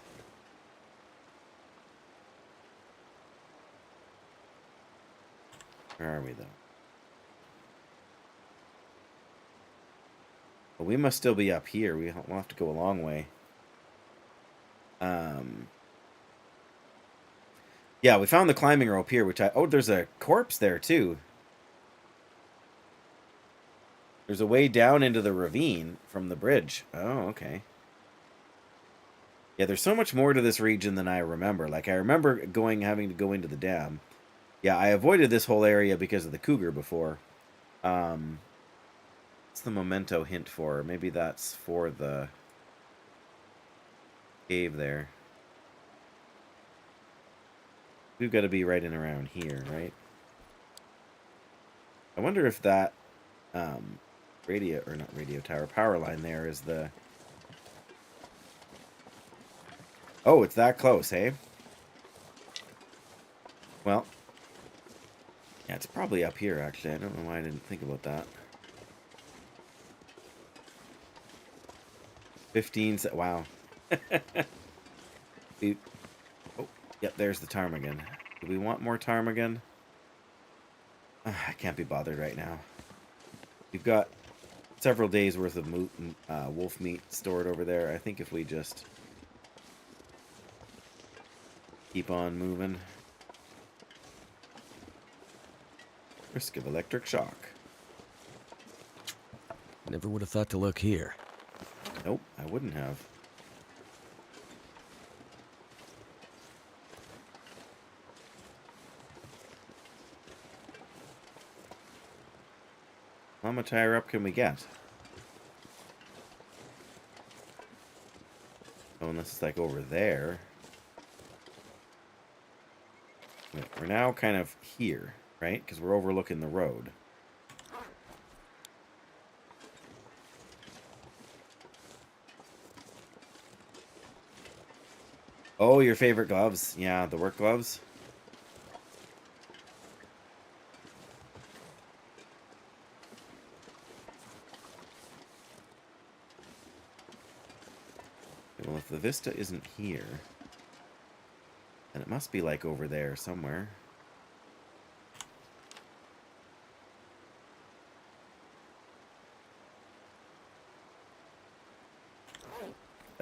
Where are we, though? Well, we must still be up here. We'll have to go a long way. Yeah, we found the climbing rope here, which oh, there's a corpse there, too. There's a way down into the ravine from the bridge. Oh, okay. Yeah, there's so much more to this region than I remember. Like, I remember having to go into the dam. Yeah, I avoided this whole area because of the cougar before. What's the memento hint for? Maybe that's for the cave there. We've got to be right in around here, right? I wonder if that power line there is the... Oh, it's that close, hey? Well, yeah, it's probably up here, actually. I don't know why I didn't think about that. 15... Wow. Oh, yep, there's the ptarmigan. Do we want more ptarmigan? I can't be bothered right now. We've got several days worth of wolf meat stored over there. I think if we just keep on moving. Risk of electric shock. Never would have thought to look here. Nope, I wouldn't have. How much higher up can we get? Oh, unless it's like over there. Wait, we're now kind of here, right? Because we're overlooking the road. Oh, your favorite gloves. Yeah, the work gloves. Well, if the vista isn't here, then it must be like over there somewhere.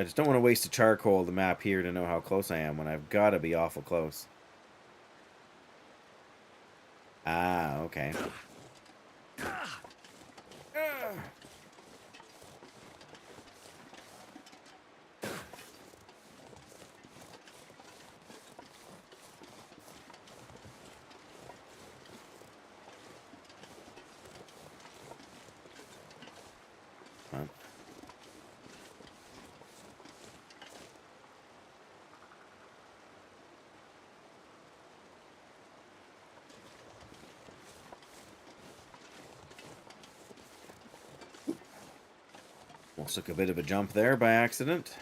just don't want to waste a charcoal the map here to know how close I am when I've got to be awful close. Ah, okay. Almost took a bit of a jump there by accident.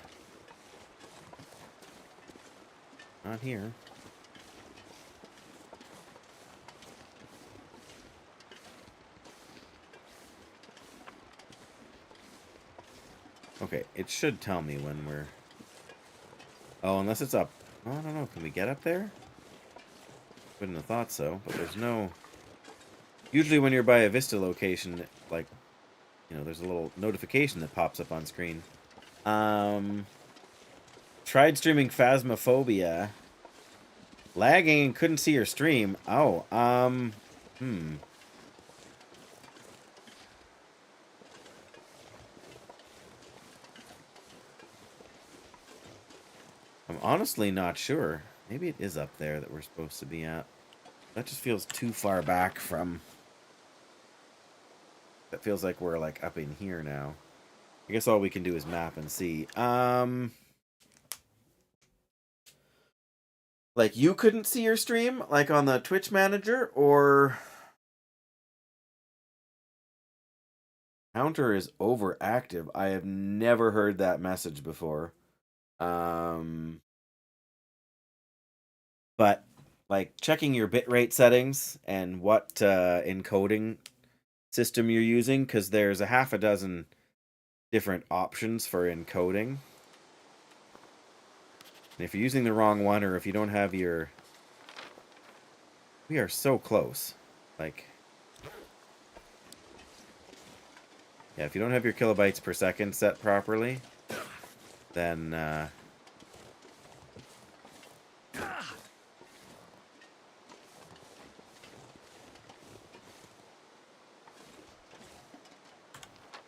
Not here. Okay, it should tell me when we're... Oh, unless it's up. Oh, I don't know. Can we get up there? Wouldn't have thought so, but there's no... Usually when you're by a Vista location, like, you know, there's a little notification that pops up on screen. Tried streaming Phasmophobia. Lagging and couldn't see your stream. Oh, I'm honestly not sure. Maybe it is up there that we're supposed to be at. That just feels too far back from... That feels like we're, like, up in here now. I guess all we can do is map and see. Like, you couldn't see your stream? Like, on the Twitch manager? Or... Counter is overactive. I have never heard that message before. But, like, checking your bitrate settings and what encoding system you're using, because there's a half a dozen different options for encoding. And if you're using the wrong one, or if you don't have your... We are so close. Like... Yeah, if you don't have your kilobytes per second set properly, then...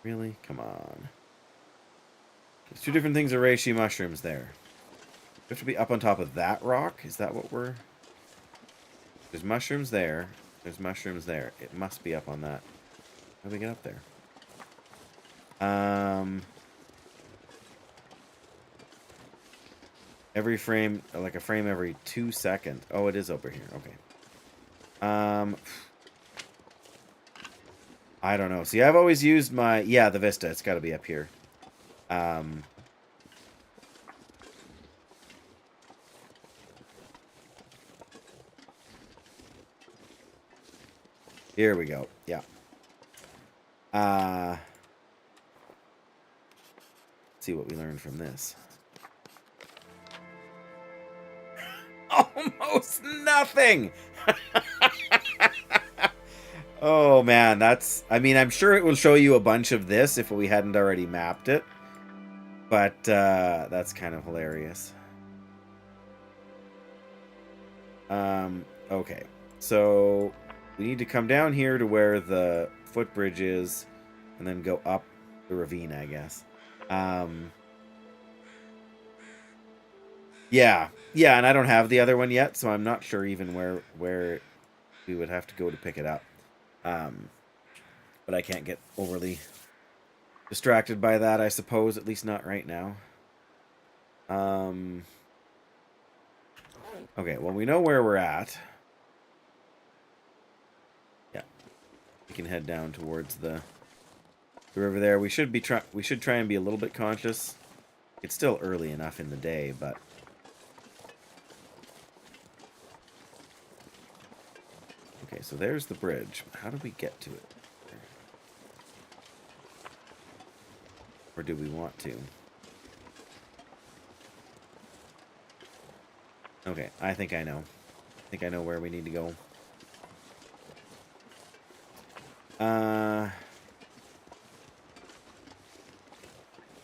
Really? Come on. There's two different things of reishi mushrooms there. We have to be up on top of that rock? Is that what we're... There's mushrooms there. There's mushrooms there. It must be up on that. How do we get up there? Every frame, like a frame every 2 seconds. Oh, it is over here. Okay. I don't know. See, I've always used my... Yeah, the Vista. It's got to be up here. Here we go. Yeah. Let's see what we learned from this. Almost nothing! Oh, man, that's... I mean, I'm sure it will show you a bunch of this if we hadn't already mapped it. But, that's kind of hilarious. Okay. So, we need to come down here to where the footbridge is, and then go up the ravine, I guess. Yeah. Yeah, and I don't have the other one yet, so I'm not sure even where we would have to go to pick it up. But I can't get overly distracted by that, I suppose, at least not right now. Okay, well, we know where we're at. Yeah. We can head down towards the river there. We should try and be a little bit conscious. It's still early enough in the day, but... Okay, so there's the bridge. How do we get to it? Or do we want to? Okay, I think I know. I think I know where we need to go.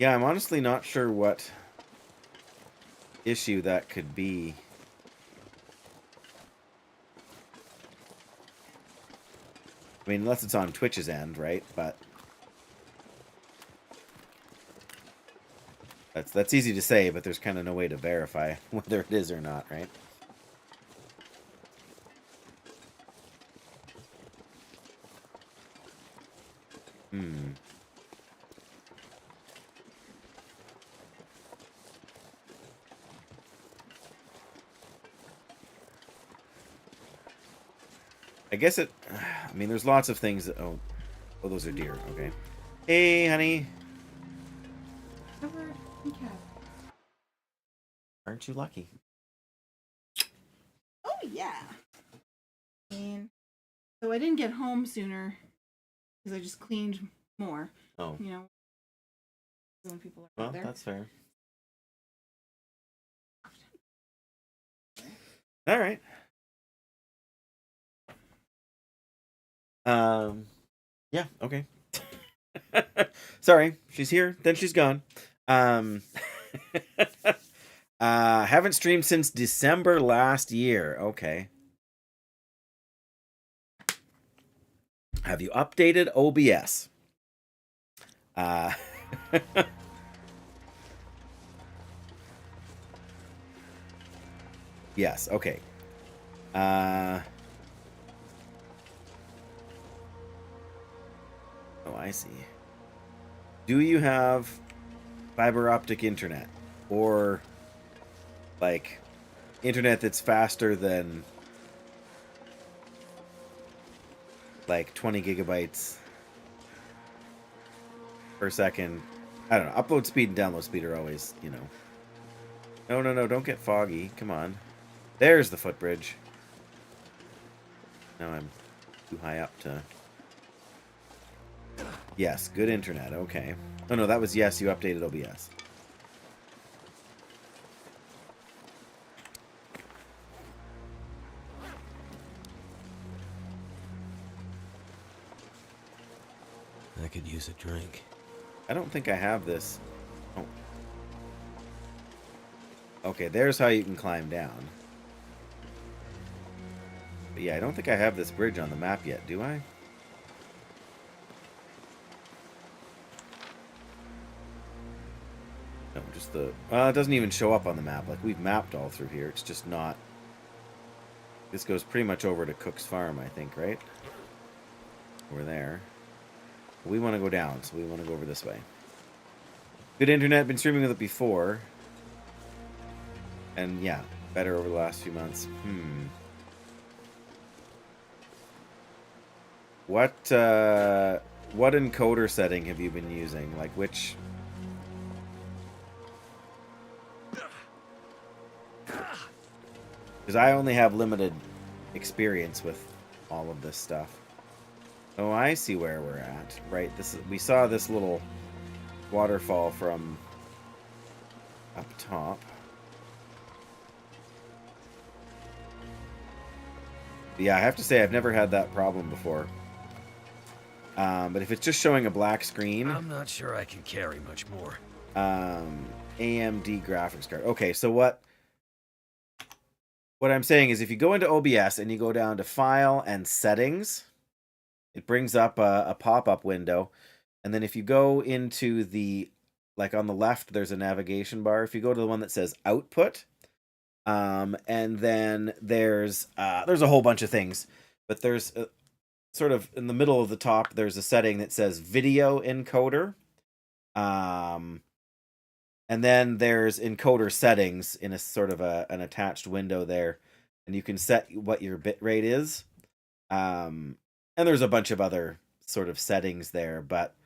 Yeah, I'm honestly not sure what issue that could be. I mean, unless it's on Twitch's end, right? But that's easy to say, but there's kind of no way to verify whether it is or not, right? Hmm. I guess it... I mean, there's lots of things that... Oh, those are deer. Okay. Hey, honey. Covered in cat. Aren't you lucky? Oh yeah. And so I didn't get home sooner because I just cleaned more. Oh. You know, when people are Well, out there. that's fair. All right. Yeah, okay. Sorry, she's here, then she's gone. Haven't streamed since December last year. Okay. Have you updated OBS? Yes, okay. Oh, I see. Do you have fiber optic internet? Or, like, internet that's faster than, like, 20 gigabytes per second? I don't know. Upload speed and download speed are always, you know. No, don't get foggy. Come on. There's the footbridge. Now I'm too high up to... Yes, good internet. Okay. Oh, no, that was yes, you updated OBS. I could use a drink. I don't think I have this. Oh. Okay, there's how you can climb down. But yeah, I don't think I have this bridge on the map yet, do I? No, just the... Well, it doesn't even show up on the map. Like, we've mapped all through here. It's just not... This goes pretty much over to Cook's Farm, I think, right? Over there. We want to go down, so we want to go over this way. Good internet. Been streaming with it before. And, yeah, better over the last few months. What encoder setting have you been using? Like, which... Because I only have limited experience with all of this stuff. Oh, I see where we're at. Right, this is, we saw this little waterfall from up top. Yeah, I have to say I've never had that problem before. But if it's just showing a black screen... I'm not sure I can carry much more. AMD graphics card. Okay, so what I'm saying is if you go into OBS and you go down to File and Settings, it brings up a pop-up window. And then if you go into the, like on the left, there's a navigation bar. If you go to the one that says Output, and then there's a whole bunch of things. But there's sort of in the middle of the top, there's a setting that says Video Encoder. And then there's encoder settings in a sort of an attached window there. And you can set what your bit rate is. And there's a bunch of other sort of settings there. But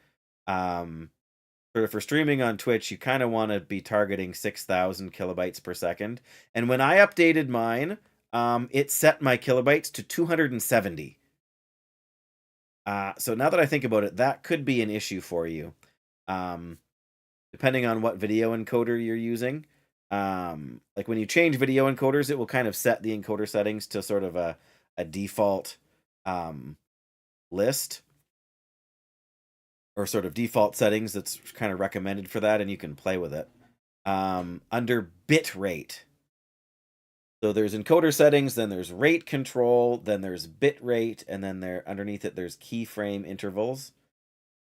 for streaming on Twitch, you kind of want to be targeting 6,000 kilobytes per second. And when I updated mine, it set my kilobytes to 270. So now that I think about it, that could be an issue for you. Depending on what video encoder you're using. Like when you change video encoders, it will kind of set the encoder settings to sort of a default list. or sort of default settings that's kind of recommended for that, and you can play with it. Under bit rate. So there's encoder settings, then there's rate control, then there's bit rate, and then underneath it there's keyframe intervals.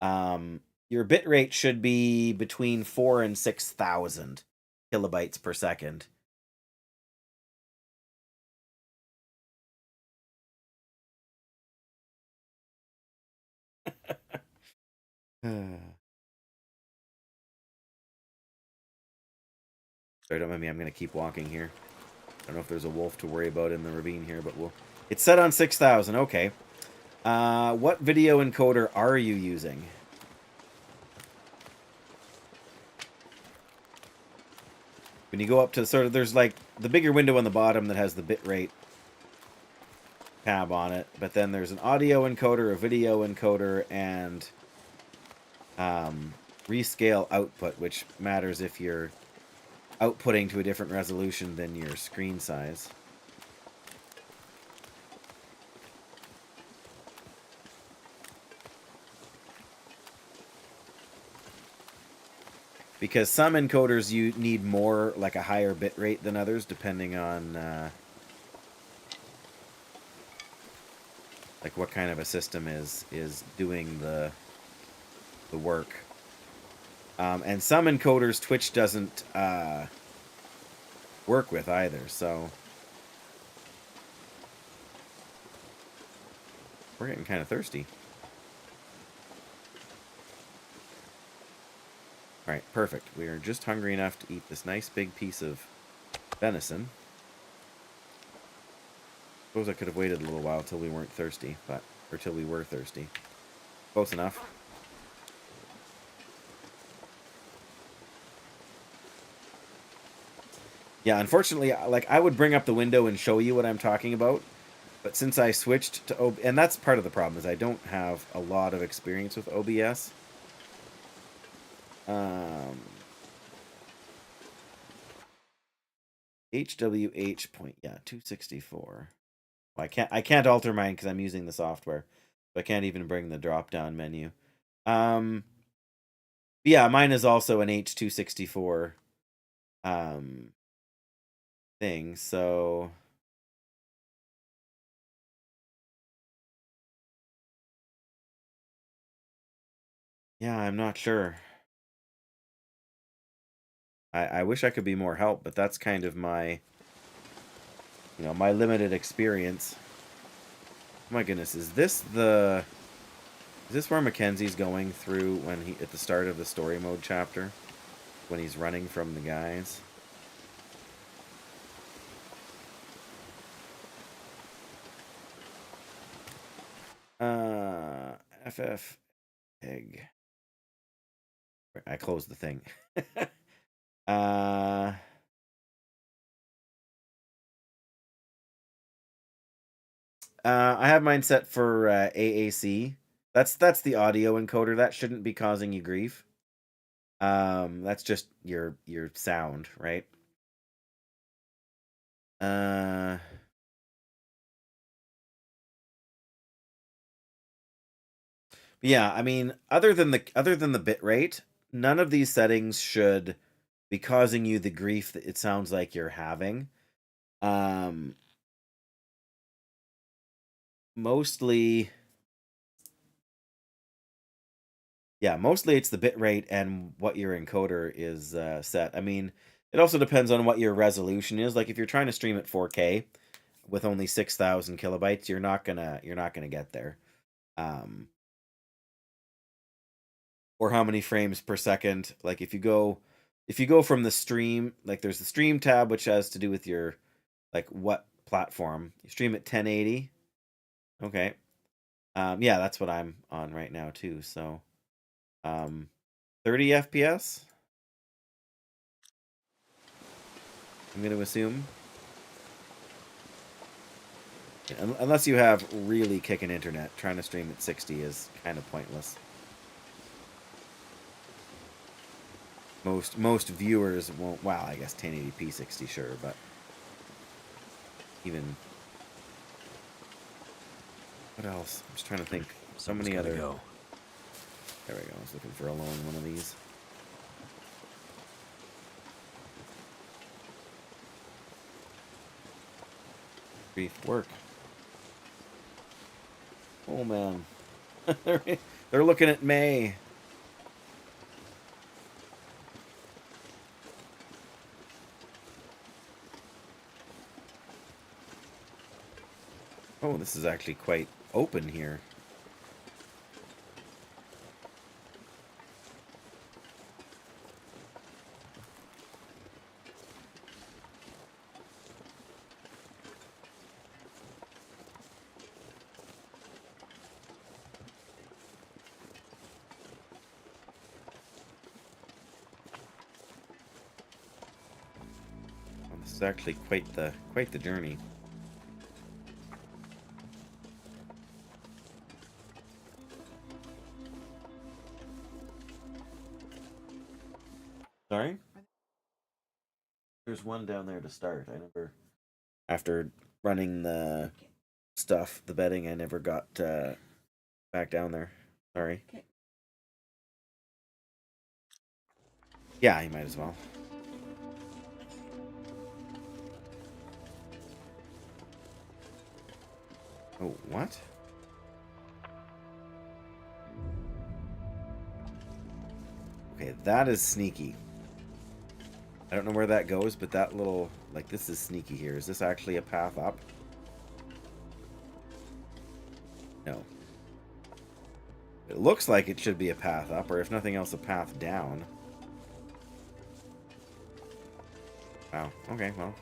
Your bit rate should be between 4 and 6,000 kilobytes per second. Sorry, don't mind me. I'm going to keep walking here. I don't know if there's a wolf to worry about in the ravine here, but it's set on 6,000. Okay. What video encoder are you using? When you go up to sort of, there's like the bigger window on the bottom that has the bitrate tab on it, but then there's an audio encoder, a video encoder, and rescale output, which matters if you're outputting to a different resolution than your screen size. Because some encoders you need more, like a higher bit rate than others, depending on like what kind of a system is doing the work. And some encoders Twitch doesn't work with either, so we're getting kind of thirsty. Alright, perfect. We are just hungry enough to eat this nice big piece of venison. Suppose I could have waited a little while till we weren't thirsty, or till we were thirsty. Close enough. Yeah, unfortunately, like, I would bring up the window and show you what I'm talking about, but since I switched to OBS, and that's part of the problem, is I don't have a lot of experience with OBS. HWH point, yeah, 264. Well, I can't alter mine because I'm using the software, so I can't even bring the drop down menu. Yeah, mine is also an H264 thing, so yeah, I'm not sure. I wish I could be more help, but that's kind of my, my limited experience. Oh my goodness, is this where Mackenzie's going through at the start of the story mode chapter, when he's running from the guys? FF egg. I closed the thing. I have mine set for AAC. That's the audio encoder. That shouldn't be causing you grief. That's just your sound, right? Yeah, I mean, other than the bit rate, none of these settings should be causing you the grief that it sounds like you're having. Mostly it's the bit rate and what your encoder is set. I mean, it also depends on what your resolution is. Like if you're trying to stream at 4K with only 6,000 kilobytes, you're not gonna get there. Or how many frames per second? Like if you go from the stream, like there's the stream tab which has to do with your, like, what platform. You stream at 1080. Okay. Yeah, that's what I'm on right now too. So 30 FPS, I'm going to assume. Unless you have really kicking internet, trying to stream at 60 is kind of pointless. Most viewers won't. Well, I guess 1080p 60, sure, but even what else? I'm just trying to think. So many other. There we go. I was looking for a lone one of these. Brief work. Oh man. They're looking at May. Oh, this is actually quite open here. This is actually quite the journey. Sorry? There's one down there to start. I never, after running the stuff, the bedding, I never got back down there. Sorry. Okay. Yeah, you might as well. Oh, what? Okay, that is sneaky. I don't know where that goes, but that little, like, this is sneaky here. Is this actually a path up? No. It looks like it should be a path up, or if nothing else, a path down. Wow, okay, well.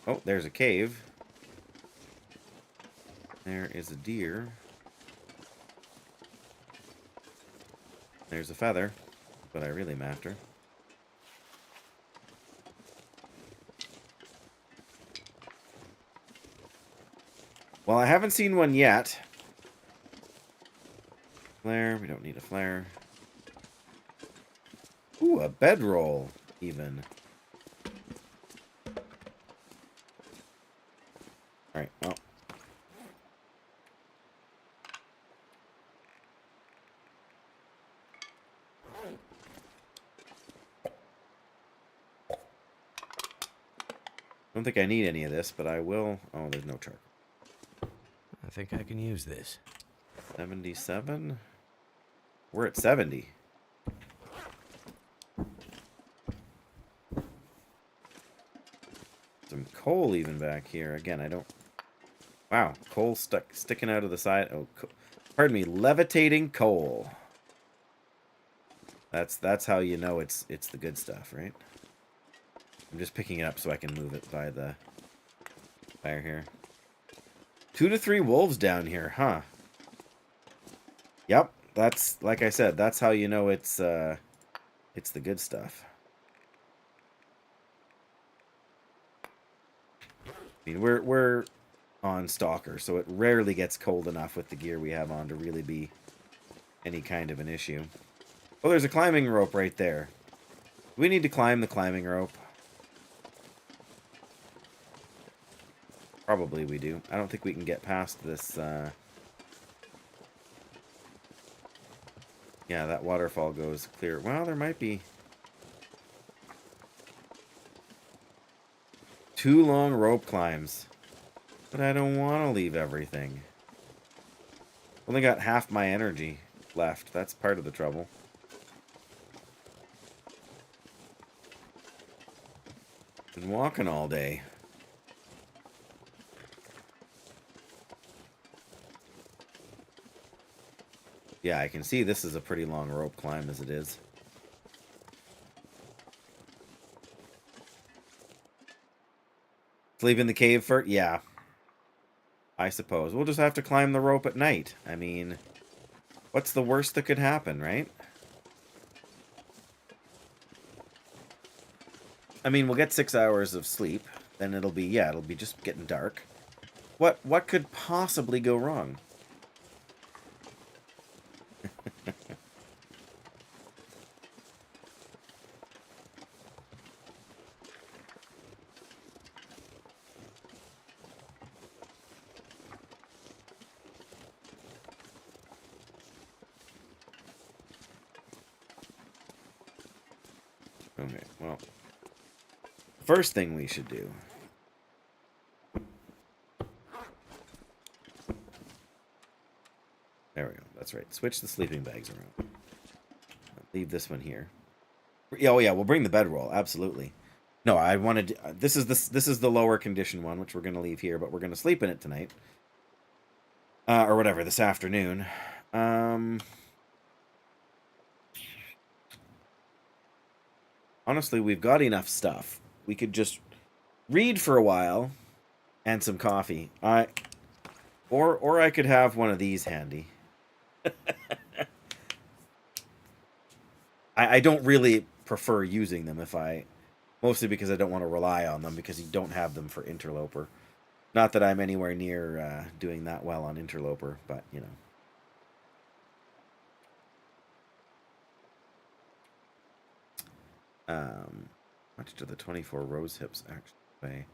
Oh, there's a cave. There is a deer. There's a feather. What I really am after. Well, I haven't seen one yet. Flare. We don't need a flare. Ooh, a bedroll, even. Alright, well. Don't think I need any of this, but I will. Oh, there's no charcoal. I think I can use this. 77? We're at 70. Some coal even back here. Again, I don't... Wow, coal sticking out of the side. Oh, pardon me, levitating coal. That's how you know it's the good stuff, right? I'm just picking it up so I can move it by the fire here. 2 to 3 wolves down here, huh? Yep, that's, like I said, that's how you know it's the good stuff. I mean, we're on Stalker, so it rarely gets cold enough with the gear we have on to really be any kind of an issue. Oh, there's a climbing rope right there. Do we need to climb the climbing rope? Probably we do. I don't think we can get past this. Yeah, that waterfall goes clear. Well, there might be 2 long rope climbs. But I don't want to leave everything. Only got half my energy left. That's part of the trouble. Been walking all day. Yeah, I can see this is a pretty long rope climb as it is. Sleep in the cave for... Yeah. I suppose. We'll just have to climb the rope at night. I mean, what's the worst that could happen, right? I mean, we'll get 6 hours of sleep. Then it'll be, yeah, it'll be just getting dark. What could possibly go wrong? Okay, well, first thing we should do. There we go. That's right. Switch the sleeping bags around. Leave this one here. Oh yeah, we'll bring the bedroll. Absolutely. No, I wanted. This is the lower condition one, which we're gonna leave here, but we're gonna sleep in it tonight, or whatever, this afternoon. Honestly, we've got enough stuff. We could just read for a while, and some coffee. Or I could have one of these handy. I don't really prefer using them mostly because I don't want to rely on them because you don't have them for Interloper. Not that I'm anywhere near doing that well on Interloper, but you know. Much do the 24 rose hips actually weigh?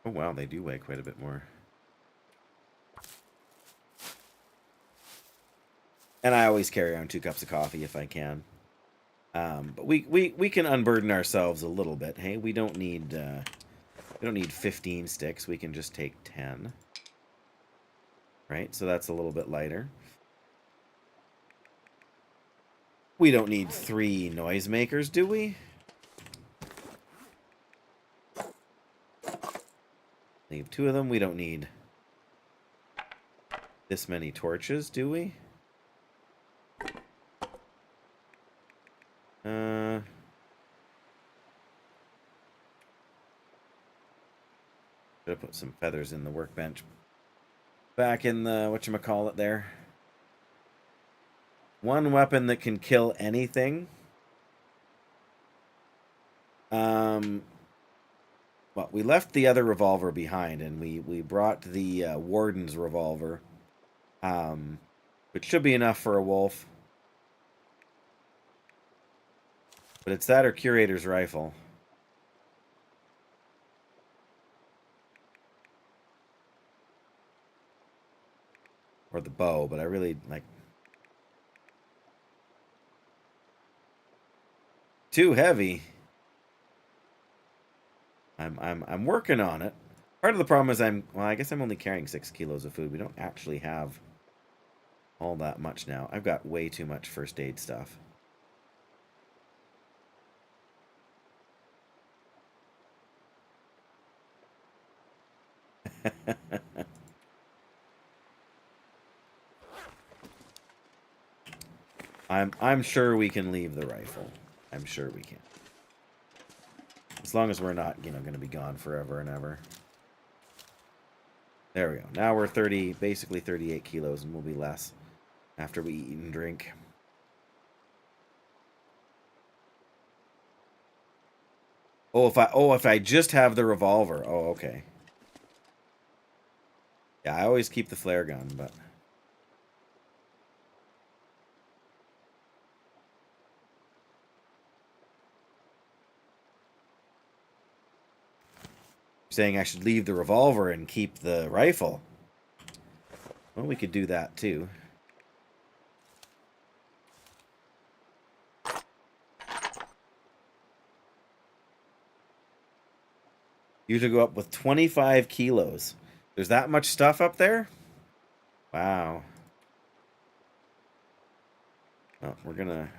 Oh wow, they do weigh quite a bit more. And I always carry around 2 cups of coffee if I can. But we can unburden ourselves a little bit. Hey, we don't need 15 sticks. We can just take 10. Right? So that's a little bit lighter. We don't need 3 noisemakers, do we? Leave 2 of them. We don't need this many torches, do we? Should have put some feathers in the workbench. Back in the whatchamacallit there. 1 weapon that can kill anything. Well, we left the other revolver behind, and we brought the warden's revolver, which should be enough for a wolf. But it's that or curator's rifle. Or the bow, but I really like. Too heavy. I'm working on it. Part of the problem is I guess I'm only carrying 6 kilos of food. We don't actually have all that much now. I've got way too much first aid stuff. I'm sure we can leave the rifle. I'm sure we can. As long as we're not, going to be gone forever and ever. There we go. Now we're basically 38 kilos, and we'll be less after we eat and drink. If I just have the revolver. Oh, okay. Yeah, I always keep the flare gun, but saying I should leave the revolver and keep the rifle. Well, we could do that too. You to go up with 25 kilos. There's that much stuff up there? Wow. Well, we're gonna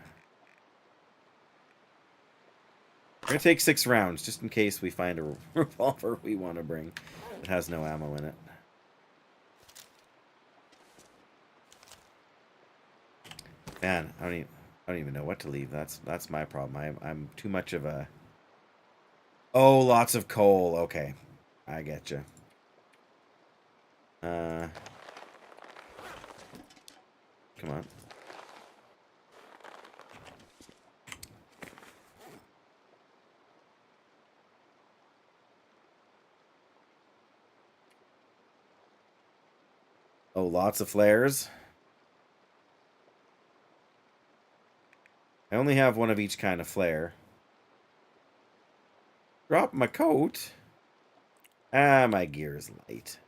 take 6 rounds, just in case we find a revolver we want to bring. It has no ammo in it. Man, I don't even know what to leave. That's my problem. I'm too much of a... Oh, lots of coal. Okay. I get you. Come on. Oh, lots of flares. I only have one of each kind of flare. Drop my coat. Ah, my gear is light.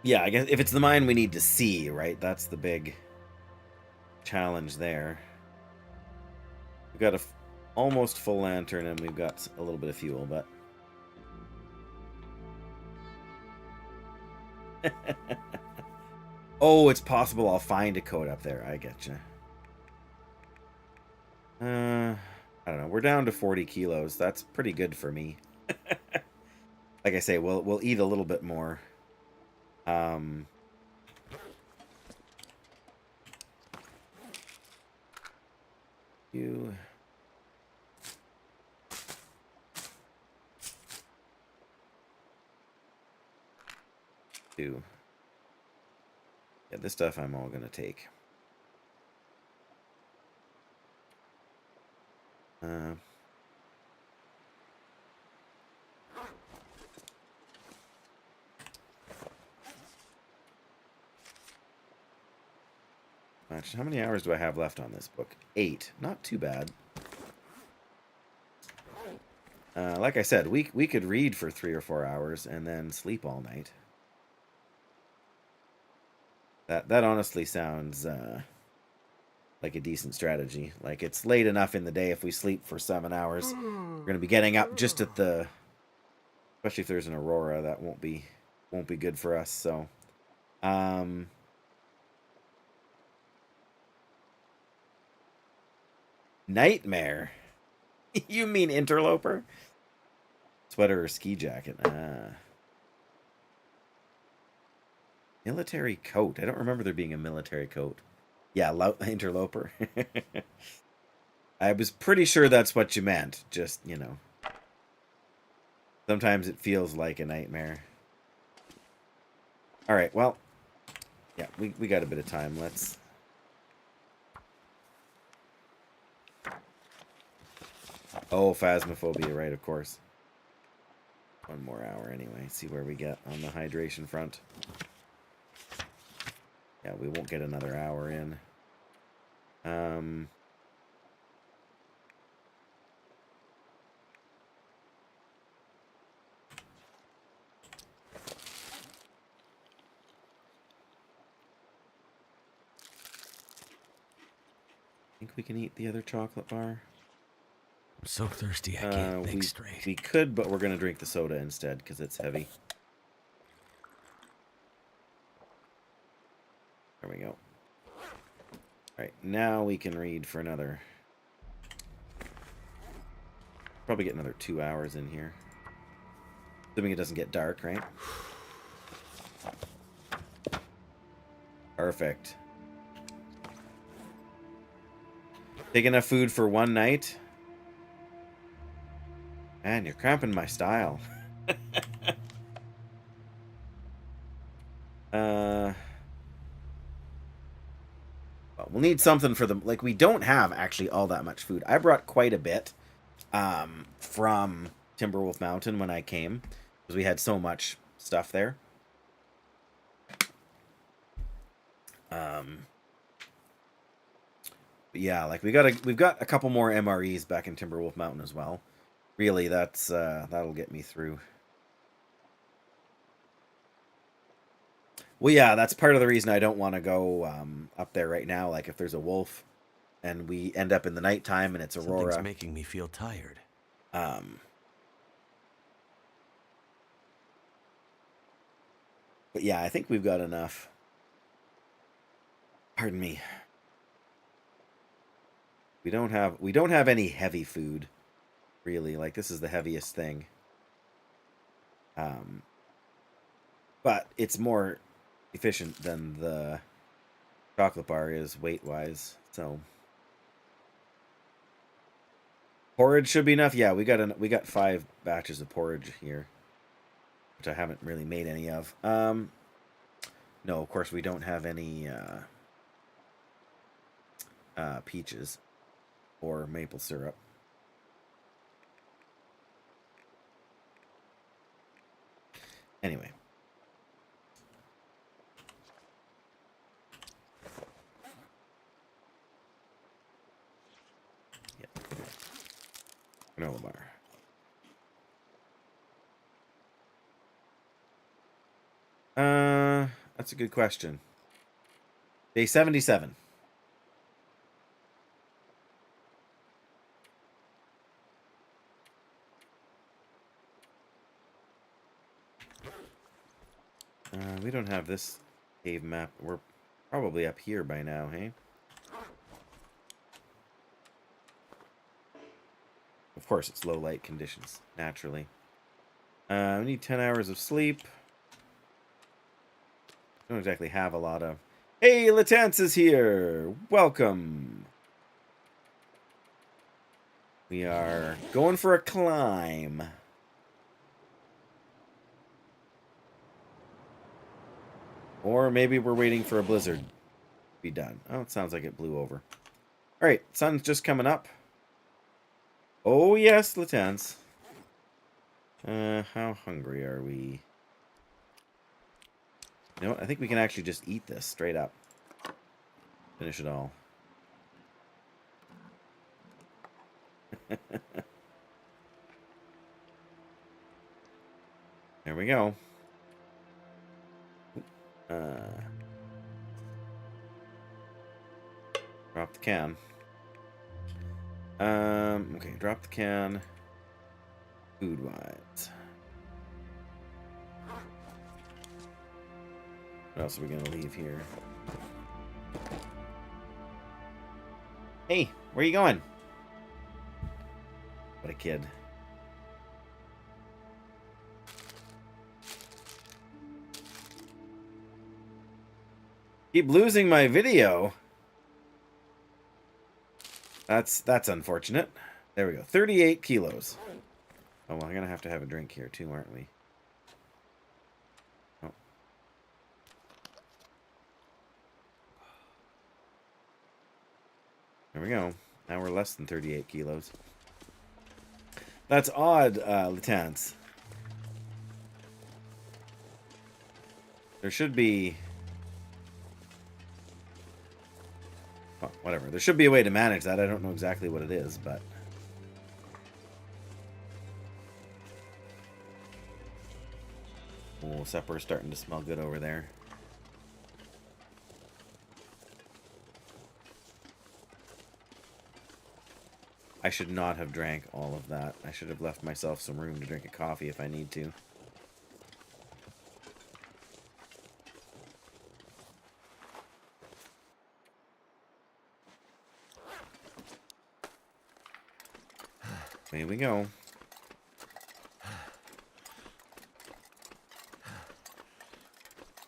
Yeah, I guess if it's the mine we need to see, right? That's the big challenge there. We've got a almost full lantern and we've got a little bit of fuel, but... Oh, it's possible I'll find a code up there. I getcha. I don't know. We're down to 40 kilos. That's pretty good for me. Like I say, we'll eat a little bit more. You... do. Yeah, this stuff I'm all gonna take. How many hours do I have left on this book? 8. Not too bad. Like I said, we could read for 3 or 4 hours and then sleep all night. That honestly sounds like a decent strategy. Like, it's late enough in the day if we sleep for 7 hours. We're gonna be getting up just at the... Especially if there's an aurora, that won't be good for us, so... Nightmare? You mean interloper? Sweater or ski jacket? Military coat. I don't remember there being a military coat. Yeah, interloper. I was pretty sure that's what you meant. Just, you know. Sometimes it feels like a nightmare. Alright, well. Yeah, we got a bit of time. Let's... Oh, phasmophobia, right, of course. 1 more hour anyway. See where we get on the hydration front. Yeah, we won't get another hour in. Think we can eat the other chocolate bar? I'm so thirsty I can't think straight. We could, but we're going to drink the soda instead because it's heavy. There we go. Alright, now we can read for another... Probably get another 2 hours in here. Assuming it doesn't get dark, right? Perfect. Take enough food for 1 night? Man, you're cramping my style. Well, we'll need something for them. Like, we don't have actually all that much food. I brought quite a bit from Timberwolf Mountain when I came, because we had so much stuff there. But yeah, like we've got a couple more MREs back in Timberwolf Mountain as well. Really, that's that'll get me through. Well, yeah, that's part of the reason I don't want to go up there right now. Like, if there's a wolf, and we end up in the nighttime and it's aurora. Something's making me feel tired. But yeah, I think we've got enough. Pardon me. We don't have any heavy food, really. Like, this is the heaviest thing. But it's more efficient than the chocolate bar is weight-wise, so porridge should be enough. Yeah, we got 5 batches of porridge here, which I haven't really made any of. No, of course we don't have any peaches or maple syrup. Anyway. Granola bar. That's a good question. Day 77. We don't have this cave map. We're probably up here by now, hey? Of course, it's low light conditions, naturally. We need 10 hours of sleep. Don't exactly have a lot of... Hey, Latance is here! Welcome! We are going for a climb. Or maybe we're waiting for a blizzard to be done. Oh, it sounds like it blew over. Alright, sun's just coming up. Oh, yes, Latance. How hungry are we? You know what? I think we can actually just eat this straight up. Finish it all. There we go. Drop the can. Okay, drop the can. Food-wise. What else are we gonna leave here? Hey, where you going? What a kid. Keep losing my video. That's unfortunate. There we go. 38 kilos. Oh, well, I'm gonna have to have a drink here too, aren't we? Oh. There we go. Now we're less than 38 kilos. That's odd, Latance. There should be... Oh, whatever. There should be a way to manage that. I don't know exactly what it is, but... Oh, supper's starting to smell good over there. I should not have drank all of that. I should have left myself some room to drink a coffee if I need to. There we go.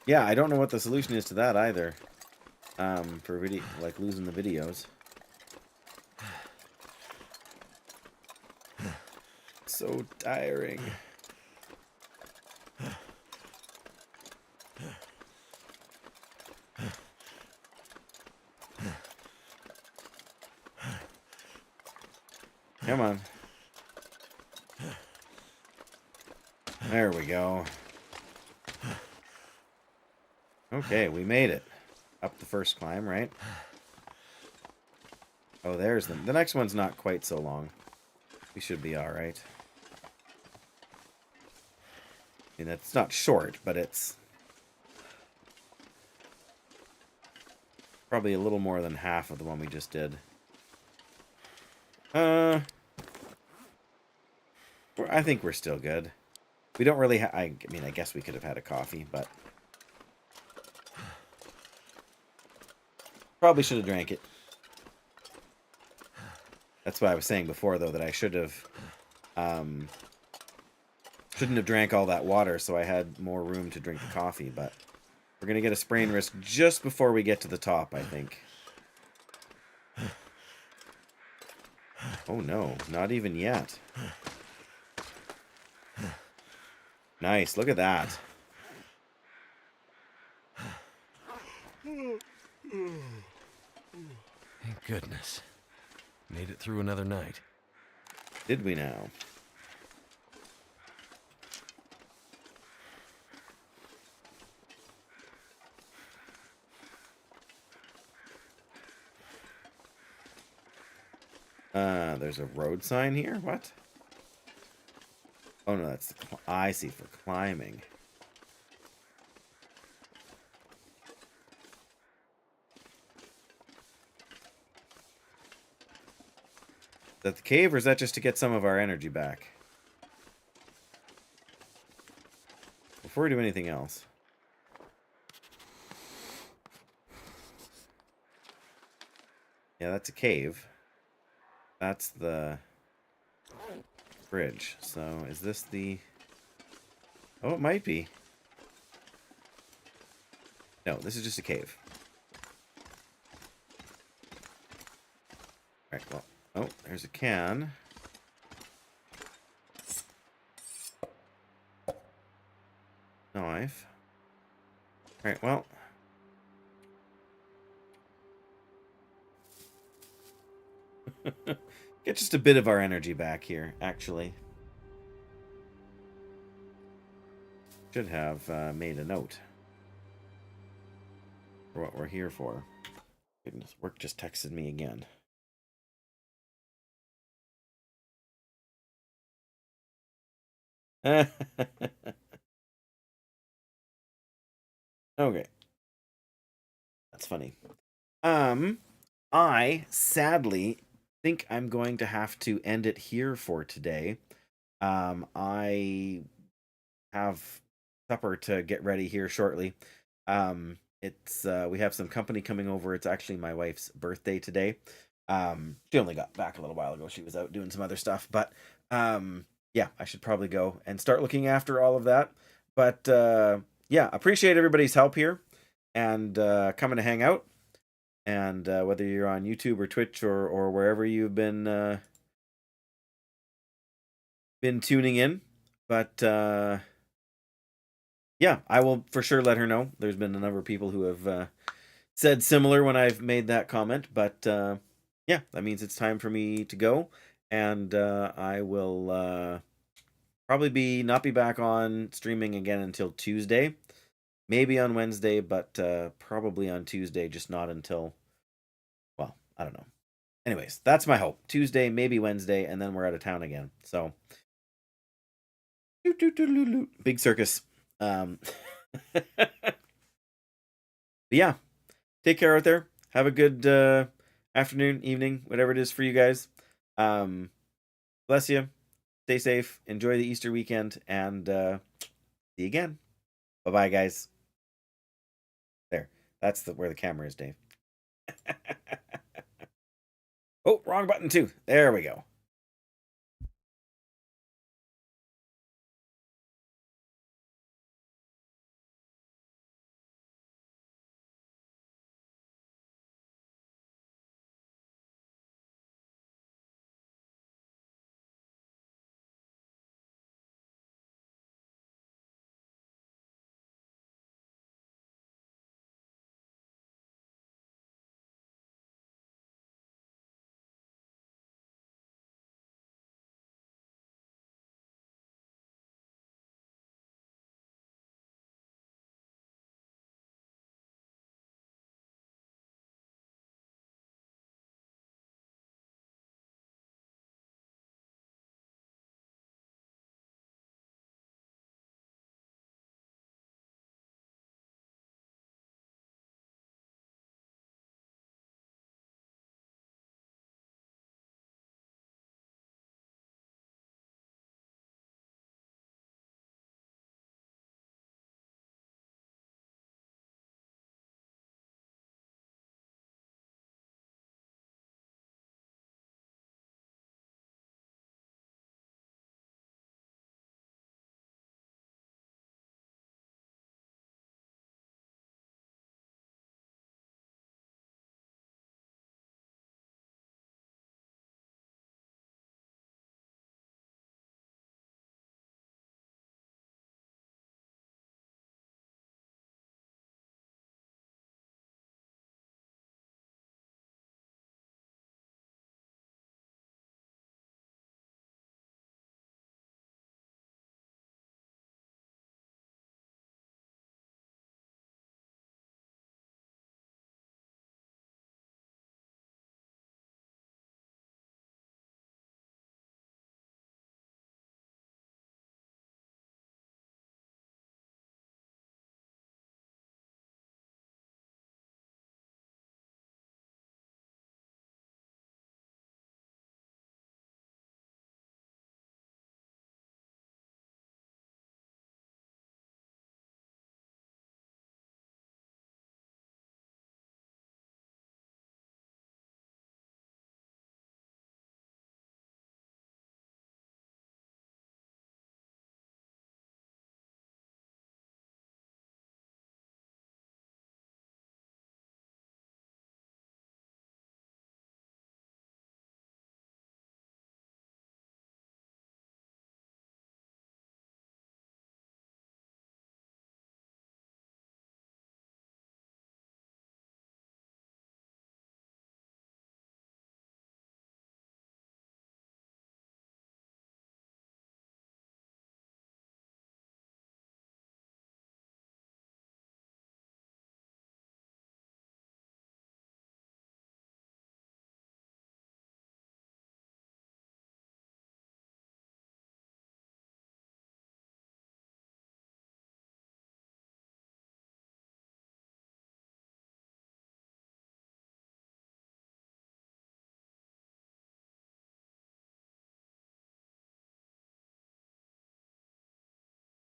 Yeah, I don't know what the solution is to that either. For video, like losing the videos. So tiring. Come on. There we go. Okay, we made it. Up the first climb, right? Oh, there's them. The next one's not quite so long. We should be alright. I mean, it's not short, but it's probably a little more than half of the one we just did. I think we're still good. We don't really I mean, I guess we could have had a coffee, but... Probably should have drank it. That's what I was saying before, though, that I should have... shouldn't have drank all that water, so I had more room to drink the coffee, but... We're going to get a sprain risk just before we get to the top, I think. Oh, no. Not even yet. Nice. Look at that. Thank goodness. Made it through another night. Did we now? There's a road sign here? What? Oh no, that's the... I see, for climbing. that the cave, or is that just to get some of our energy back? Before we do anything else. Yeah, that's a cave. That's the bridge. So, is this the... Oh, it might be. No, this is just a cave. Alright, well... Oh, there's a can. Knife. Alright, well... Get just a bit of our energy back here, actually. Should have made a note for what we're here for. Goodness, work just texted me again. Okay. That's funny. I sadly think I'm going to have to end it here for today. I have supper to get ready here shortly. It's we have some company coming over. It's actually my wife's birthday today. She only got back a little while ago. She was out doing some other stuff, but yeah, I should probably go and start looking after all of that. But yeah, appreciate everybody's help here and coming to hang out. And whether you're on YouTube or Twitch or wherever you've been tuning in, but yeah, I will for sure let her know. There's been a number of people who have said similar when I've made that comment, but yeah, that means it's time for me to go, and I will probably not be back on streaming again until Tuesday, maybe on Wednesday, but probably on Tuesday, just not until, well, I don't know. Anyways, that's my hope. Tuesday, maybe Wednesday, and then we're out of town again. So, big circus. But yeah, take care out there. Have a good afternoon, evening, whatever it is for you guys. Bless you. Stay safe. Enjoy the Easter weekend, and see you again. Bye-bye, guys. There. That's where the camera is, Dave. Oh, wrong button too. There we go.